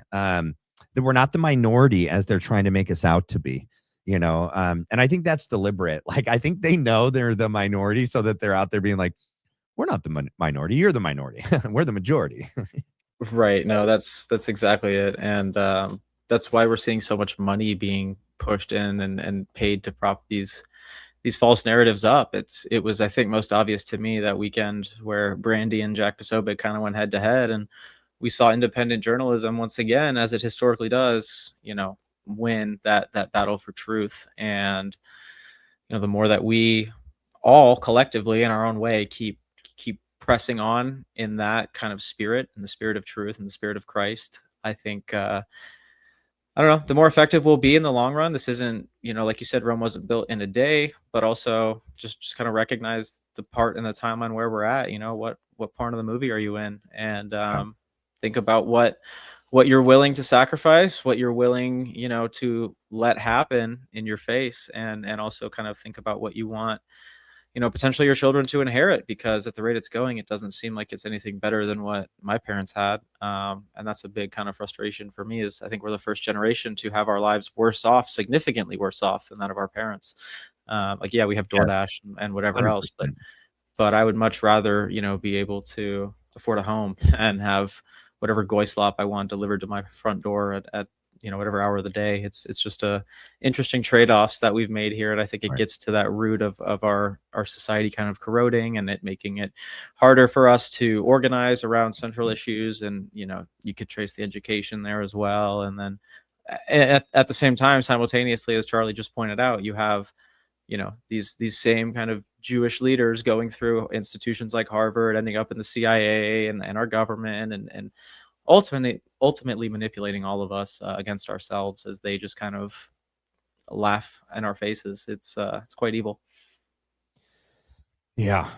we're not the minority as they're trying to make us out to be, you know. And I think that's deliberate. Like, I think they know they're the minority, so that they're out there being like, we're not the minority, you're the minority. We're the majority. Right. No, that's exactly it. And that's why we're seeing so much money being pushed in and paid to prop these false narratives up. It was, I think, most obvious to me that weekend where Brandy and Jack Posobiec kind of went head to head, and we saw independent journalism once again, as it historically does, you know, win that battle for truth. And, you know, the more that we all collectively in our own way keep pressing on in that kind of spirit, in the spirit of truth and the spirit of Christ, I think, I don't know, the more effective we'll be in the long run. This isn't, you know, like you said, Rome wasn't built in a day, but also just kind of recognize the part in the timeline where we're at. You know, what part of the movie are you in? And think about what you're willing to sacrifice, what you're willing, you know, to let happen in your face, and also kind of think about what you want, you know, potentially your children to inherit, because at the rate it's going, it doesn't seem like it's anything better than what my parents had. And that's a big kind of frustration for me, is I think we're the first generation to have our lives worse off, significantly worse off than that of our parents. Like, yeah, we have DoorDash and whatever 100%. else, but I would much rather, you know, be able to afford a home and have whatever goy slop I want delivered to my front door at whatever hour of the day. It's just a interesting trade-offs that we've made here, and I think it gets to that root of our society kind of corroding and it making it harder for us to organize around central issues. And you could trace the education there as well. And then at the same time, simultaneously, as Charlie just pointed out, you have these same kind of Jewish leaders going through institutions like Harvard, ending up in the CIA and our government, and ultimately manipulating all of us against ourselves as they just kind of laugh in our faces. It's quite evil. Yeah.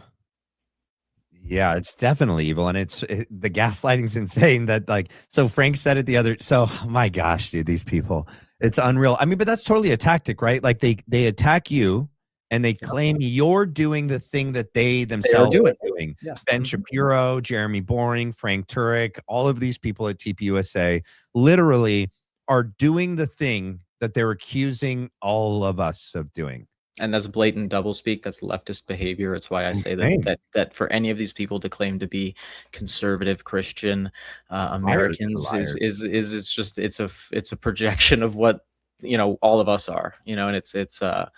Yeah, it's definitely evil, and the gaslighting's insane. That so Frank said it the other. So my gosh, dude, these people, it's unreal. I mean, but that's totally a tactic, right? Like they attack you, and they claim you're doing the thing that they themselves are doing. Yeah. Ben Shapiro, Jeremy Boring, Frank Turek, all of these people at TPUSA literally are doing the thing that they're accusing all of us of doing. And that's blatant doublespeak. That's leftist behavior. It's why I say that for any of these people to claim to be conservative Christian Americans it's a projection of what all of us are. And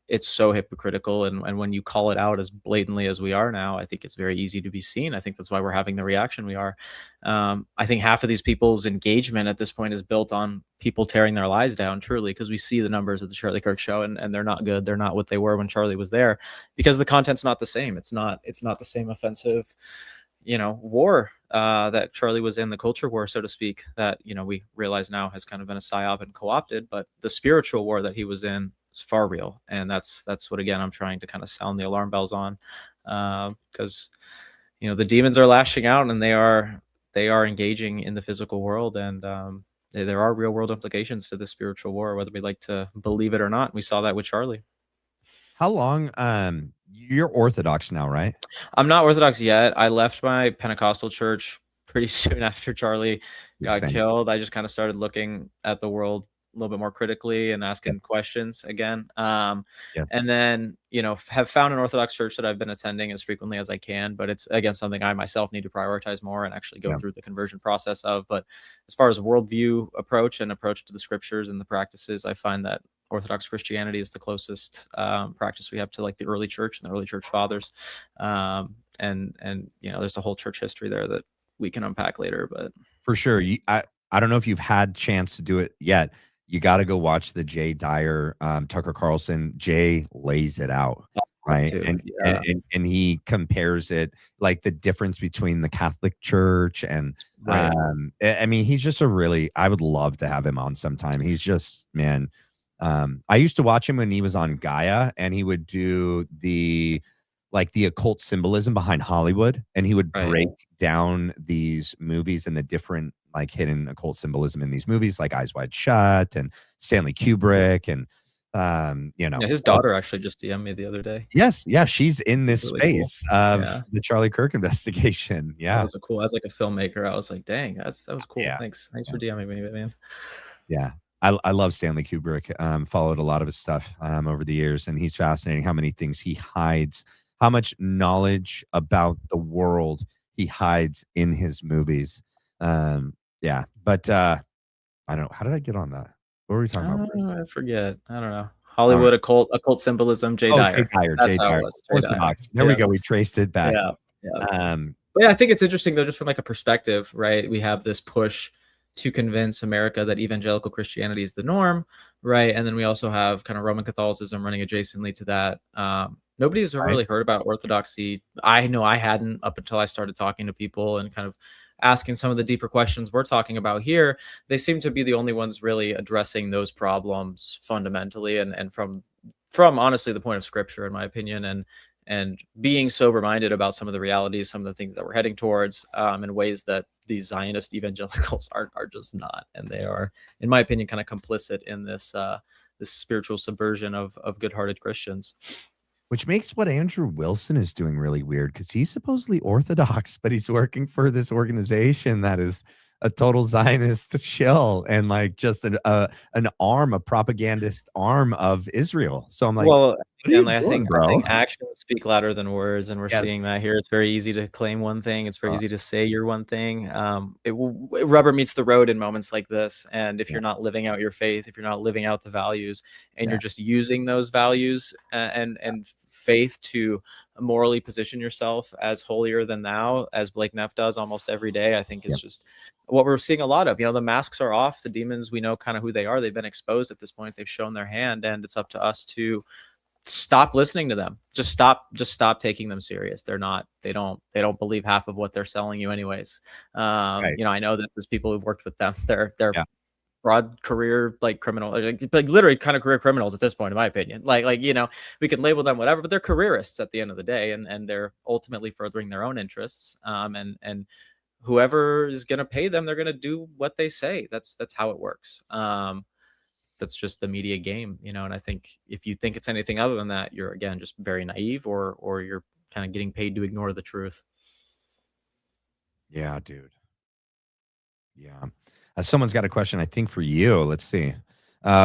it's so hypocritical. And when you call it out as blatantly as we are now, I think it's very easy to be seen. I think that's why we're having the reaction we are. I think half of these people's engagement at this point is built on people tearing their lies down, truly, because we see the numbers of the Charlie Kirk show, and they're not good. They're not what they were when Charlie was there, because the content's not the same. It's not the same offensive war that Charlie was in, the culture war, so to speak, that we realize now has kind of been a psyop and co-opted. But the spiritual war that he was in is far real, and that's what, again, I'm trying to kind of sound the alarm bells on, because the demons are lashing out, and they are engaging in the physical world, and there are real world implications to the spiritual war, whether we like to believe it or not. We saw that with Charlie. How long? You're Orthodox now, right? I'm not Orthodox yet. I left my Pentecostal church pretty soon after Charlie got killed. I just kind of started looking at the world a little bit more critically and asking questions again. And then, have found an Orthodox church that I've been attending as frequently as I can, but it's, again, something I myself need to prioritize more and actually go through the conversion process of. But as far as worldview approach and approach to the scriptures and the practices, I find that Orthodox Christianity is the closest practice we have to like the early church and the early church fathers. And there's a whole church history there that we can unpack later, but for sure. I don't know if you've had chance to do it yet. You got to go watch the Jay Dyer, Tucker Carlson. Jay lays it out, right? And he compares it, like the difference between the Catholic Church and, I mean, he's just I would love to have him on sometime. He's just, man. I used to watch him when he was on Gaia, and he would do the occult symbolism behind Hollywood, and he would break down these movies and the different hidden occult symbolism in these movies, like Eyes Wide Shut and Stanley Kubrick, and his daughter actually just DM'd me the other day. Yes, yeah, she's in this space of the Charlie Kirk investigation. Yeah, that was cool. As like a filmmaker, I was like, dang, that was cool. Thanks for DMing me, man. Yeah. I love Stanley Kubrick. Followed a lot of his stuff over the years, and he's fascinating how many things he hides, how much knowledge about the world he hides in his movies. But I don't know. How did I get on that? What were we talking about? I forget. I don't know. Hollywood occult symbolism. Jay Dyer. Jay Dyer. Orthodox. There we go. We traced it back. But I think it's interesting though, just from like a perspective, right? We have this push to convince America that evangelical Christianity is the norm, right? And then we also have kind of Roman Catholicism running adjacently to that. Nobody's really heard about Orthodoxy. I know I hadn't up until I started talking to people and kind of asking some of the deeper questions we're talking about here. They seem to be the only ones really addressing those problems fundamentally and from honestly the point of scripture, in my opinion, and being sober-minded about some of the realities, some of the things that we're heading towards, in ways that these Zionist evangelicals are just not. And they are, in my opinion, kind of complicit in this spiritual subversion of good-hearted Christians. Which makes what Andrew Wilson is doing really weird, because he's supposedly Orthodox, but he's working for this organization that is a total Zionist shill and like just an arm, a propagandist arm of Israel. So I'm like, Well, what are again, you like, doing, I bro? think actions speak louder than words, and we're seeing Yes. that here. It's very easy to claim one thing. It's very Uh, easy to say you're one thing. Rubber meets the road in moments like this, and if yeah, you're not living out your faith, if you're not living out the values, and yeah, you're just using those values and faith to morally position yourself as holier than thou, as Blake Neff does almost every day, I think yeah, it's just what we're seeing a lot of. The masks are off. The demons, we know kind of who they are. They've been exposed at this point. They've shown their hand, and it's up to us to stop listening to them. Just stop taking them serious. They don't believe half of what they're selling you anyways. right. I know that there's people who've worked with them. They're Yeah, broad career like criminal, like literally kind of career criminals at this point, in my opinion. We can label them whatever, but they're careerists at the end of the day, and they're ultimately furthering their own interests. And whoever is going to pay them, they're going to do what they say. That's how it works. That's just the media game, and I think if you think it's anything other than that, you're again just very naive, or you're kind of getting paid to ignore the truth. yeah, dude. Yeah. Someone's got a question, I think, for you. Let's see.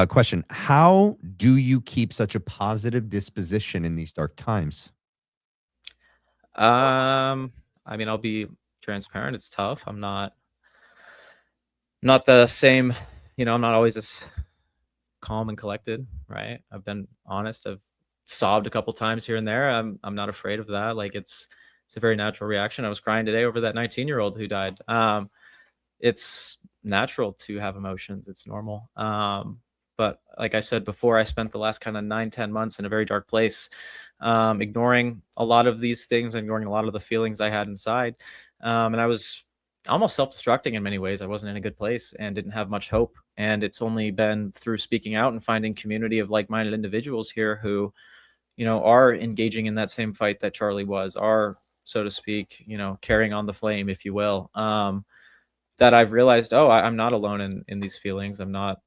Question: how do you keep such a positive disposition in these dark times? I mean, I'll be transparent. It's tough. I'm not the same. I'm not always this calm and collected, right? I've been honest. I've sobbed a couple times here and there. I'm not afraid of that. Like it's a very natural reaction. I was crying today over that 19-year-old who died. It's natural to have emotions. It's normal. But like I said before, I spent the last kind of 9, 10 months in a very dark place, ignoring a lot of these things, ignoring a lot of the feelings I had inside. And I was almost self-destructing in many ways. I wasn't in a good place and didn't have much hope. And it's only been through speaking out and finding community of like-minded individuals here who, are engaging in that same fight that Charlie was, are, so to speak, carrying on the flame, if you will. That I've realized, oh, I'm not alone in these feelings. I'm not,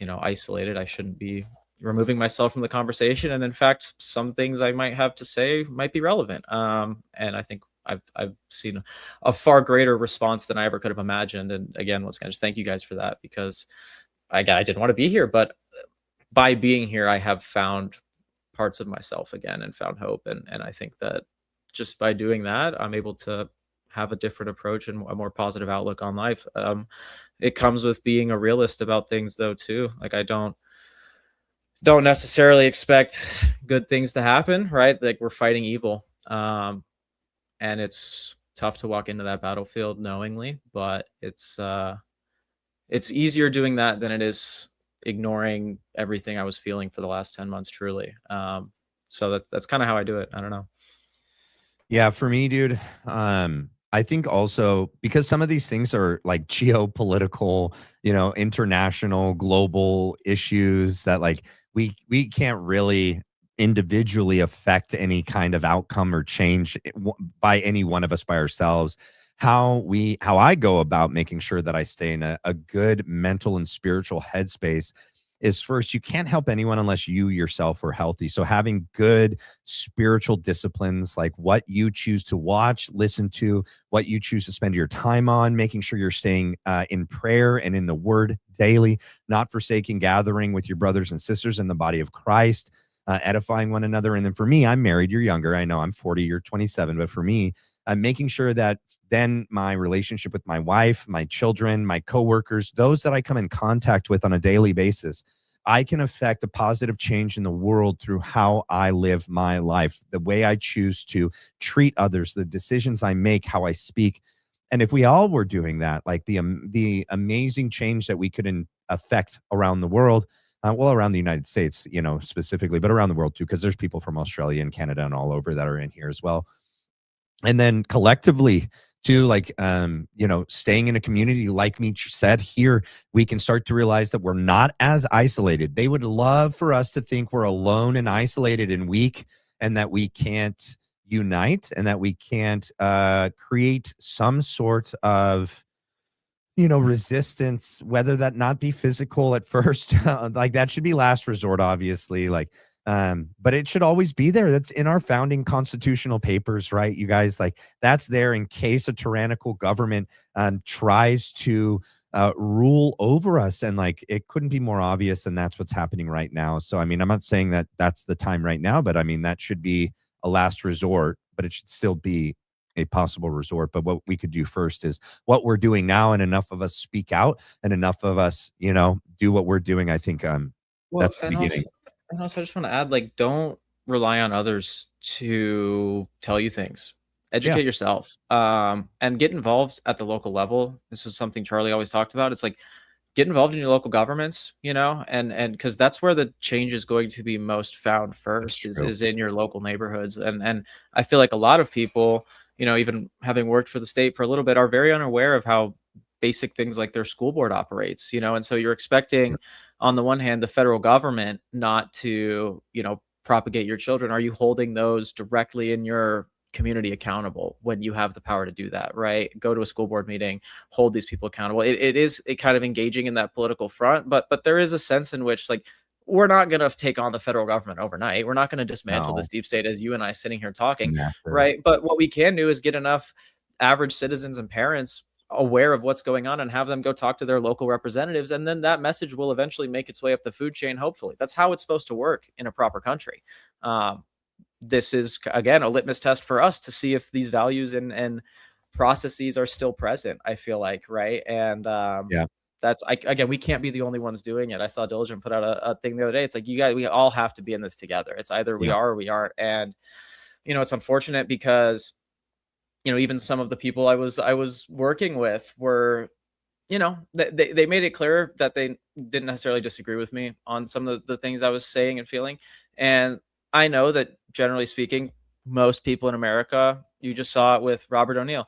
isolated. I shouldn't be removing myself from the conversation. And in fact, some things I might have to say might be relevant. And I think I've seen a far greater response than I ever could have imagined. And again, once again, just thank you guys for that, because I didn't want to be here, but by being here, I have found parts of myself again and found hope. And I think that just by doing that, I'm able to have a different approach and a more positive outlook on life. It comes with being a realist about things though too. Like I don't necessarily expect good things to happen, right? Like we're fighting evil. And it's tough to walk into that battlefield knowingly, but it's easier doing that than it is ignoring everything I was feeling for the last 10 months truly. So that's kind of how I do it. I don't know. Yeah, for me, dude, I think also because some of these things are like geopolitical, international, global issues that like we can't really individually affect any kind of outcome or change by any one of us by ourselves. How I go about making sure that I stay in a good mental and spiritual headspace is, first, you can't help anyone unless you yourself are healthy. So having good spiritual disciplines, like what you choose to watch, listen to, what you choose to spend your time on, making sure you're staying in prayer and in the word daily, not forsaking gathering with your brothers and sisters in the body of Christ, edifying one another. And then for me, I'm married, you're younger. I know I'm 40, you're 27. But for me, I'm making sure that then my relationship with my wife, my children, my coworkers, those that I come in contact with on a daily basis, I can affect a positive change in the world through how I live my life, the way I choose to treat others, the decisions I make, how I speak. And if we all were doing that, like the amazing change that we could affect around the world, well, around the United States, specifically, but around the world too, because there's people from Australia and Canada and all over that are in here as well. And then collectively too, like, staying in a community, like Meech said here, we can start to realize that we're not as isolated. They would love for us to think we're alone and isolated and weak, and that we can't unite, and that we can't create some sort of resistance, whether that not be physical at first. Like that should be last resort, obviously. Like But it should always be there. That's in our founding constitutional papers, right? You guys, like, that's there in case a tyrannical government tries to rule over us. And like, it couldn't be more obvious. And that's what's happening right now. So, I mean, I'm not saying that that's the time right now, but I mean, that should be a last resort, but it should still be a possible resort. But what we could do first is what we're doing now, and enough of us speak out and enough of us, do what we're doing. I think that's the beginning. And also, I just want to add, like, don't rely on others to tell you things. Educate yourself, and get involved at the local level. This is something Charlie always talked about. It's like, get involved in your local governments, and because that's where the change is going to be most found first, is in your local neighborhoods. And I feel like a lot of people, even having worked for the state for a little bit, are very unaware of how basic things like their school board operates, and so you're expecting, on the one hand, the federal government not to, propagate your children. Are you holding those directly in your community accountable when you have the power to do that, right? Go to a school board meeting, hold these people accountable. It is kind of engaging in that political front, but there is a sense in which, like, we're not going to take on the federal government overnight. We're not going to dismantle this deep state as you and I sitting here talking, right? But what we can do is get enough average citizens and parents aware of what's going on and have them go talk to their local representatives, and then that message will eventually make its way up the food chain. Hopefully, that's how it's supposed to work in a proper country. This is, again, a litmus test for us to see if these values and processes are still present, I feel like, right? And again, we can't be the only ones doing it. I saw Diligent put out a thing the other day. It's like, you guys, we all have to be in this together. It's either we are or we aren't. And it's unfortunate because even some of the people I was working with were, they made it clear that they didn't necessarily disagree with me on some of the things I was saying and feeling. And I know that, generally speaking, most people in America, you just saw it with Robert O'Neill,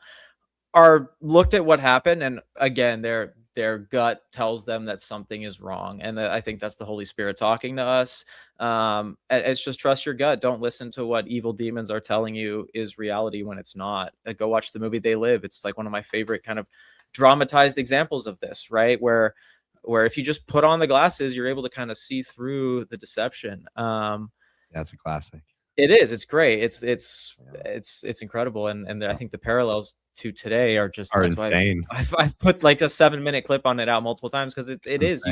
are looked at what happened, and again, their gut tells them that something is wrong, and I think that's the Holy Spirit talking to us. It's just, trust your gut. Don't listen to what evil demons are telling you is reality when it's not. Go watch the movie They Live. It's like one of my favorite kind of dramatized examples of this, right? Where if you just put on the glasses, you're able to kind of see through the deception. That's a classic. It is. It's great. It's incredible, and I think the parallels to today are just insane. I've put like a 7-minute clip on it out multiple times, because it is.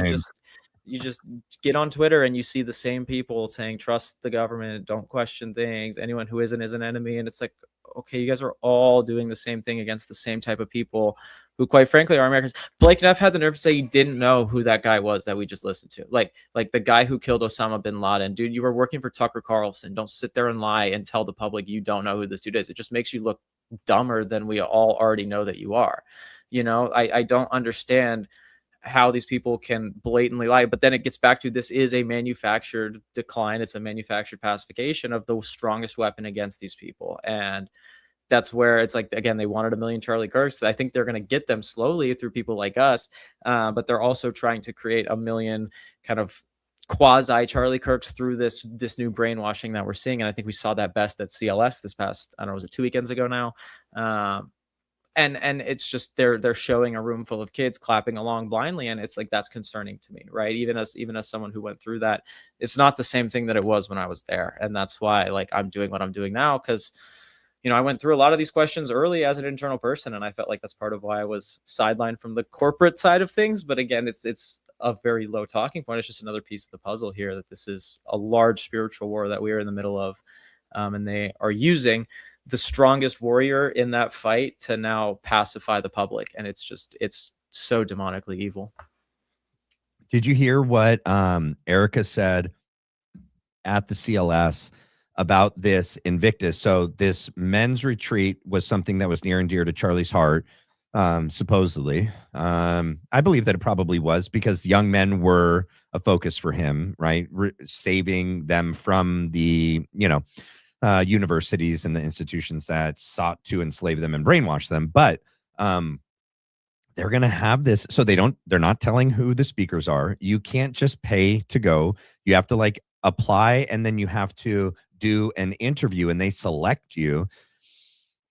You just get on Twitter and you see the same people saying, trust the government, don't question things, anyone who isn't is an enemy, and it's like, okay, you guys are all doing the same thing against the same type of people who, quite frankly, are Americans. Blake Neff had the nerve to say he didn't know who that guy was that we just listened to. Like the guy who killed Osama bin Laden. Dude, you were working for Tucker Carlson. Don't sit there and lie and tell the public you don't know who this dude is. It just makes you look dumber than we all already know that you are. I don't understand how these people can blatantly lie. But then it gets back to, this is a manufactured decline. It's a manufactured pacification of the strongest weapon against these people. And that's where it's like, again, they wanted 1 million Charlie Kirks. I think they're going to get them slowly through people like us. But they're also trying to create 1 million kind of quasi Charlie Kirks through this new brainwashing that we're seeing. And I think we saw that best at CLS this past, I don't know, was it 2 weekends ago now? And it's just, they're showing a room full of kids clapping along blindly. And it's like, that's concerning to me, right? Even as someone who went through that, it's not the same thing that it was when I was there. And that's why, like, I'm doing what I'm doing now, because I went through a lot of these questions early as an internal person, and I felt like that's part of why I was sidelined from the corporate side of things. But again, it's a very low talking point. It's just another piece of the puzzle here, that this is a large spiritual war that we are in the middle of. And they are using the strongest warrior in that fight to now pacify the public. And it's so demonically evil. Did you hear what Erica said at the CLS about this Invictus? So this men's retreat was something that was near and dear to Charlie's heart, supposedly. I believe that it probably was, because young men were a focus for him, right? Saving them from the, universities and the institutions that sought to enslave them and brainwash them. But they're going to have this. So they're not telling who the speakers are. You can't just pay to go. You have to like apply, and then you have to do an interview, and they select you.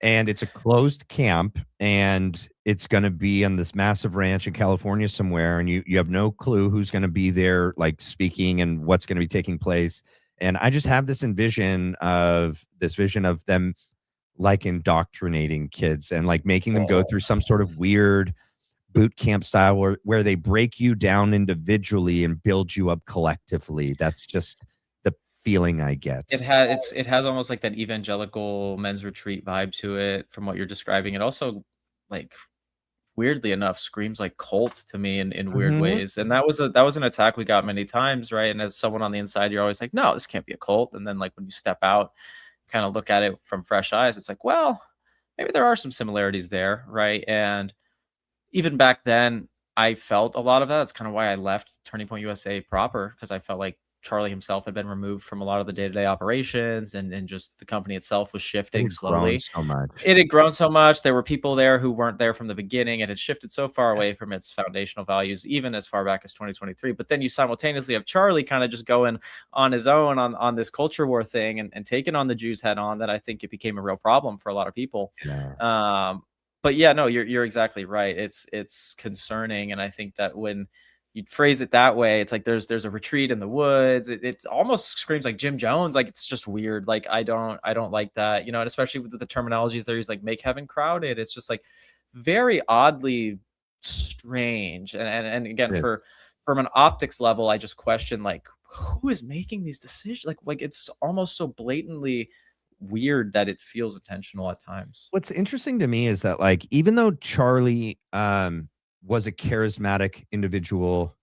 And it's a closed camp, and it's going to be on this massive ranch in California somewhere. And you have no clue who's going to be there, like speaking, and what's going to be taking place. And I just have this vision of them like indoctrinating kids and like making them go through some sort of weird boot camp style where they break you down individually and build you up collectively. That's just the feeling I get. It has almost like that evangelical men's retreat vibe to it from what you're describing. It also, like, weirdly enough, screams like cult to me in weird ways. And that was an attack we got many times, right? And as someone on the inside, you're always like, no, this can't be a cult. And then like when you step out, kind of look at it from fresh eyes, it's like, well, maybe there are some similarities there, right? And even back then, I felt a lot of that. That's kind of why I left Turning Point USA proper, because I felt like Charlie himself had been removed from a lot of the day-to-day operations, and just the company itself was shifting slowly. So much. It had grown so much. There were people there who weren't there from the beginning. It had shifted so far away from its foundational values, even as far back as 2023. But then you simultaneously have Charlie kind of just going on his own on this culture war thing and taking on the Jews head on, that I think it became a real problem for a lot of people. Yeah. But yeah, no, you're exactly right. It's concerning. And I think that when you phrase it that way, it's like there's a retreat in the woods. It almost screams like Jim Jones. Like, it's just weird. Like, I don't like that, and especially with the terminologies there, he's like, make heaven crowded. It's just like very oddly strange. And again, from an optics level, I just question, like, who is making these decisions? Like it's almost so blatantly weird that it feels intentional at times. What's interesting to me is that, like, even though Charlie was a charismatic individual,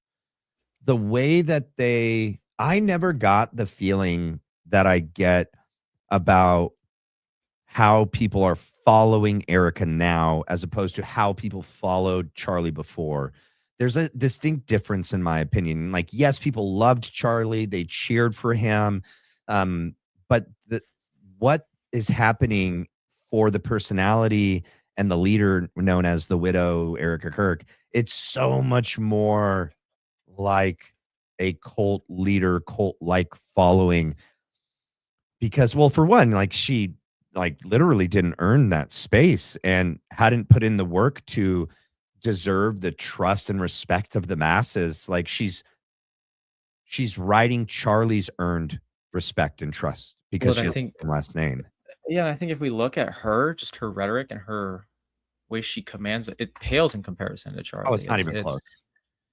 the way that I never got the feeling that I get about how people are following Erica now as opposed to how people followed Charlie before. There's a distinct difference, in my opinion. Like, yes, people loved Charlie, they cheered for him, but what is happening for the personality and the leader known as the widow, Erica Kirk, it's so much more like a cult leader, cult-like following. Because, well, for one, like, she literally didn't earn that space and hadn't put in the work to deserve the trust and respect of the masses. Like, she's riding Charlie's earned respect and trust because she has the last name. Yeah, I think if we look at her, just her rhetoric and her way she commands it pales in comparison to Charlie. Oh, it's not even close.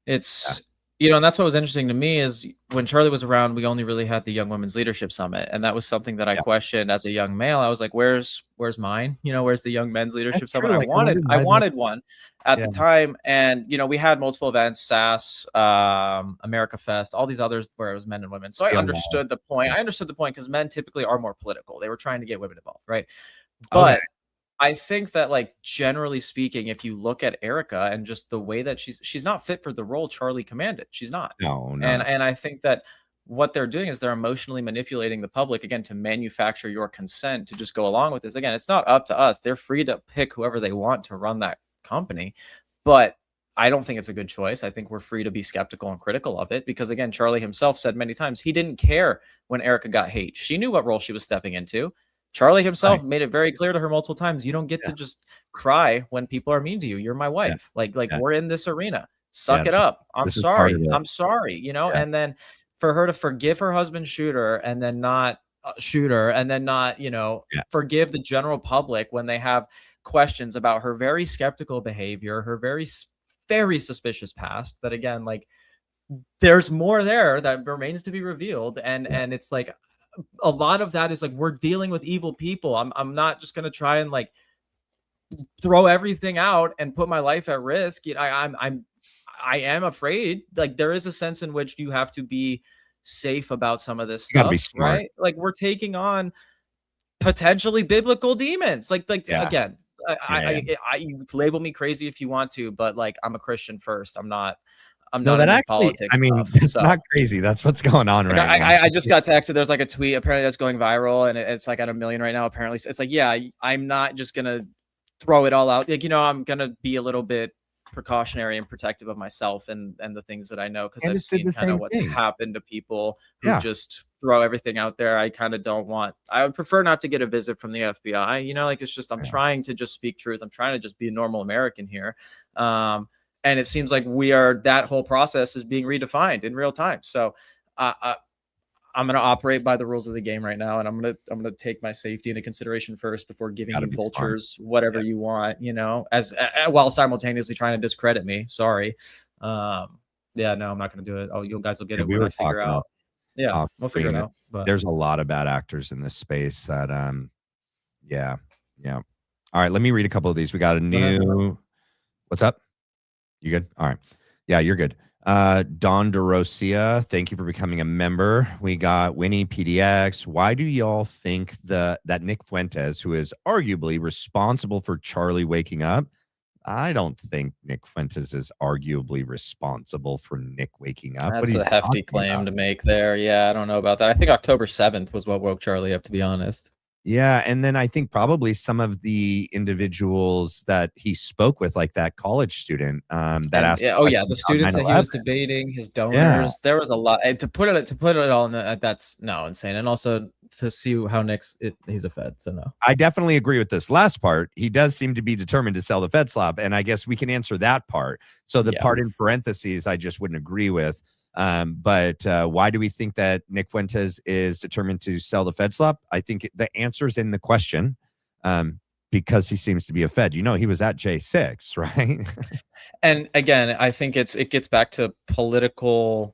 It's and that's what was interesting to me is when Charlie was around, we only really had the Young Women's Leadership Summit, and that was something that I questioned as a young male. I was like, "Where's mine? Where's the Young Men's Leadership Summit?" Like, I wanted one at the time, and we had multiple events, SAS, America Fest, all these others where it was men and women. So I understood the point. I understood the point because men typically are more political. They were trying to get women involved, right? But I think that, like, generally speaking, if you look at Erica and just the way that she's not fit for the role Charlie commanded. She's not. No. And I think that what they're doing is they're emotionally manipulating the public, again, to manufacture your consent to just go along with this. Again, it's not up to us. They're free to pick whoever they want to run that company. But I don't think it's a good choice. I think we're free to be skeptical and critical of it because, again, Charlie himself said many times he didn't care when Erica got hate. She knew what role she was stepping into. Charlie himself made it very clear to her multiple times, you don't get to just cry when people are mean to you. You're my wife. Like we're in this arena. Suck it up. I'm sorry. I'm sorry. And then for her to forgive her husband Shooter and then not Shooter and then not, forgive the general public when they have questions about her very skeptical behavior, her very, very suspicious past, that, again, like, there's more there that remains to be revealed. And it's like, a lot of that is like, we're dealing with evil people. I'm not just going to try and, like, throw everything out and put my life at risk. I am afraid. Like, there is a sense in which you have to be safe about some of this stuff, right? Like, we're taking on potentially biblical demons. Again, you label me crazy if you want to, but, like, I'm a Christian first. I'm not that actually, I mean, it's not crazy. That's what's going on right now. I just got texted. There's like a tweet apparently that's going viral, and it's like at 1 million right now. Apparently, it's like, yeah, I'm not just gonna throw it all out. Like, I'm gonna be a little bit precautionary and protective of myself and the things that I know, because I've seen kind of what's happened to people who just throw everything out there. I kind of don't want. I would prefer not to get a visit from the FBI. Like, it's just I'm trying to just speak truth. I'm trying to just be a normal American here. And it seems like that whole process is being redefined in real time. So I'm I'm gonna operate by the rules of the game right now, and I'm gonna take my safety into consideration first before giving Gotta you be smart. vultures whatever you want, as while simultaneously trying to discredit me. Sorry. Yeah, no, I'm not gonna do it. Oh, you guys will get Yeah, it we when were I figure talking out. Yeah, we'll figure it that out. But there's a lot of bad actors in this space that yeah. All right, let me read a couple of these. We got a new what's up? You good? All right. Yeah, you're good. Don DeRosia, thank you for becoming a member. We got Winnie PDX. Why do y'all think that Nick Fuentes, who is arguably responsible for Charlie waking up? I don't think Nick Fuentes is arguably responsible for Nick waking up. that's a hefty claim to make there. Yeah, I don't know about that. I think October 7th was what woke Charlie up, to be honest. Yeah, and then I think probably some of the individuals that he spoke with, like that college student, that asked. Yeah, oh yeah, the students that he was debating, his donors. Yeah. There was a lot. And to put it all in that's insane. And also to see how he's a Fed. So no, I definitely agree with this last part. He does seem to be determined to sell the Fed slop, and I guess we can answer that part. So the part in parentheses, I just wouldn't agree with. But why do we think that Nick Fuentes is determined to sell the Fed slop? I think the answer's in the question, because he seems to be a Fed. He was at J6, right? And again, I think it gets back to political.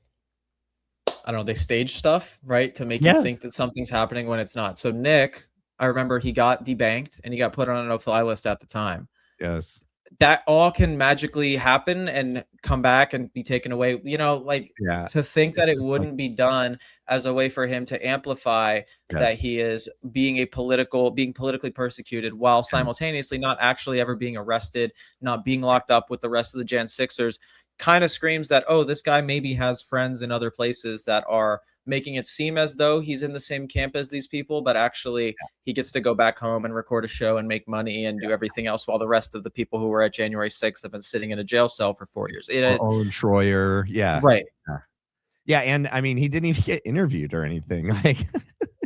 I don't know. They stage stuff, right, to make you think that something's happening when it's not. So Nick, I remember he got debanked and he got put on a no-fly list at the time. Yes. That all can magically happen and come back and be taken away. To think that it wouldn't be done as a way for him to amplify that he is being politically persecuted while simultaneously not actually ever being arrested, not being locked up with the rest of the Jan Sixers, kind of screams that, oh, this guy maybe has friends in other places that are making it seem as though he's in the same camp as these people, but actually he gets to go back home and record a show and make money and do everything else while the rest of the people who were at January 6th have been sitting in a jail cell for 4 years. Owen Schroyer. Yeah. Right. Yeah. And I mean, he didn't even get interviewed or anything. Like,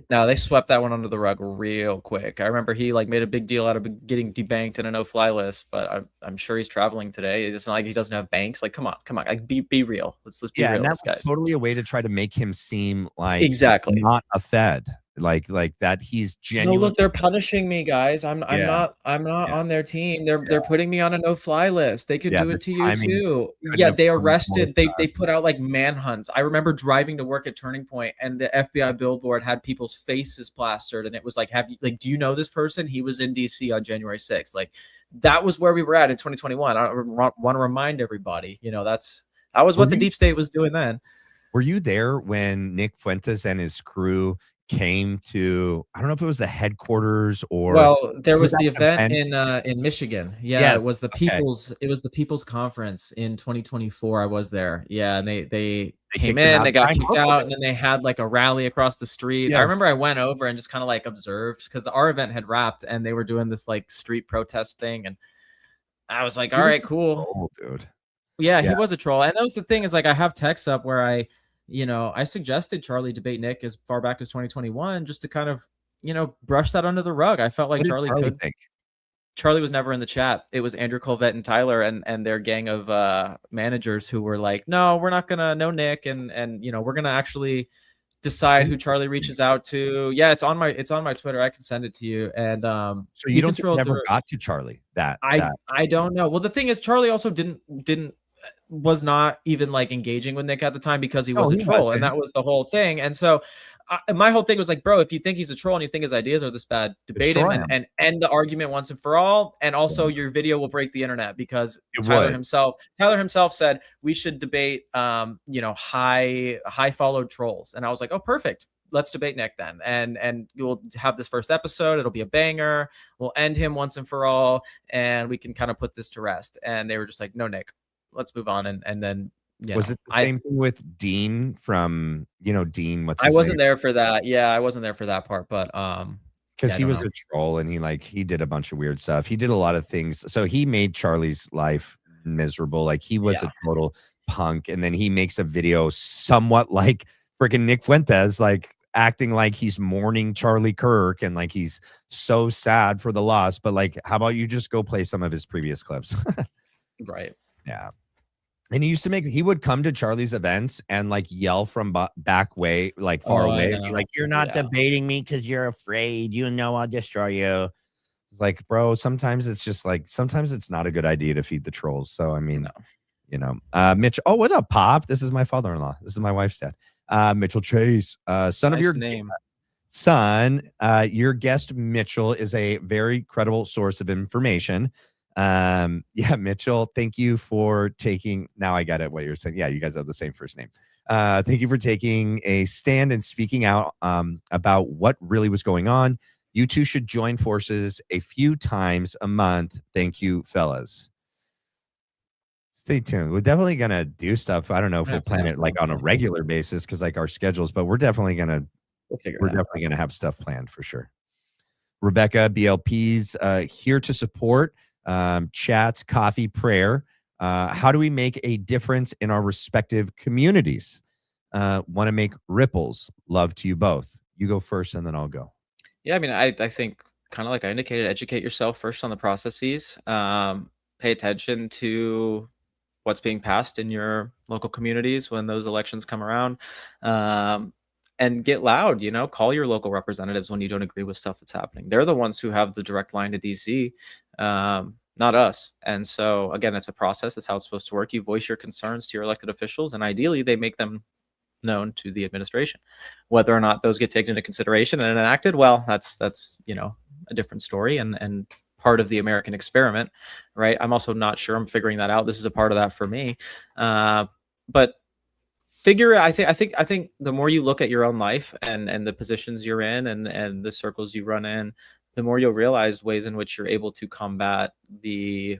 no, they swept that one under the rug real quick. I remember he made a big deal out of getting debanked in a no-fly list, but I'm sure he's traveling today. It's not like he doesn't have banks. Like, come on, like be real. Let's be real. And that's totally a way to try to make him seem like exactly not a Fed, like that he's genuine. No, look, they're punishing me, guys. I'm not on their team. They're putting me on a no-fly list. They could do it to you too. Yeah, they arrested. They put out like manhunts. I remember driving to work at Turning Point, and the FBI billboard had people's faces plastered, and it was like, do you know this person? He was in DC on January 6th. Like, that was where we were at in 2021. I want to remind everybody. That was what the deep state was doing then. Were you there when Nick Fuentes and his crew came to, I don't know if it was the headquarters or there was the event in Michigan. Yeah, it was the People's Conference in 2024. I was there. Yeah, and they came in, they got kicked out, and then they had like a rally across the street. I remember I went over and just kind of like observed because our event had wrapped and they were doing this like street protest thing, and I was like, all right, cool. Oh, dude. Yeah, he was a troll. And that was the thing, is like I have texts up where I suggested Charlie debate Nick as far back as 2021 just to kind of, brush that under the rug. I felt like Charlie could. Charlie was never in the chat. It was Andrew Colvette and Tyler and their gang of managers who were like, no, we're not gonna know Nick, and we're gonna actually decide who Charlie reaches out to. Yeah, it's on my Twitter. I can send it to you. And so you don't think never got to Charlie? I don't know. Well, the thing is, Charlie also was not even like engaging with Nick at the time because he was a troll, and that was the whole thing. And so my whole thing was like, bro, if you think he's a troll and you think his ideas are this bad, debate him and end the argument once and for all. And also your video will break the internet because Tyler himself said we should debate high followed trolls. And I was like, oh, perfect. Let's debate Nick then. And we'll have this first episode. It'll be a banger. We'll end him once and for all, and we can kind of put this to rest. And they were just like, no, Nick, let's move on. And then was it the same thing with Dean from Dean? I wasn't there for that. Yeah, I wasn't there for that part, but because he was a troll and he did a bunch of weird stuff. He did a lot of things. So he made Charlie's life miserable. Like he was a total punk, and then he makes a video somewhat like freaking Nick Fuentes, like acting like he's mourning Charlie Kirk and like he's so sad for the loss. But like, how about you just go play some of his previous clips? Right. Yeah. And he would come to Charlie's events and like yell from back way, like far away, and be like, "You're not debating me because you're afraid. You know I'll destroy you." It's like, bro, sometimes it's just like sometimes it's not a good idea to feed the trolls. So I mean, Mitch. Oh, what up, Pop? This is my father-in-law. This is my wife's dad. Mitchell Chase, son of your name. Son, your guest Mitchell is a very credible source of information. Yeah, Mitchell, thank you for taking. Now I get it. What you're saying. Yeah, you guys have the same first name. Thank you for taking a stand and speaking out about what really was going on. You two should join forces a few times a month. Thank you, fellas. Stay tuned. We're definitely gonna do stuff. I don't know if we'll plan it like on a regular basis because like our schedules, but we're definitely gonna have stuff planned for sure. Rebecca, BLP's here to support. Chats, coffee, prayer. How do we make a difference in our respective communities? Want to make ripples. Love to you both. You go first and then I'll go. Yeah, I mean, I think kind of like I indicated, educate yourself first on the processes. Pay attention to what's being passed in your local communities when those elections come around. And get loud, call your local representatives when you don't agree with stuff that's happening. They're the ones who have the direct line to DC, not us. And so again, it's a process. That's how it's supposed to work. You voice your concerns to your elected officials, and ideally they make them known to the administration. Whether or not those get taken into consideration and enacted, well, that's a different story and part of the American experiment, right? I'm also not sure I'm figuring that out. This is a part of that for me. But I think the more you look at your own life and the positions you're in and the circles you run in, the more you'll realize ways in which you're able to combat the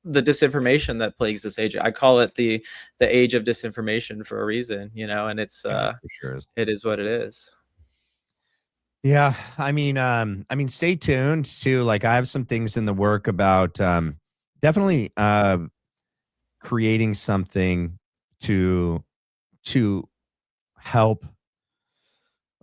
disinformation that plagues this age. I call it the age of disinformation for a reason, and it's for sure. It is what it is. Yeah, I mean, stay tuned too. Like, I have some things in the work about definitely creating something to help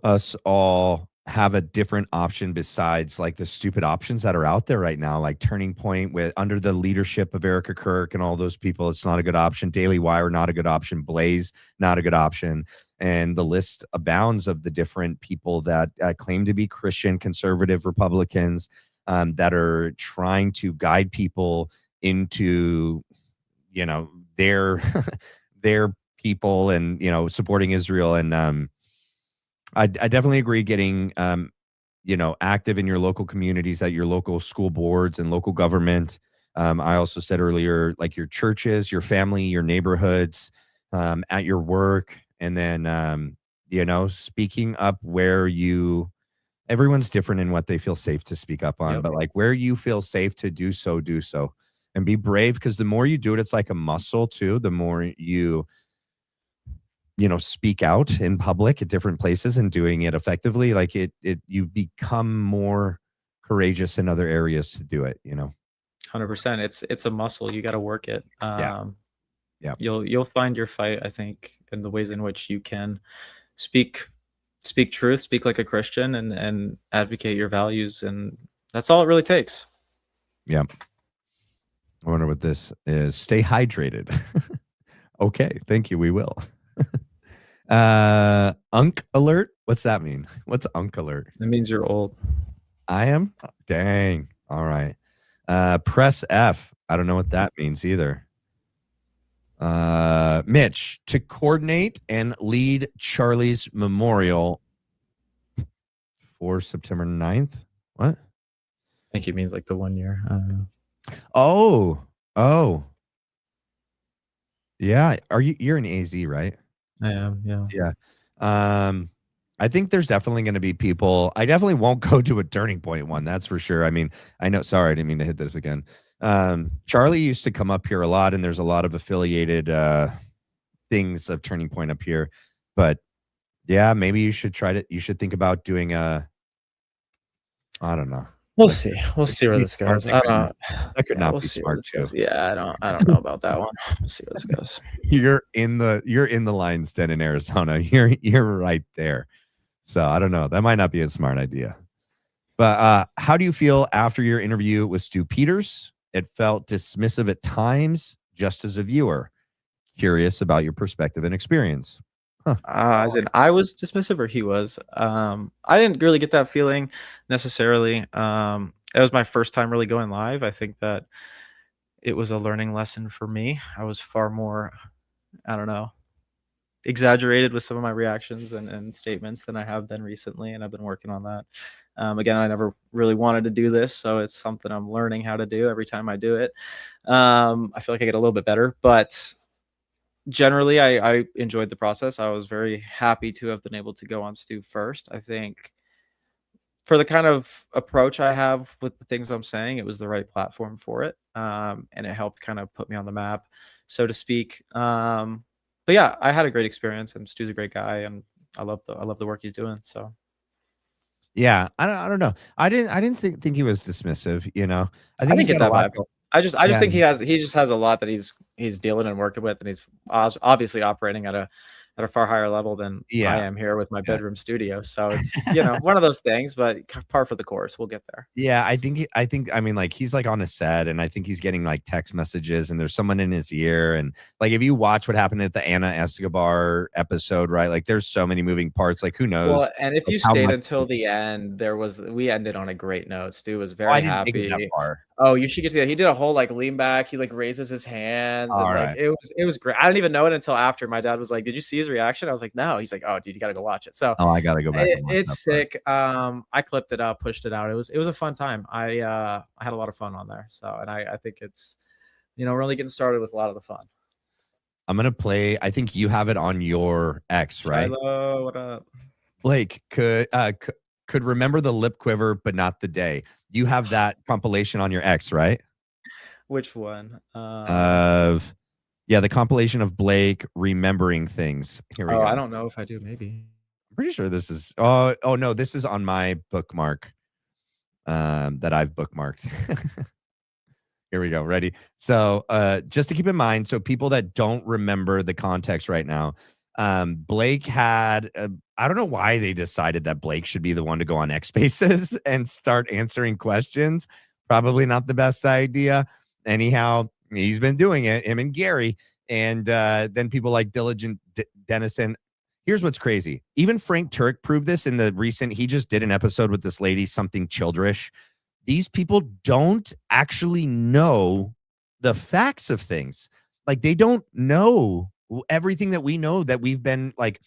us all have a different option besides like the stupid options that are out there right now, like Turning Point with under the leadership of Erica Kirk and all those people. It's not a good option. Daily Wire, not a good option. Blaze, not a good option. And the list abounds of the different people that claim to be Christian, conservative Republicans that are trying to guide people into, their people and, supporting Israel. And I definitely agree getting, active in your local communities, at your local school boards and local government. I also said earlier, like your churches, your family, your neighborhoods, at your work. And then, speaking up where everyone's different in what they feel safe to speak up on, but like where you feel safe to do so and be brave. Because the more you do it, it's like a muscle too. The more you speak out in public at different places and doing it effectively, like you become more courageous in other areas to do it, 100%. It's a muscle. You got to work it. Yeah. You'll find your fight, I think, in the ways in which you can speak truth, speak like a Christian, and advocate your values, and that's all it really takes. Yeah. I wonder what this is. Stay hydrated. Okay, thank you. We will. Unk alert. What's that mean? What's unk alert? It means you're old. I am? Dang. All right. Press F. I don't know what that means either. Mitch, to coordinate and lead Charlie's memorial for September 9th. What? I think it means like the 1 year. I don't know. Oh. Yeah. You're in AZ, right? I am, yeah. Yeah. I think there's definitely going to be people. I definitely won't go to a Turning Point one. That's for sure. I mean, I know. Sorry, I didn't mean to hit this again. Charlie used to come up here a lot, and there's a lot of affiliated things of Turning Point up here. But yeah, maybe you should think about doing I don't know. We'll see where this goes. That could not be smart too. Yeah, I don't know about that one. We'll see where this goes. You're in the lion's den in Arizona. You're right there. So I don't know. That might not be a smart idea. But how do you feel after your interview with Stu Peters? It felt dismissive at times, just as a viewer. Curious about your perspective and experience. As in, I was dismissive or he was. I didn't really get that feeling necessarily. It was my first time really going live. I think that it was a learning lesson for me. I was far more, I don't know, exaggerated with some of my reactions and statements than I have been recently, and I've been working on that. Again, I never really wanted to do this, so it's something I'm learning how to do every time I do it. I feel like I get a little bit better, but generally, I enjoyed the process. I was very happy to have been able to go on Stu first. I think for the kind of approach I have with the things I'm saying, it was the right platform for it, and it helped kind of put me on the map, so to speak. But yeah, I had a great experience, and Stu's a great guy, and I love the work he's doing. So Yeah, I don't know. I didn't think he was dismissive. You know, I I think didn't he's get got a that lot. vibe. I just Yeah, think he just has a lot that he's dealing and working with, and he's obviously operating at a far higher level than I yeah, am here with my yeah. bedroom studio. So it's one of those things, but par for the course. We'll get there. Yeah, I mean, like, he's, like, on a set, and I think he's getting, like, text messages, and there's someone in his ear, and, like, if you watch what happened at the Anna Escobar episode, right, like, there's so many moving parts, like, who knows, Well, and if like, you how stayed much. until the end, we ended on a great note. Stu was Oh, I very didn't make it that happy. far. Oh, you should get to that. He did a whole like lean back. He like raises his hands and like Alright. it was great. I didn't even know it until after. My dad was like, "Did you see his reaction?" I was like, "No." He's like, "Oh, dude, you got to go watch it." So Oh, I gotta go back and watch that it's part. sick. I clipped it up, pushed it out. It was a fun time. I had a lot of fun on there. So and I think it's we're only getting started with a lot of the fun. I'm gonna play. I think you have it on your X, right? Shiloh, what up? Blake could remember the lip quiver, but not the day. You have that compilation on your X, right? Which one? Of Yeah, the compilation of Blake remembering things. Here we Oh, go. I I'm don't know if I do. Maybe. pretty sure this is. Oh no, this is on my bookmark. That I've bookmarked. Here we go. Ready? So, just to keep in mind, so people that don't remember the context right now, Blake had, I don't know why they decided that Blake should be the one to go on X Spaces and start answering questions. Probably not the best idea. Anyhow, he's been doing it, him and Gary. And then people like Diligent Dennison. Here's what's crazy. Even Frank Turk proved this in the recent, he just did an episode with this lady, something childrish. These people don't actually know the facts of things. Like, they don't know everything that we know, that we've been like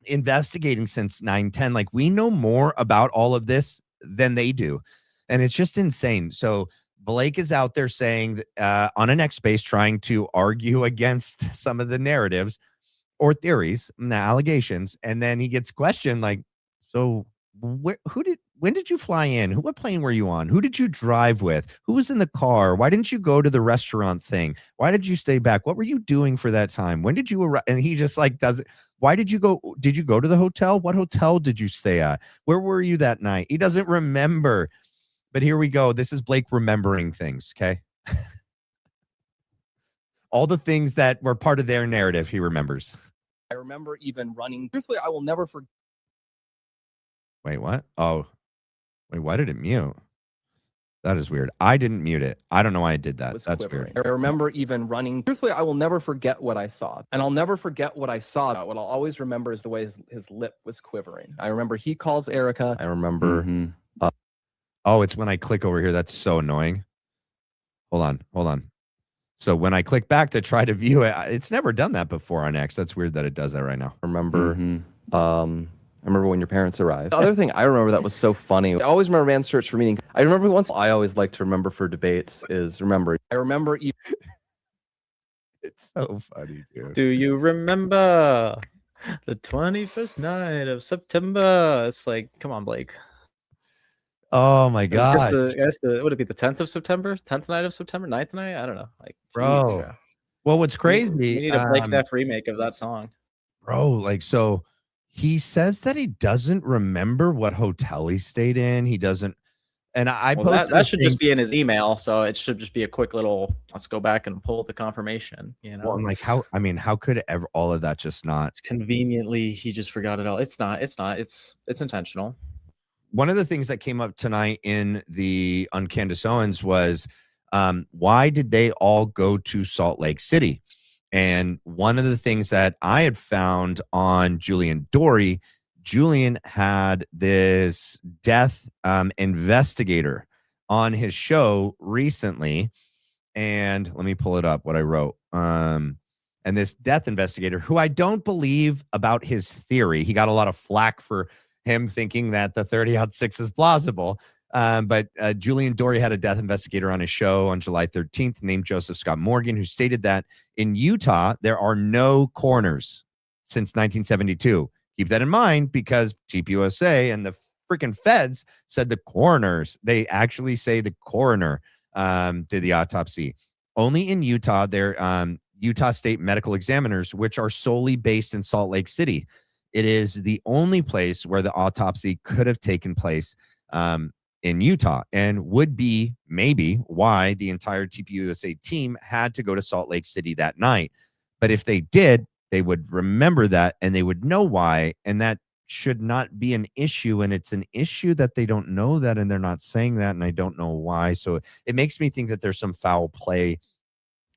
investigating since 9/10. Like, we know more about all of this than they do. And it's just insane. So Blake is out there saying on an X space, trying to argue against some of the narratives or theories, the allegations, and then he gets questioned like, so when did you fly in? What plane were you on? Who did you drive with? Who was in the car? Why didn't you go to the restaurant thing? Why did you stay back? What were you doing for that time? When did you arrive? And he just like does it. Why did you go? Did you go to the hotel? What hotel did you stay at? Where were you that night? He doesn't remember. But here we go. This is Blake remembering things, okay? All the things that were part of their narrative, he remembers. I remember even running. Truthfully, I will never forget. Wait, what? Oh, wait, why did it mute? That is weird. I didn't mute it. I don't know why I did that. That's weird. I remember even running. Truthfully, I will never forget what I saw. And I'll never forget what I saw. What I'll always remember is the way his lip was quivering. I remember he calls Erica. I remember. Oh, it's when I click over here. That's so annoying. Hold on. So when I click back to try to view it, it's never done that before on X. That's weird that it does that right now. Remember. I remember when your parents arrived. The other thing I remember that was so funny. I always remember Man's Search for Meaning. I remember once I always like to remember for debates is remember. I remember. It's so funny, dude. Do you remember the 21st night of September? It's like, come on, Blake. Oh my god. I guess would it be the 10th of September? 10th night of September? 9th night? I don't know. Like, Bro. geez, Well, what's crazy? We need a Blake Neff remake of that song. Bro, like, so he says that he doesn't remember what hotel he stayed in. He doesn't. And I posted that should just be in his email. So it should just be a quick little, let's go back and pull the confirmation, Well, I'm like, how could ever all of that just not? It's conveniently, he just forgot it all. It's not. It's intentional. One of the things that came up tonight in the Uncandace Owens was why did they all go to Salt Lake City? And one of the things that I had found on Julian Dory, Julian had this death investigator on his show recently. And let me pull it up, what I wrote. And this death investigator, who I don't believe about his theory, he got a lot of flack for him thinking that the 30-06 is plausible. But Julian Dory had a death investigator on his show on July 13th named Joseph Scott Morgan, who stated that in Utah, there are no coroners since 1972. Keep that in mind, because TPUSA and the freaking feds said the coroners, they actually say the coroner did the autopsy. Only in Utah, they're Utah State Medical Examiners, which are solely based in Salt Lake City. It is the only place where the autopsy could have taken place in Utah, and would be maybe why the entire TPUSA team had to go to Salt Lake City that night. But if they did, they would remember that and they would know why, and that should not be an issue. And it's an issue that they don't know that, and they're not saying that, and I don't know why. So it makes me think that there's some foul play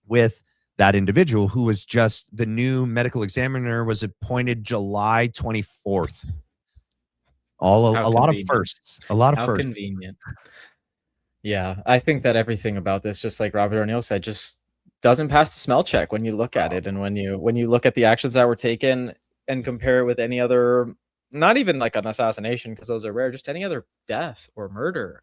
with that individual, who was just the new medical examiner, was appointed July 24th. A lot of firsts. A lot of How firsts. convenient. Yeah, I think that everything about this, just like Robert O'Neill said, just doesn't pass the smell check when you look at it, and when you look at the actions that were taken and compare it with any other, not even like an assassination, because those are rare, just any other death or murder.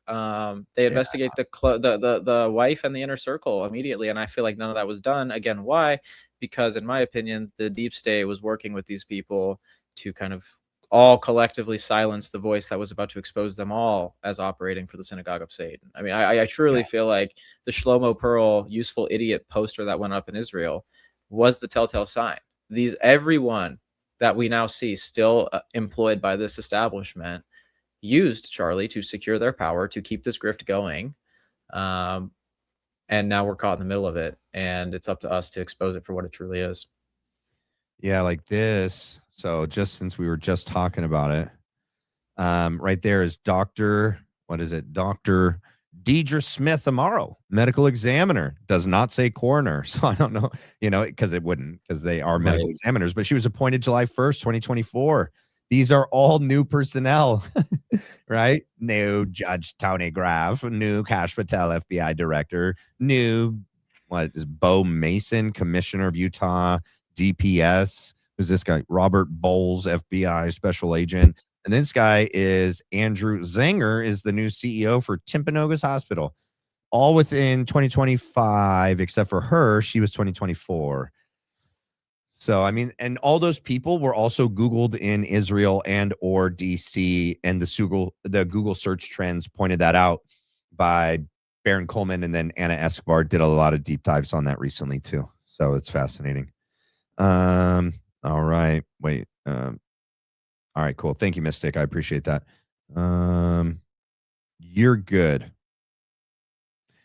They investigate the wife and the inner circle immediately, and I feel like none of that was done. Again, why? Because in my opinion, the deep state was working with these people to kind of all collectively silence the voice that was about to expose them all as operating for the synagogue of Satan. I mean, I truly feel like the Shlomo Pearl useful idiot poster that went up in Israel was the telltale sign. Everyone that we now see still employed by this establishment used Charlie to secure their power, to keep this grift going. And now we're caught in the middle of it, and it's up to us to expose it for what it truly is. Yeah, like this. So just since we were just talking about it, right there is Dr. Dr. Deidre Smith Amaro, medical examiner, does not say coroner. So I don't know, because it wouldn't, because they are medical examiners, but she was appointed July 1st, 2024. These are all new personnel, right? New Judge Tony Graff, new Kash Patel, FBI director, new, Bo Mason, commissioner of Utah DPS. Who's this guy? Robert Bowles, FBI special agent. And this guy is Andrew Zanger, is the new CEO for Timpanogos Hospital. All within 2025, except for her. She was 2024. So, I mean, and all those people were also Googled in Israel and or DC, and the Google search trends pointed that out by Baron Coleman, and then Anna Escobar did a lot of deep dives on that recently too. So it's fascinating. All right. Wait. All right, cool. Thank you, Mystic. I appreciate that. You're good.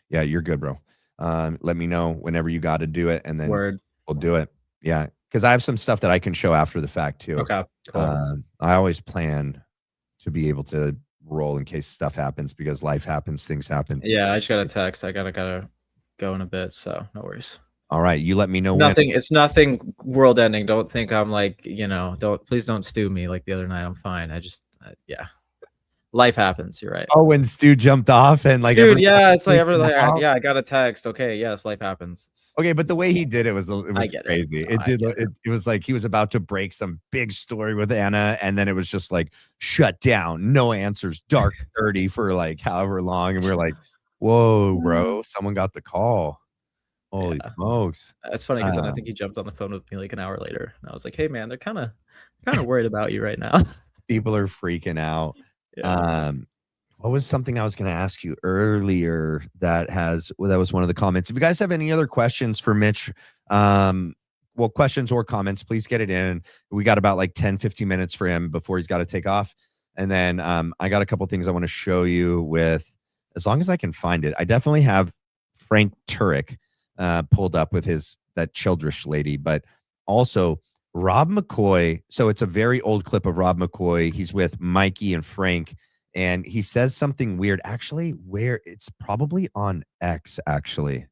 Yeah, you're good, bro. Let me know whenever you got to do it, and then we'll do it. Yeah, because I have some stuff that I can show after the fact too. Okay, cool. I always plan to be able to roll in case stuff happens, because life happens, things happen. Yeah, I just got a text. I gotta go in a bit, so no worries. All right, you let me know. It's nothing world ending. Don't think I'm like, please don't stew me like the other night. I'm fine. Yeah. Life happens. You're right. Oh, when Stu jumped off and like, dude, yeah, it's like I got a text. Okay, yes, life happens. Okay, but the way he did it was crazy. It was like he was about to break some big story with Anna, and then it was just like shut down, no answers, dark 30 for like however long, and we were like, whoa, bro, someone got the call. Holy smokes. That's funny, because then I think he jumped on the phone with me like an hour later, and I was like, hey man, they're kind of worried about you right now. People are freaking out. Yeah. What was something I was going to ask you earlier that was one of the comments? If you guys have any other questions for Mitch, questions or comments, please get it in. We got about like 10-15 minutes for him before he's got to take off. And then I got a couple things I want to show you with, as long as I can find it. I definitely have Frank Turek pulled up with that Childress lady, but also Rob McCoy. So it's a very old clip of Rob McCoy. He's with Mikey and Frank, and he says something weird, actually, where it's probably on X, actually.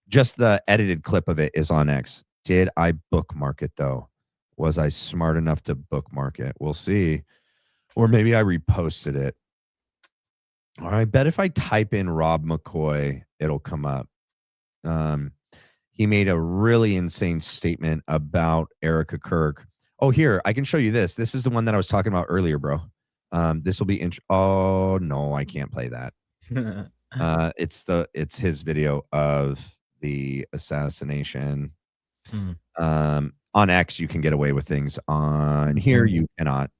Just the edited clip of it is on X. Did I bookmark it though? Was I smart enough to bookmark it? We'll see. Or maybe I reposted it. Or I bet if I type in Rob McCoy, it'll come up. He made a really insane statement about Erica Kirk. Oh, here, I can show you this. This is the one that I was talking about earlier, bro. This will be oh no, I can't play that. It's his video of the assassination. On X, you can get away with things. On here, you cannot.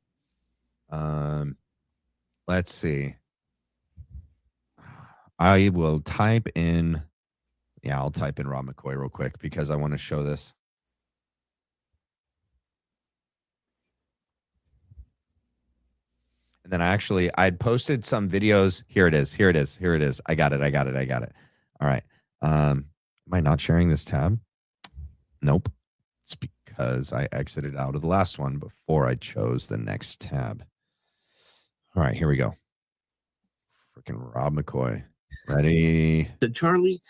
Let's see. I will type in. Yeah, I'll type in Rob McCoy real quick because I want to show this. And then I'd posted some videos. Here it is. I got it. All right. Am I not sharing this tab? Nope. It's because I exited out of the last one before I chose the next tab. All right, here we go. Freaking Rob McCoy. Ready? Charlie,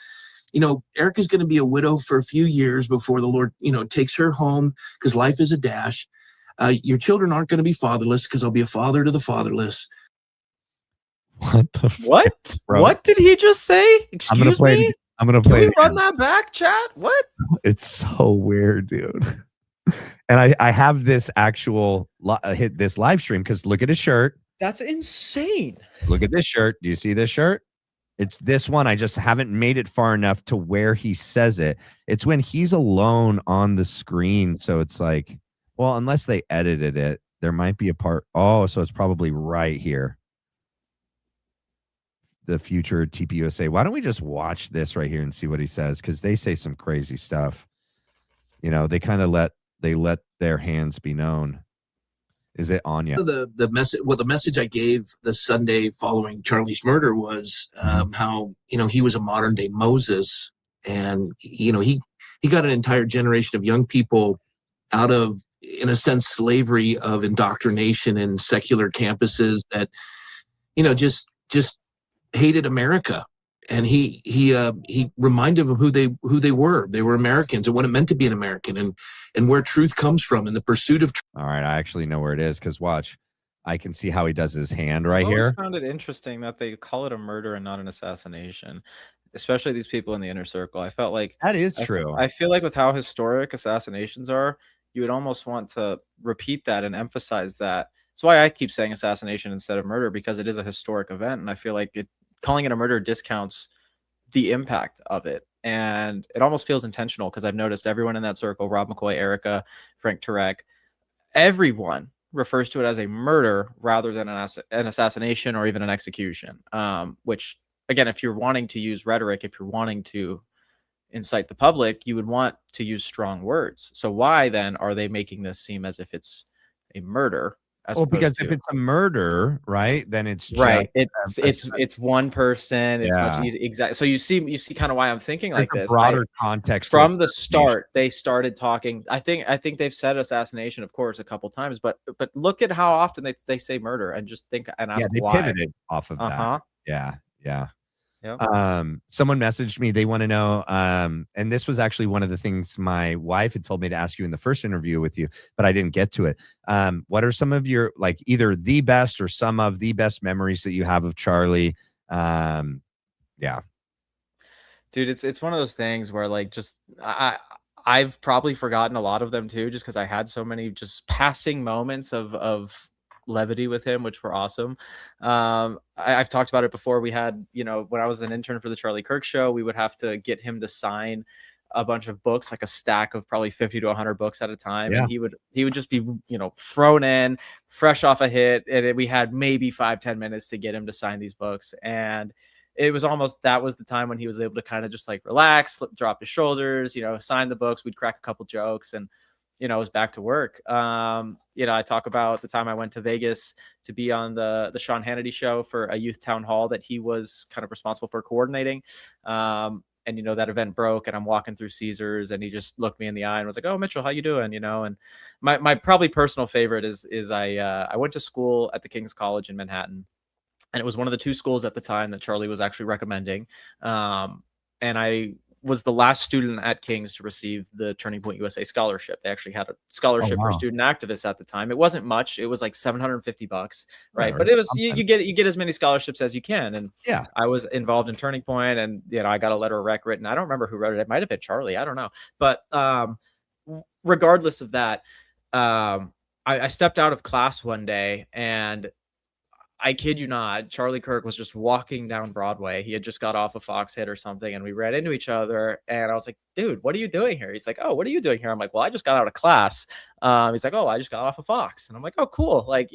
Erica's going to be a widow for a few years before the Lord, takes her home because life is a dash. Your children aren't going to be fatherless because I'll be a father to the fatherless. What the What? What did he just say? Excuse me? I'm going to play. Can we run that back, chat? What? It's so weird, dude. And I have this actual hit this live stream because look at his shirt. That's insane. Look at this shirt. Do you see this shirt? It's this one. I just haven't made it far enough to where he says it. It's when he's alone on the screen. So it's like, well, unless they edited it, there might be a part. Oh, so it's probably right here. The future TPUSA. Why don't we just watch this right here and see what he says? Because they say some crazy stuff. They kind of let their hands be known. Is it on yet? The message. Well, the message I gave the Sunday following Charlie's murder was how he was a modern day Moses, and he got an entire generation of young people out of, in a sense, slavery of indoctrination in secular campuses that just hated America. And he reminded them who they were. They were Americans and what it meant to be an American, and where truth comes from, and the pursuit of truth. All right, I actually know where it is because watch, I can see how he does his hand right I always here. found it interesting that they call it a murder and not an assassination, especially these people in the inner circle. I felt like That is true. I feel like with how historic assassinations are, you would almost want to repeat that and emphasize that. That's why I keep saying assassination instead of murder, because it is a historic event, and I feel like calling it a murder discounts the impact of it. And it almost feels intentional because I've noticed everyone in that circle, Rob McCoy, Erica, Frank Turek, everyone refers to it as a murder rather than an assassination or even an execution. Which, again, if you're wanting to use rhetoric, if you're wanting to incite the public, you would want to use strong words. So why then are they making this seem as if it's a murder? Because if it's a murder, right, then it's right. Just, it's one person. It's much easier. Exactly. So you see kind of why I'm thinking like this. Broader context from the start. They started talking. I think they've said assassination, of course, a couple times, but look at how often they say murder, and just think and ask why. They pivoted off of that. Yeah. Yep. Someone messaged me. They want to know, and this was actually one of the things my wife had told me to ask you in the first interview with you, but I didn't get to it. What are some of your, like, either the best or some of the best memories that you have of Charlie? Yeah, dude, it's one of those things where, like, just I've probably forgotten a lot of them too, just because I had so many just passing moments of levity with him, which were awesome. I've talked about it before. We had, when I was an intern for the Charlie Kirk show, we would have to get him to sign a bunch of books, like a stack of probably 50 to 100 books at a time. Yeah. And he would just be, thrown in fresh off a hit. And we had maybe 5-10 minutes to get him to sign these books. And it was that was the time when he was able to kind of just like relax, drop his shoulders, sign the books. We'd crack a couple jokes, and it was back to work. I talk about the time I went to Vegas to be on the Sean Hannity show for a youth town hall that he was kind of responsible for coordinating. And, that event broke, and I'm walking through Caesars, and he just looked me in the eye and was like, "Oh, Mitchell, how you doing?" And my probably personal favorite is I went to school at the King's College in Manhattan, and it was one of the two schools at the time that Charlie was actually recommending. And I was the last student at King's to receive the Turning Point USA scholarship. They actually had a scholarship for wow. student activists at the time. It wasn't much. It was like $750, right? Right, But it was something. you get as many scholarships as you can. And Yeah. I was involved in Turning Point, and I got a letter of rec written. I don't remember who wrote it. It might have been Charlie. I don't know. But regardless of that, I stepped out of class one day, and I kid you not, Charlie Kirk was just walking down Broadway. He had just got off a Fox hit or something, and we ran into each other. And I was like, "Dude, what are you doing here?" He's like, "Oh, what are you doing here?" I'm like, "Well, I just got out of class." He's like, "Oh, I just got off of Fox," and I'm like, "Oh, cool. Like,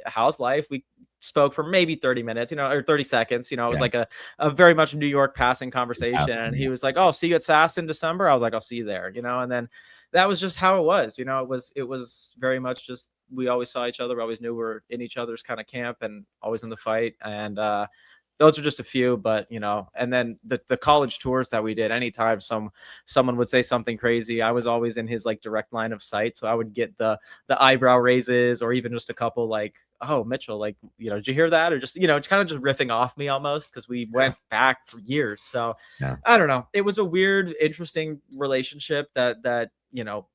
how's life?" We spoke for maybe 30 minutes, or 30 seconds. It was like a very much New York passing conversation. And he was like, "Oh, see you at SAS in December." I was like, "I'll see you there," and then that was just how it was. It was very much just, we always saw each other. We always knew we're in each other's kind of camp and always in the fight. And those are just a few, but and then the college tours that we did, anytime someone would say something crazy, I was always in his like direct line of sight. So I would get the eyebrow raises, or even just a couple like, "Oh, Mitchell, like, did you hear that?" Or just, it's kind of just riffing off me almost, because we went back for years. So I don't know. It was a weird, interesting relationship that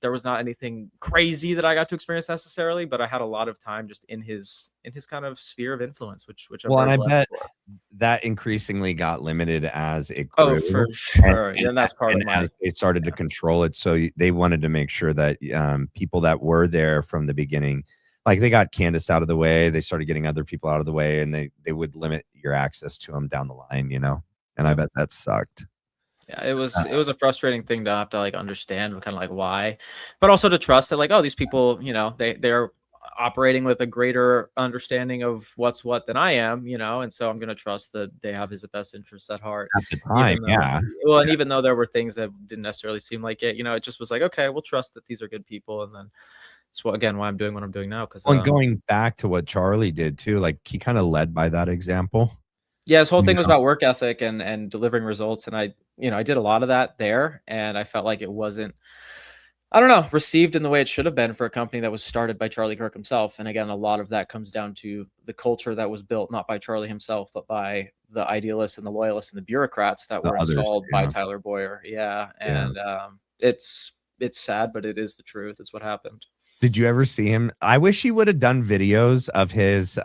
there was not anything crazy that I got to experience necessarily, but I had a lot of time just in his kind of sphere of influence, which I'm Well, and I very bet blessed for. that increasingly got limited as it grew. Oh, for sure. And that's part of and my, as they started to control it. So they wanted to make sure that people that were there from the beginning, like they got Candace out of the way, they started getting other people out of the way, and they would limit your access to them down the line, and I bet that sucked. yeah, it was a frustrating thing to have to like understand kind of like why, but also to trust that like, oh, these people, they're operating with a greater understanding of what's what than I am, and so I'm going to trust that they have his best interests at heart. At the time, Well, and even though there were things that didn't necessarily seem like it, it just was like, okay, we'll trust that these are good people. And then it's why I'm doing what I'm doing now. Because Well, and going back to what Charlie did too, like he kind of led by that example. yeah, his whole thing was about work ethic and delivering results. And I did a lot of that there, and I felt like it wasn't, I don't know, received in the way it should have been for a company that was started by Charlie Kirk himself. And again, a lot of that comes down to the culture that was built not by Charlie himself, but by the idealists and the loyalists and the bureaucrats that were installed by Tyler Boyer. Yeah. And it's sad, but it is the truth. It's what happened. Did you ever see him? I wish he would have done videos of his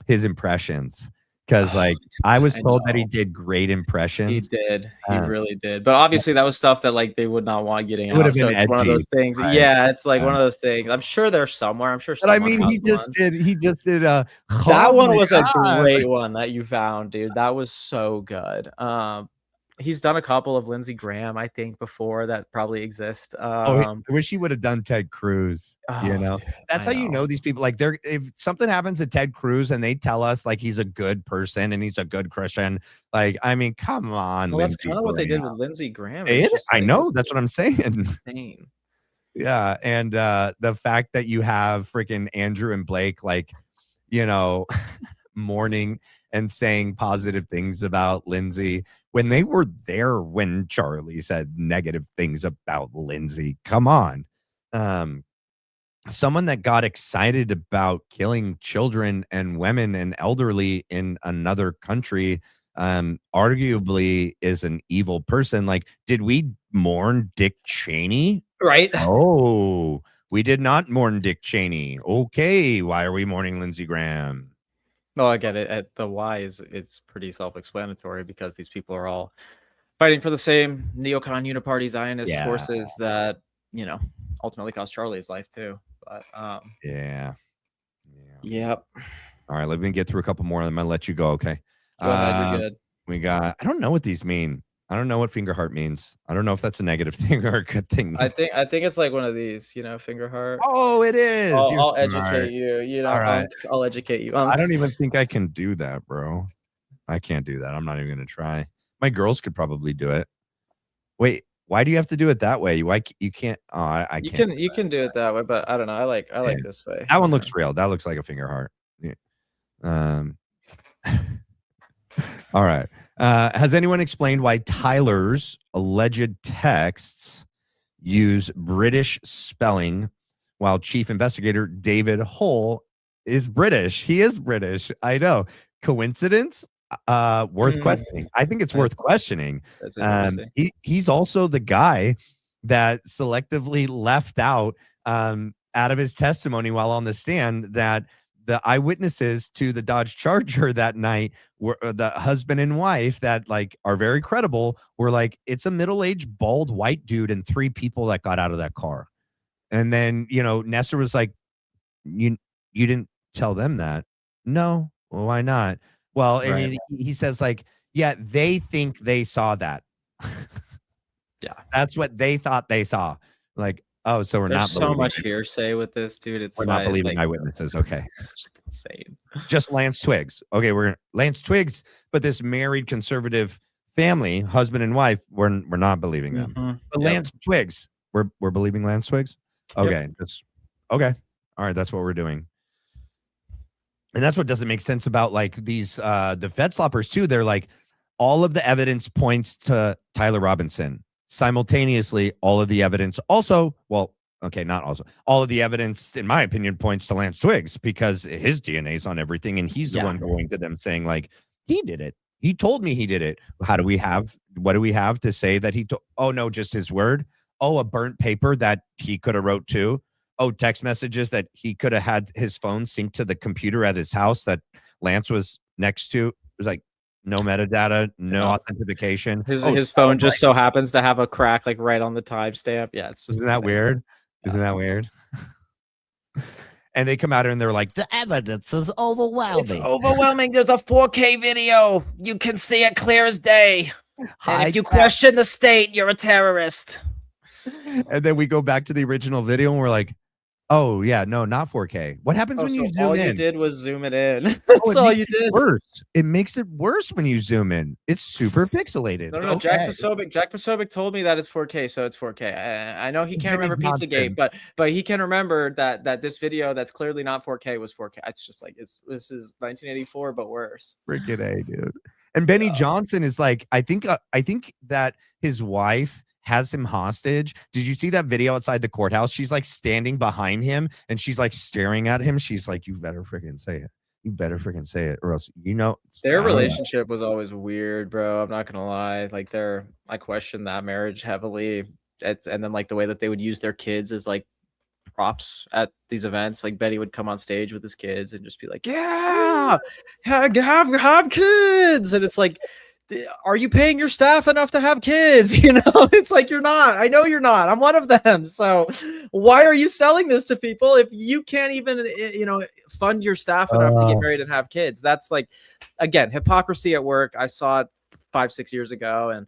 impressions. Because like I was told that he did great impressions. He did. He really did. But obviously that was stuff that like they would not want getting out. It would have been so it's one of those things. Right? Yeah, it's like one of those things. I'm sure there's somewhere. I'm sure. But I mean, he just did a. That one was a great one that you found, dude. That was so good. He's done a couple of Lindsey Graham, I think, before that probably exist. I wish he would have done Ted Cruz. Dude, That's how you know these people. Like, if something happens to Ted Cruz and they tell us like he's a good person and he's a good Christian, like, I mean, come on. Well, that's kind of what they did with Lindsey Graham. I know. That's what I'm saying. Insane. Yeah, and the fact that you have freaking Andrew and Blake, like, mourning and saying positive things about Lindsey when they were there when Charlie said negative things about Lindsey. Come on. Someone that got excited about killing children and women and elderly in another country arguably is an evil person. Like, did we mourn Dick Cheney? Right. Oh, we did not mourn Dick Cheney. Okay, why are we mourning Lindsey Graham? Well, I get it. At the why it's pretty self-explanatory, because these people are all fighting for the same neocon uniparty Zionist forces that ultimately cost Charlie's life too. But yep. All right, let me get through a couple more, and I'm gonna let you go. Okay. Go ahead, you're good. We got. I don't know what these mean. I don't know what finger heart means. I don't know if that's a negative thing or a good thing. I think it's like one of these, finger heart. Oh, it is. I'll educate you. All right. I'll educate you. I don't even think I can do that, bro. I can't do that. I'm not even gonna try. My girls could probably do it. Wait, why do you have to do it that way? Why you can't? Oh, I can't. You can do it that way, but I don't know. I like this way. That one looks real. That looks like a finger heart. Yeah. All right. Has anyone explained why Tyler's alleged texts use British spelling while chief investigator David Hull is British? He is British. I know. Coincidence? Worth questioning. I think it's worth questioning. That's interesting. He's also the guy that selectively left out of his testimony while on the stand that the eyewitnesses to the Dodge Charger that night were the husband and wife that like are very credible were like, it's a middle-aged bald white dude and 3 people that got out of that car. And then, Nestor was like, you didn't tell them that. No. Well, why not? Well, I mean, he says like, yeah, they think they saw that. Yeah. That's what they thought they saw. Like, oh, so we're There's not so much hearsay with this, dude. It's we're not believing eyewitnesses. Okay. It's just insane. Just Lance Twiggs. Okay, we're Lance Twiggs, but this married conservative family, husband and wife, we're not believing them. Mm-hmm. But Lance Twiggs, we're believing Lance Twiggs. Okay, okay. All right, that's what we're doing. And that's what doesn't make sense about like these the Fed sloppers too. They're like, all of the evidence points to Tyler Robinson. Simultaneously, all of the evidence also, well, okay, not also, all of the evidence, in my opinion, points to Lance Twiggs because his DNA is on everything, and he's the one going to them saying like, he did it. He told me he did it. What do we have to say that he told? Oh no, just his word. Oh, a burnt paper that he could have wrote too. Oh, text messages that he could have had his phone synced to the computer at his house that Lance was next to. It was like no metadata, no authentication. His phone just so happens to have a crack like right on the timestamp. Yeah, it's just isn't that weird? Isn't that weird? And they come out and they're like, the evidence is overwhelming. It's overwhelming. There's a 4K video. You can see it clear as day. And if you question the state, you're a terrorist. And then we go back to the original video and we're like, oh yeah, no, not 4K. What happens when you zoom in? All you did was zoom it in. That's all you did. Worse. It makes it worse when you zoom in. It's super pixelated. No. Jack Posobiec told me that it's 4K, so it's 4K. I know he can't remember Pizzagate, but he can remember that this video that's clearly not 4K was 4K. It's just like this is 1984, but worse. Freaking A, dude. And Benny Johnson is like, I think that his wife has him hostage. Did you see that video outside the courthouse? She's like standing behind him and she's like staring at him. She's like, you better freaking say it. You better freaking say it, or else their relationship was always weird, bro. I'm not gonna lie. Like I question that marriage heavily. And then like the way that they would use their kids as like props at these events. Like Betty would come on stage with his kids and just be like, yeah, have kids. And it's like, are you paying your staff enough to have kids? It's like, you're not. I know you're not. I'm one of them. So why are you selling this to people if you can't even, fund your staff enough to get married and have kids? That's like, again, hypocrisy at work. I saw it 5-6 years ago, and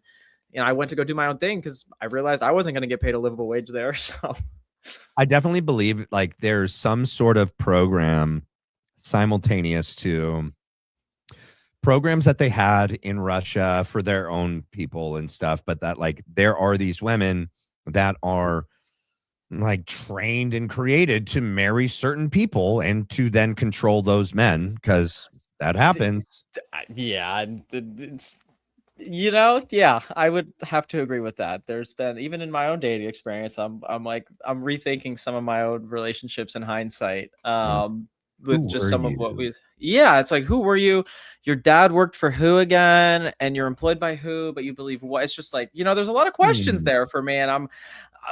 I went to go do my own thing because I realized I wasn't going to get paid a livable wage there. So I definitely believe like there's some sort of program simultaneous to programs that they had in Russia for their own people and stuff, but that like there are these women that are like trained and created to marry certain people and to then control those men, because that happens. Yeah, I would have to agree with that. There's been, even in my own dating experience, I'm rethinking some of my own relationships in hindsight. With just some of what it's like, who were you? Your dad worked for who again? And you're employed by who? But you believe what? It's just like, there's a lot of questions there for me. And I'm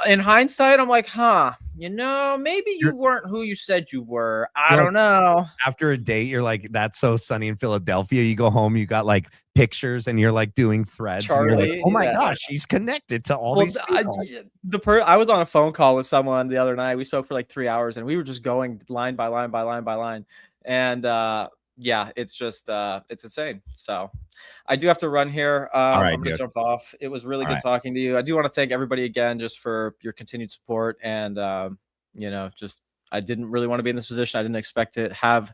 in hindsight, I'm like, maybe you weren't who you said you were. I don't know. After a date, you're like, that's so sunny in Philadelphia. You go home, you got like pictures and you're like doing threads. Charlie, and you're like, oh my gosh, she's connected to all these people. I was on a phone call with someone the other night. We spoke for like 3 hours and we were just going line by line by line by line. And it's just it's insane. So I do have to run here. I'm gonna jump off. It was really good talking to you. I do want to thank everybody again just for your continued support, and I didn't really want to be in this position. I didn't expect to have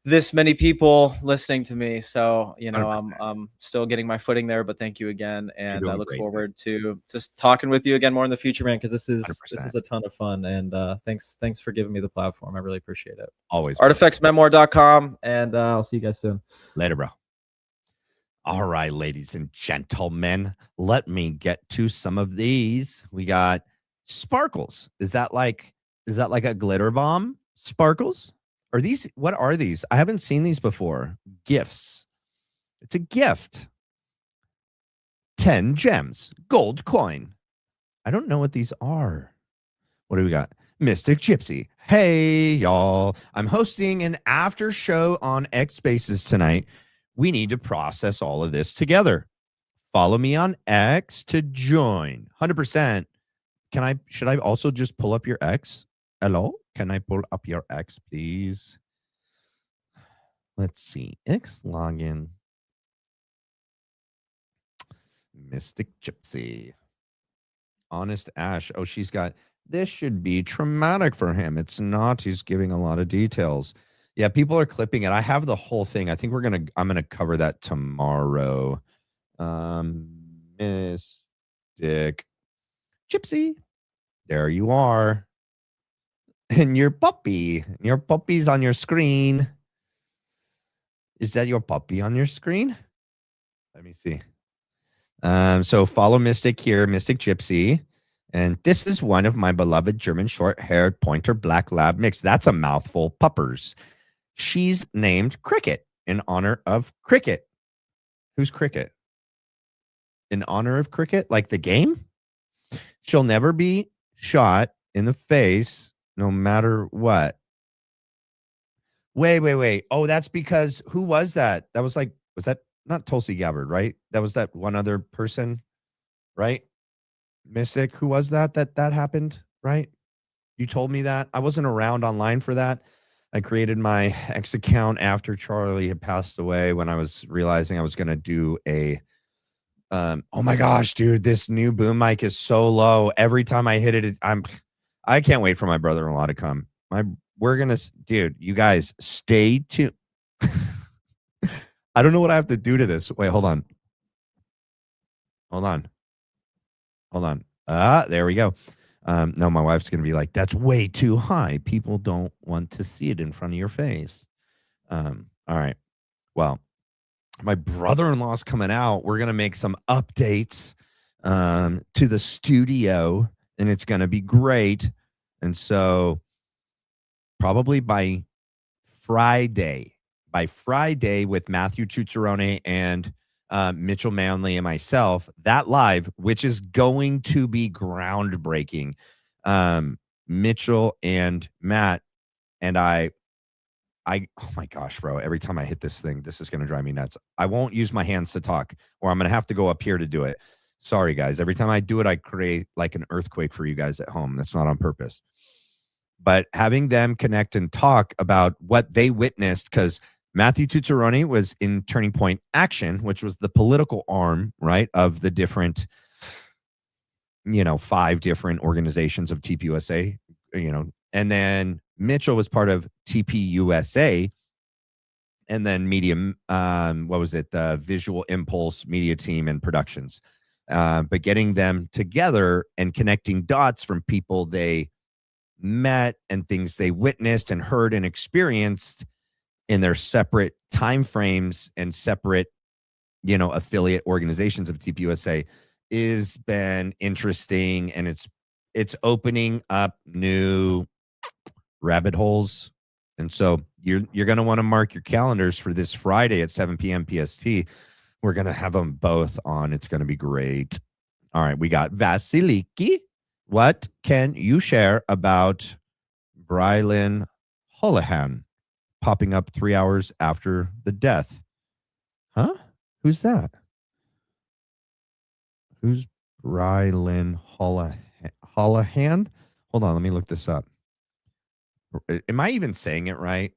this many people listening to me. So, I'm still getting my footing there, but thank you again. And I look forward to just talking with you again more in the future, man, because this is a ton of fun. And thanks for giving me the platform. I really appreciate it. Always. Artifactsmemoir.com. And I'll see you guys soon. Later, bro. All right, ladies and gentlemen, let me get to some of these. We got sparkles. Is that like a glitter bomb? Sparkles? What are these? I haven't seen these before. Gifts. It's a gift. 10 gems, gold coin. I don't know what these are. What do we got? Mystic Gypsy. Hey, y'all. I'm hosting an after show on X Spaces tonight. We need to process all of this together. Follow me on X to join. 100%. Should I also just pull up your X? Hello? Can I pull up your X, please? Let's see. X login. Mystic Gypsy. Honest Ash. Oh, she's got, this should be traumatic for him. It's not. He's giving a lot of details. Yeah, people are clipping it. I have the whole thing. I think I'm gonna cover that tomorrow. Mystic Gypsy. There you are. And your puppy. Your puppy's on your screen. Is that your puppy on your screen? Let me see. So follow Mystic here, Mystic Gypsy. And this is one of my beloved German short-haired pointer black lab mix. That's a mouthful. Puppers. She's named Cricket in honor of Cricket. Who's Cricket? In honor of Cricket? Like the game? She'll never be shot in the face no matter what. Wait. Oh, that's because who was that? That was that not Tulsi Gabbard, right? That was that one other person, right? Mystic, who was that happened, right? You told me that. I wasn't around online for that. I created my X account after Charlie had passed away when I was realizing I was going to do a oh my gosh, dude, this new boom mic is so low. Every time I hit it, I can't wait for my brother-in-law to come. Dude, you guys stay tuned. I don't know what I have to do to this. Wait, hold on. There we go. No, my wife's going to be like, that's way too high. People don't want to see it in front of your face. All right. Well, my brother-in-law's coming out. We're going to make some updates to the studio, and it's going to be great. And so probably by Friday with Matthew Tuzzarone and Mitchell Manley and myself, that live, which is going to be groundbreaking. Mitchell and Matt and I, oh my gosh, bro, every time I hit this thing, this is going to drive me nuts. I won't use my hands to talk, or I'm going to have to go up here to do it. Sorry, guys. Every time I do it, I create like an earthquake for you guys at home. That's not on purpose. But having them connect and talk about what they witnessed, because Matthew Tuzzarone was in Turning Point Action, which was the political arm, right, of the different, 5 different organizations of TPUSA, and then Mitchell was part of TPUSA, and then Medium, the Visual Impulse Media Team and Productions. But getting them together and connecting dots from people they met and things they witnessed and heard and experienced in their separate time frames and separate, affiliate organizations of TPUSA is been interesting, and it's opening up new rabbit holes. And so you're going to want to mark your calendars for this Friday at 7 p.m. PST. We're going to have them both on. It's going to be great. All right, we got Vasiliki. What can you share about Brylan Holohan popping up 3 hours after the death? Huh? Who's that? Who's Brylan Holohan? Hold on, let me look this up. Am I even saying it right?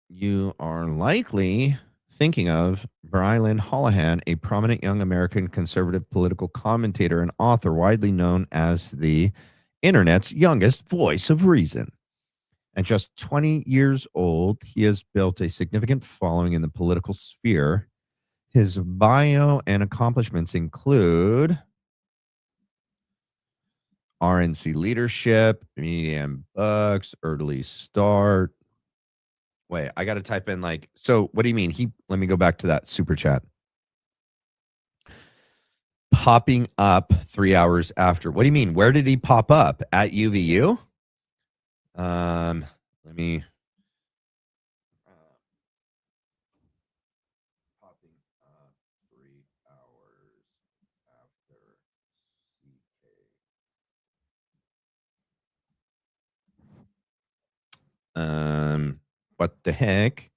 You are likely thinking of Brylan Holohan, a prominent young American conservative political commentator and author, widely known as the internet's youngest voice of reason. At just 20 years old, he has built a significant following in the political sphere. His bio and accomplishments include RNC leadership, Medium Books, Early Start, Wait, I got to type in like, so what do you mean? Let me go back to that super chat. Popping up 3 hours after. What do you mean? Where did he pop up? At UVU? Let me. Popping up 3 hours after CK. What the heck?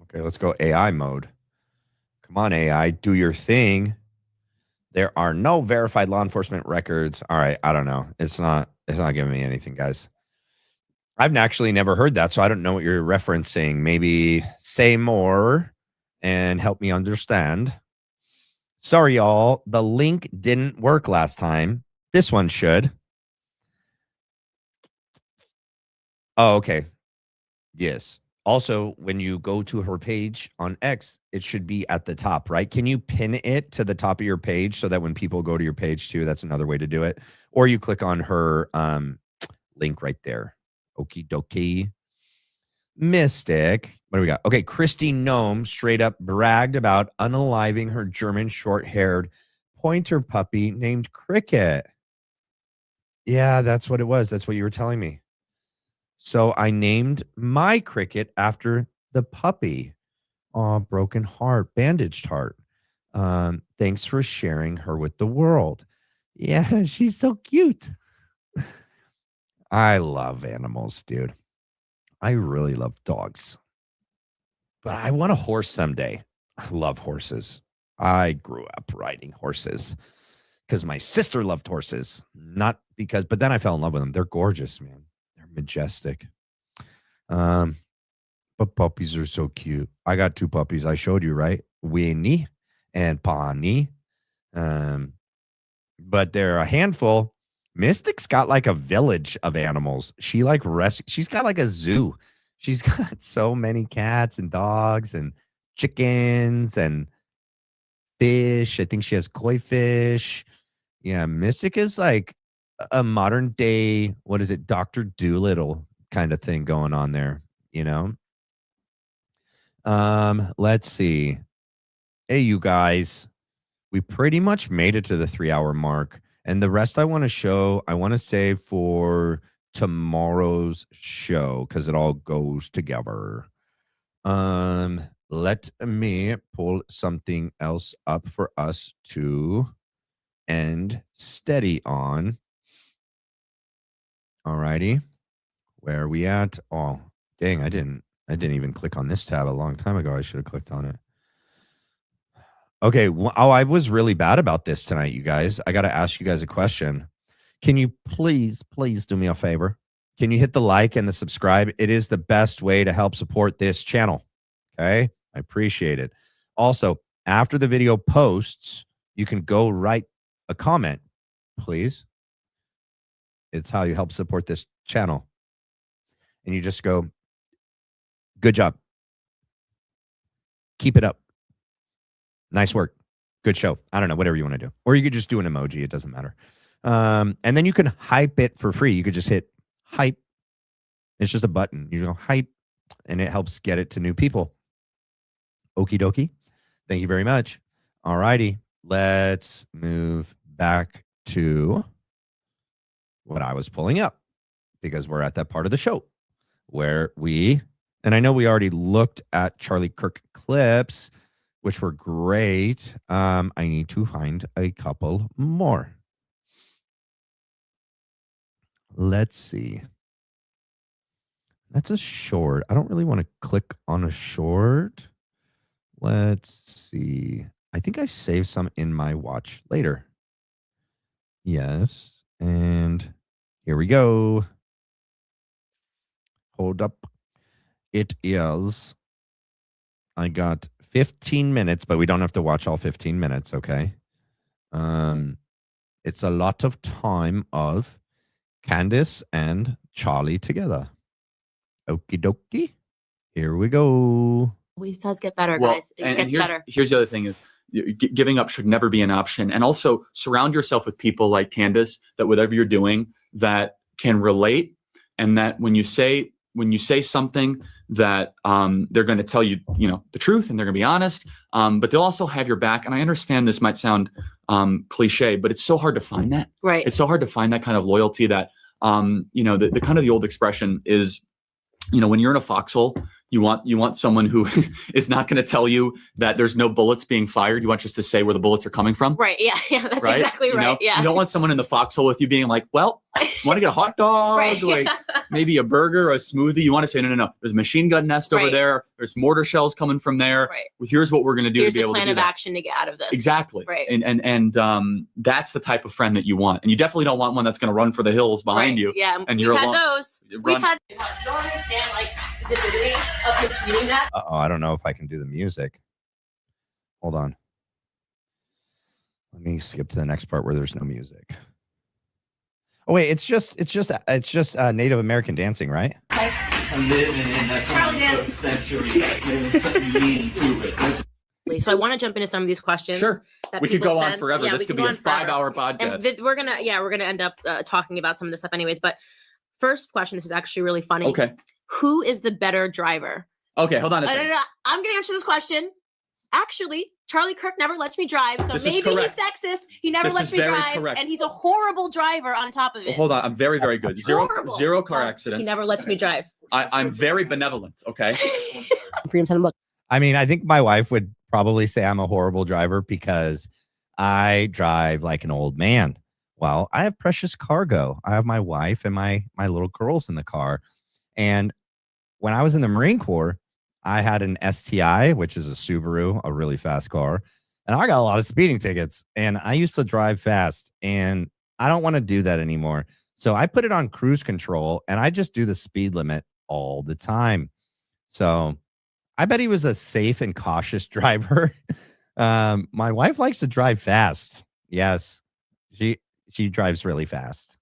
Okay, let's go AI mode. Come on, AI, do your thing. There are no verified law enforcement records. All right, I don't know. It's not giving me anything, guys. I've actually never heard that, so I don't know what you're referencing. Maybe say more and help me understand. Sorry, y'all. The link didn't work last time. This one should. Oh, okay. Yes. Also, when you go to her page on X, it should be at the top, right? Can you pin it to the top of your page so that when people go to your page too, that's another way to do it? Or you click on her link right there. Okie dokie. Mystic. What do we got? Okay, Christy Gnome straight up bragged about unaliving her German short-haired pointer puppy named Cricket. Yeah, that's what it was. That's what you were telling me. So I named my Cricket after the puppy. Oh, broken heart, bandaged heart. Thanks for sharing her with the world. Yeah, she's so cute. I love animals, dude. I really love dogs. But I want a horse someday. I love horses. I grew up riding horses because my sister loved horses. Not because, but then I fell in love with them. They're gorgeous, man. They're majestic. But puppies are so cute. I got 2 puppies. I showed you, right? Winnie and Pawnee. But they're a handful. Mystic's got like a village of animals. She like she's got like a zoo. She's got so many cats and dogs and chickens and fish. I think she has koi fish. Yeah, Mystic is like a modern day, what is it, Dr. Doolittle kind of thing going on there, you know? Let's see. Hey, you guys, we pretty much made it to the 3-hour mark. And the rest I want to save for tomorrow's show because it all goes together. Let me pull something else up for us to end steady on. Alrighty. Where are we at? Oh, dang, I didn't even click on this tab a long time ago. I should have clicked on it. Okay. I was really bad about this tonight, you guys. I got to ask you guys a question. Can you please do me a favor? Can you hit the like and the subscribe? It is the best way to help support this channel. Okay. I appreciate it. Also, after the video posts, you can go write a comment, please. It's how you help support this channel. And you just go, good job. Keep it up. Nice work. Good show. I don't know, whatever you want to do. Or you could just do an emoji. It doesn't matter. And then you can hype it for free. You could just hit hype. It's just a button. You go hype, and it helps get it to new people. Okie dokie. Thank you very much. All righty. Let's move back to what I was pulling up because we're at that part of the show where and I know we already looked at Charlie Kirk clips, which were great. I need to find a couple more. Let's see. That's a short. I don't really want to click on a short. Let's see. I think I saved some in my watch later. Yes. And here we go. Hold up. It is. I got 15 minutes, but we don't have to watch all 15 minutes, okay? It's a lot of time of Candace and Charlie together. Okie dokie. Here we go. Always does get better, Well, guys. It and gets here's, better. Here's the other thing is giving up should never be an option. And also surround yourself with people like Candace that whatever you're doing that can relate, and that when you say something that they're going to tell you, the truth, and they're going to be honest, but they'll also have your back. And I understand this might sound cliche, but it's so hard to find that. Right. It's so hard to find that kind of loyalty that, the kind of the old expression is, when you're in a foxhole, you want someone who is not going to tell you that there's no bullets being fired. You want just to say where the bullets are coming from. Right. Yeah. Yeah. That's right? exactly right. Yeah. You don't want someone in the foxhole with you being like, well, want to get a hot dog, Right, like yeah. maybe a burger, a smoothie. You want to say, no. There's a machine gun nest over Right. there. There's mortar shells coming from there. Right. Well, here's what we're going to do Here's to be the able to plan do of that. action to get out of this. Exactly. Right. And that's the type of friend that you want. And you definitely don't want one that's going to run for the hills behind Right. you. Yeah. And We've you're had alone. those. Run- We've had. You don't understand the divinity of him tweeting that. Uh-oh, I don't know if I can do the music. Hold on. Let me skip to the next part where there's no music. Oh wait, it's just Native American dancing, right? I'm living in that 21st century. There's something mean to it. So I want to jump into some of these questions. Sure. That We could people go on sent. forever. Yeah, This we could could be go a on forever. 5-hour podcast. And we're gonna end up talking about some of this stuff anyways. But first question, this is actually really funny. Okay. Who is the better driver? Okay, hold on a second. I'm gonna answer this question. Actually, Charlie Kirk never lets me drive, so This is maybe he's correct. sexist. He never This lets is me very drive, correct. and he's a horrible driver on top of it. Well, hold on. I'm very, very good. Zero Horrible. car But accidents. He never lets me drive. I'm very benevolent. Okay. Freedom Center, look. I mean, I think my wife would probably say I'm a horrible driver because I drive like an old man. Well, I have precious cargo. I have my wife and my little girls in the car. And when I was in the Marine Corps, I had an STI, which is a Subaru, a really fast car. And I got a lot of speeding tickets. And I used to drive fast. And I don't want to do that anymore. So I put it on cruise control and I just do the speed limit all the time. So I bet he was a safe and cautious driver. My wife likes to drive fast. Yes, she drives really fast.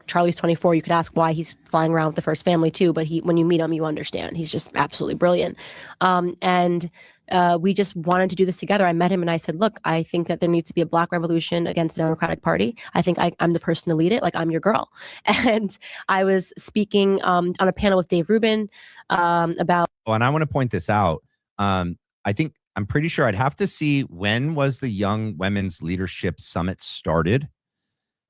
Charlie's 24. You could ask why he's flying around with the first family too, but when you meet him, you understand. He's just absolutely brilliant. And we just wanted to do this together. I met him and I said, look, I think that there needs to be a Black revolution against the Democratic Party. I think I'm the person to lead it. Like, I'm your girl. And I was speaking on a panel with Dave Rubin about. Oh, and I want to point this out. I'm pretty sure I'd have to see when was the Young Women's Leadership Summit started.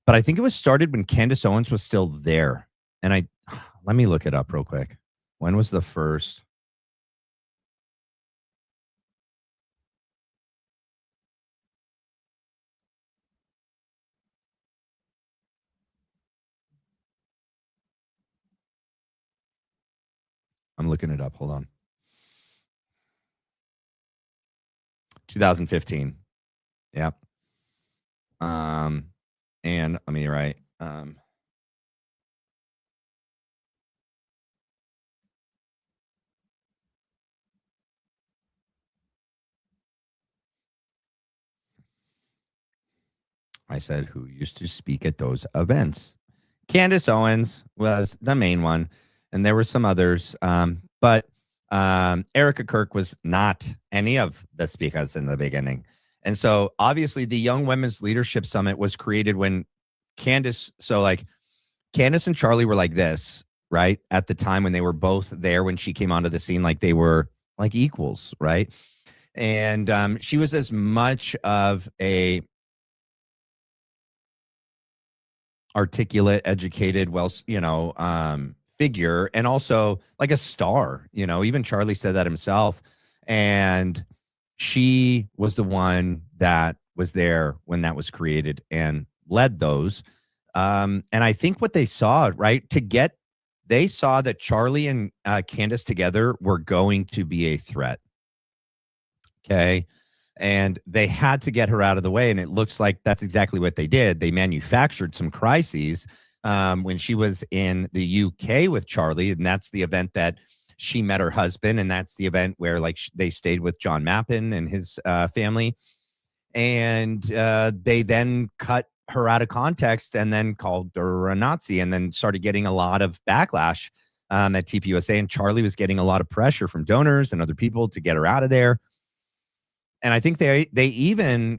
But I think it was started when Candace Owens was still there. And let me look it up real quick. When was the first? I'm looking it up. Hold on. 2015. Yep. And let me write. I said, who used to speak at those events? Candace Owens was the main one, and there were some others. But Erica Kirk was not any of the speakers in the beginning. And so obviously the Young Women's Leadership Summit was created when Candace and Charlie were like this, right? At the time when they were both there, when she came onto the scene, like they were like equals, right? And she was as much of a articulate, educated, figure, and also like a star, even Charlie said that himself. And she was the one that was there when that was created and led those. And I think what they saw, right, they saw that Charlie and Candace together were going to be a threat. Okay. And they had to get her out of the way. And it looks like that's exactly what they did. They manufactured some crises when she was in the UK with Charlie. And that's the event that she met her husband. And that's the event where they stayed with John Mappin and his family. And they then cut her out of context and then called her a Nazi and then started getting a lot of backlash at TPUSA. And Charlie was getting a lot of pressure from donors and other people to get her out of there. And I think they even,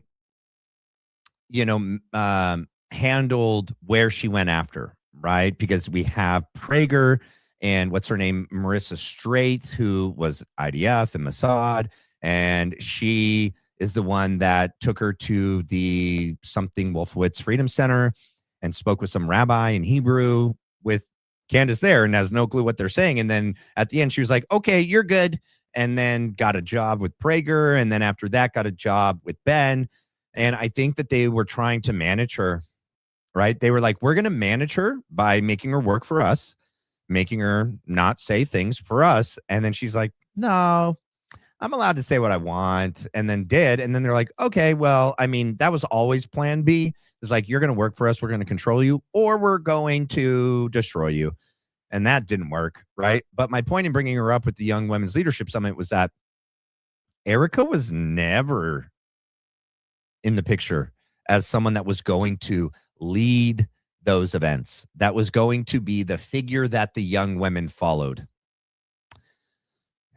handled where she went after, right? Because we have Prager and what's her name, Marissa Straight, who was IDF and Mossad, and she is the one that took her to the something Wolfowitz Freedom Center and spoke with some rabbi in Hebrew with Candace there and has no clue what they're saying. And then at the end, she was like, okay, you're good. And then got a job with Prager. And then after that, got a job with Ben. And I think that they were trying to manage her, right? They were like, we're going to manage her by making her work for us, making her not say things for us. And then she's like, no, I'm allowed to say what I want, and then did. And then they're like, okay, well, I mean, that was always plan B. It's like, you're going to work for us. We're going to control you, or we're going to destroy you. And that didn't work, right? But my point in bringing her up with the Young Women's Leadership Summit was that Erica was never in the picture as someone that was going to lead those events, that was going to be the figure that the young women followed.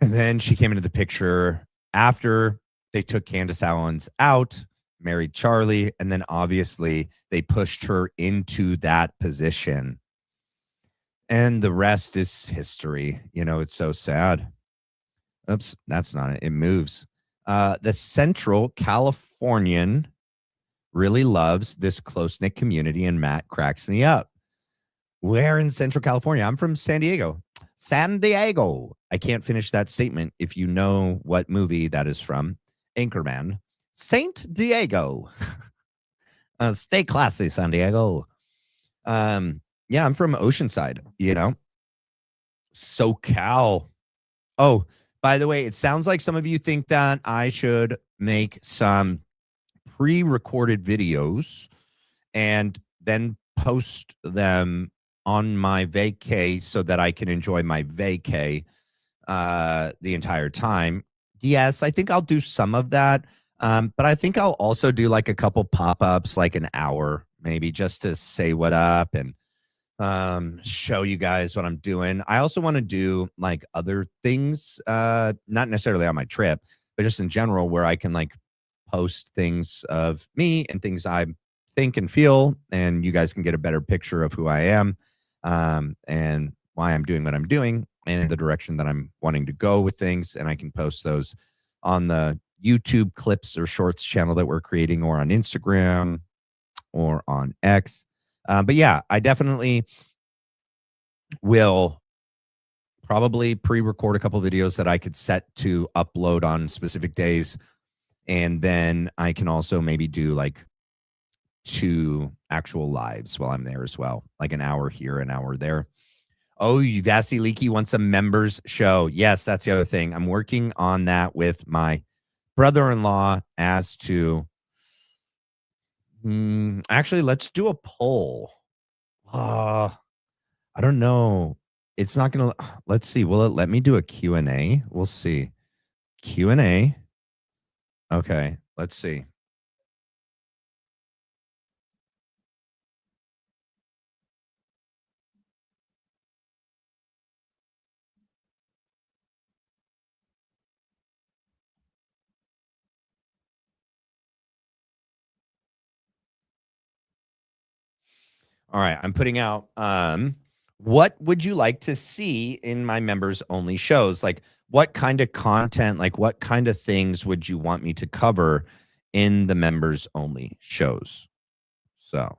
And then she came into the picture after they took Candace Owens out, married Charlie, and then obviously they pushed her into that position. And the rest is history. It's so sad. Oops, that's not it. It moves. The Central Californian really loves this close-knit community, and Matt cracks me up. Where in Central California? I'm from San Diego. San Diego. I can't finish that statement if you know what movie that is from. Anchorman. Saint Diego. Stay classy, San Diego. Yeah, I'm from Oceanside, SoCal. Oh, by the way, it sounds like some of you think that I should make some pre-recorded videos and then post them on my vacay so that I can enjoy my vacay the entire time. Yes, I think I'll do some of that. But I think I'll also do like a couple pop-ups, like an hour, maybe, just to say what up and show you guys what I'm doing. I also want to do like other things, not necessarily on my trip, but just in general, where I can like post things of me and things I think and feel, and you guys can get a better picture of who I am, and why I'm doing what I'm doing and the direction that I'm wanting to go with things. And I can post those on the YouTube clips or shorts channel that we're creating, or on Instagram or on X. But yeah, I definitely will probably pre-record a couple videos that I could set to upload on specific days. And then I can also maybe do like 2 actual lives while I'm there as well, like an hour here, an hour there. Oh, Vassie Leakey wants a members show. Yes, that's the other thing. I'm working on that with my brother-in-law as to actually, let's do a poll. I don't know. It's not gonna. Let's see. Will it let me do a Q&A? We'll see. Q&A. Okay, let's see. All right, I'm putting out what would you like to see in my members only shows? Like, what kind of content, like what kind of things would you want me to cover in the members only shows? So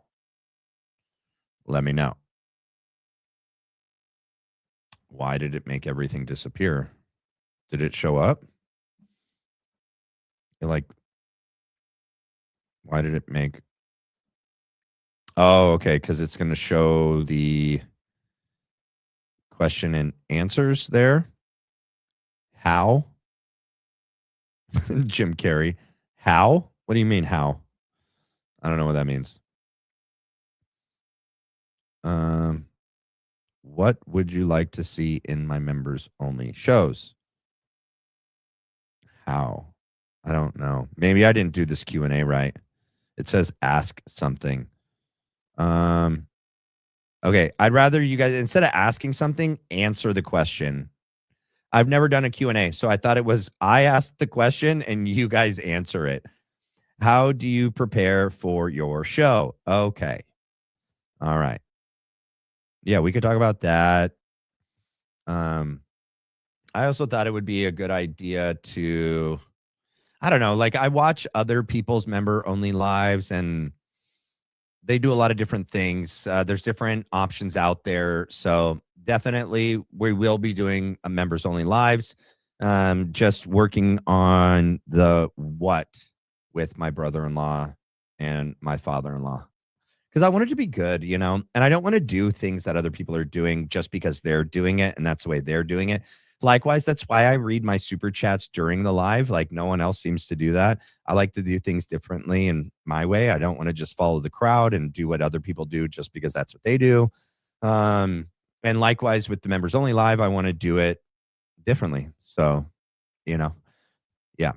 let me know. Why did it make everything disappear? Did it show up? Like, why did it make? Oh, okay, because it's going to show the question and answers there. How? Jim Carrey. How? What do you mean, how? I don't know what that means. What would you like to see in my members only shows? How? I don't know. Maybe I didn't do this Q&A right. It says ask something. Okay, I'd rather you guys, instead of asking something, answer the question. I've never done a Q&A, so I thought it was I asked the question and you guys answer it. How do you prepare for your show? Okay. All right. Yeah, we could talk about that. I also thought it would be a good idea to, I don't know, like I watch other people's member-only lives and they do a lot of different things. There's different options out there. So definitely we will be doing a members-only lives. Just working on the what with my brother-in-law and my father-in-law. Because I want it to be good, you know, and I don't want to do things that other people are doing just because they're doing it and that's the way they're doing it. Likewise, that's why I read my super chats during the live. Like no one else seems to do that. I like to do things differently in my way. I don't want to just follow the crowd and do what other people do just because that's what they do. And likewise with the members only live, I want to do it differently. So, you know, yeah.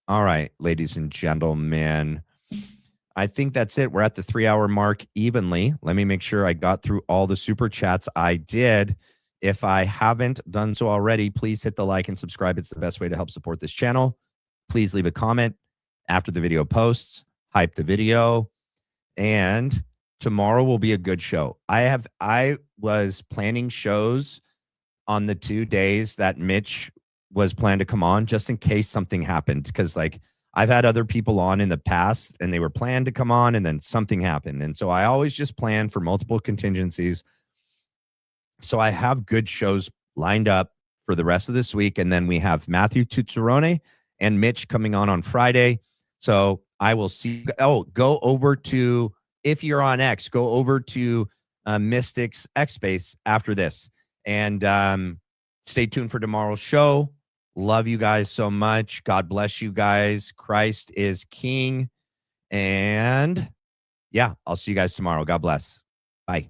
All right, ladies and gentlemen. I think that's it. We're at the 3-hour mark evenly. Let me make sure I got through all the super chats. I did. If I haven't done so already, please hit the like and subscribe. It's the best way to help support this channel. Please leave a comment after the video posts. Hype the video. And tomorrow will be a good show. I was planning shows on the 2 days that Mitch was planned to come on just in case something happened. Because like I've had other people on in the past and they were planned to come on and then something happened. And so I always just plan for multiple contingencies. So I have good shows lined up for the rest of this week. And then we have Matthew Tuzzarone and Mitch coming on Friday. So I will see. Oh, go over to, if you're on X, go over to Mystics X Space after this. And stay tuned for tomorrow's show. Love you guys so much. God bless you guys. Christ is King. And yeah, I'll see you guys tomorrow. God bless. Bye.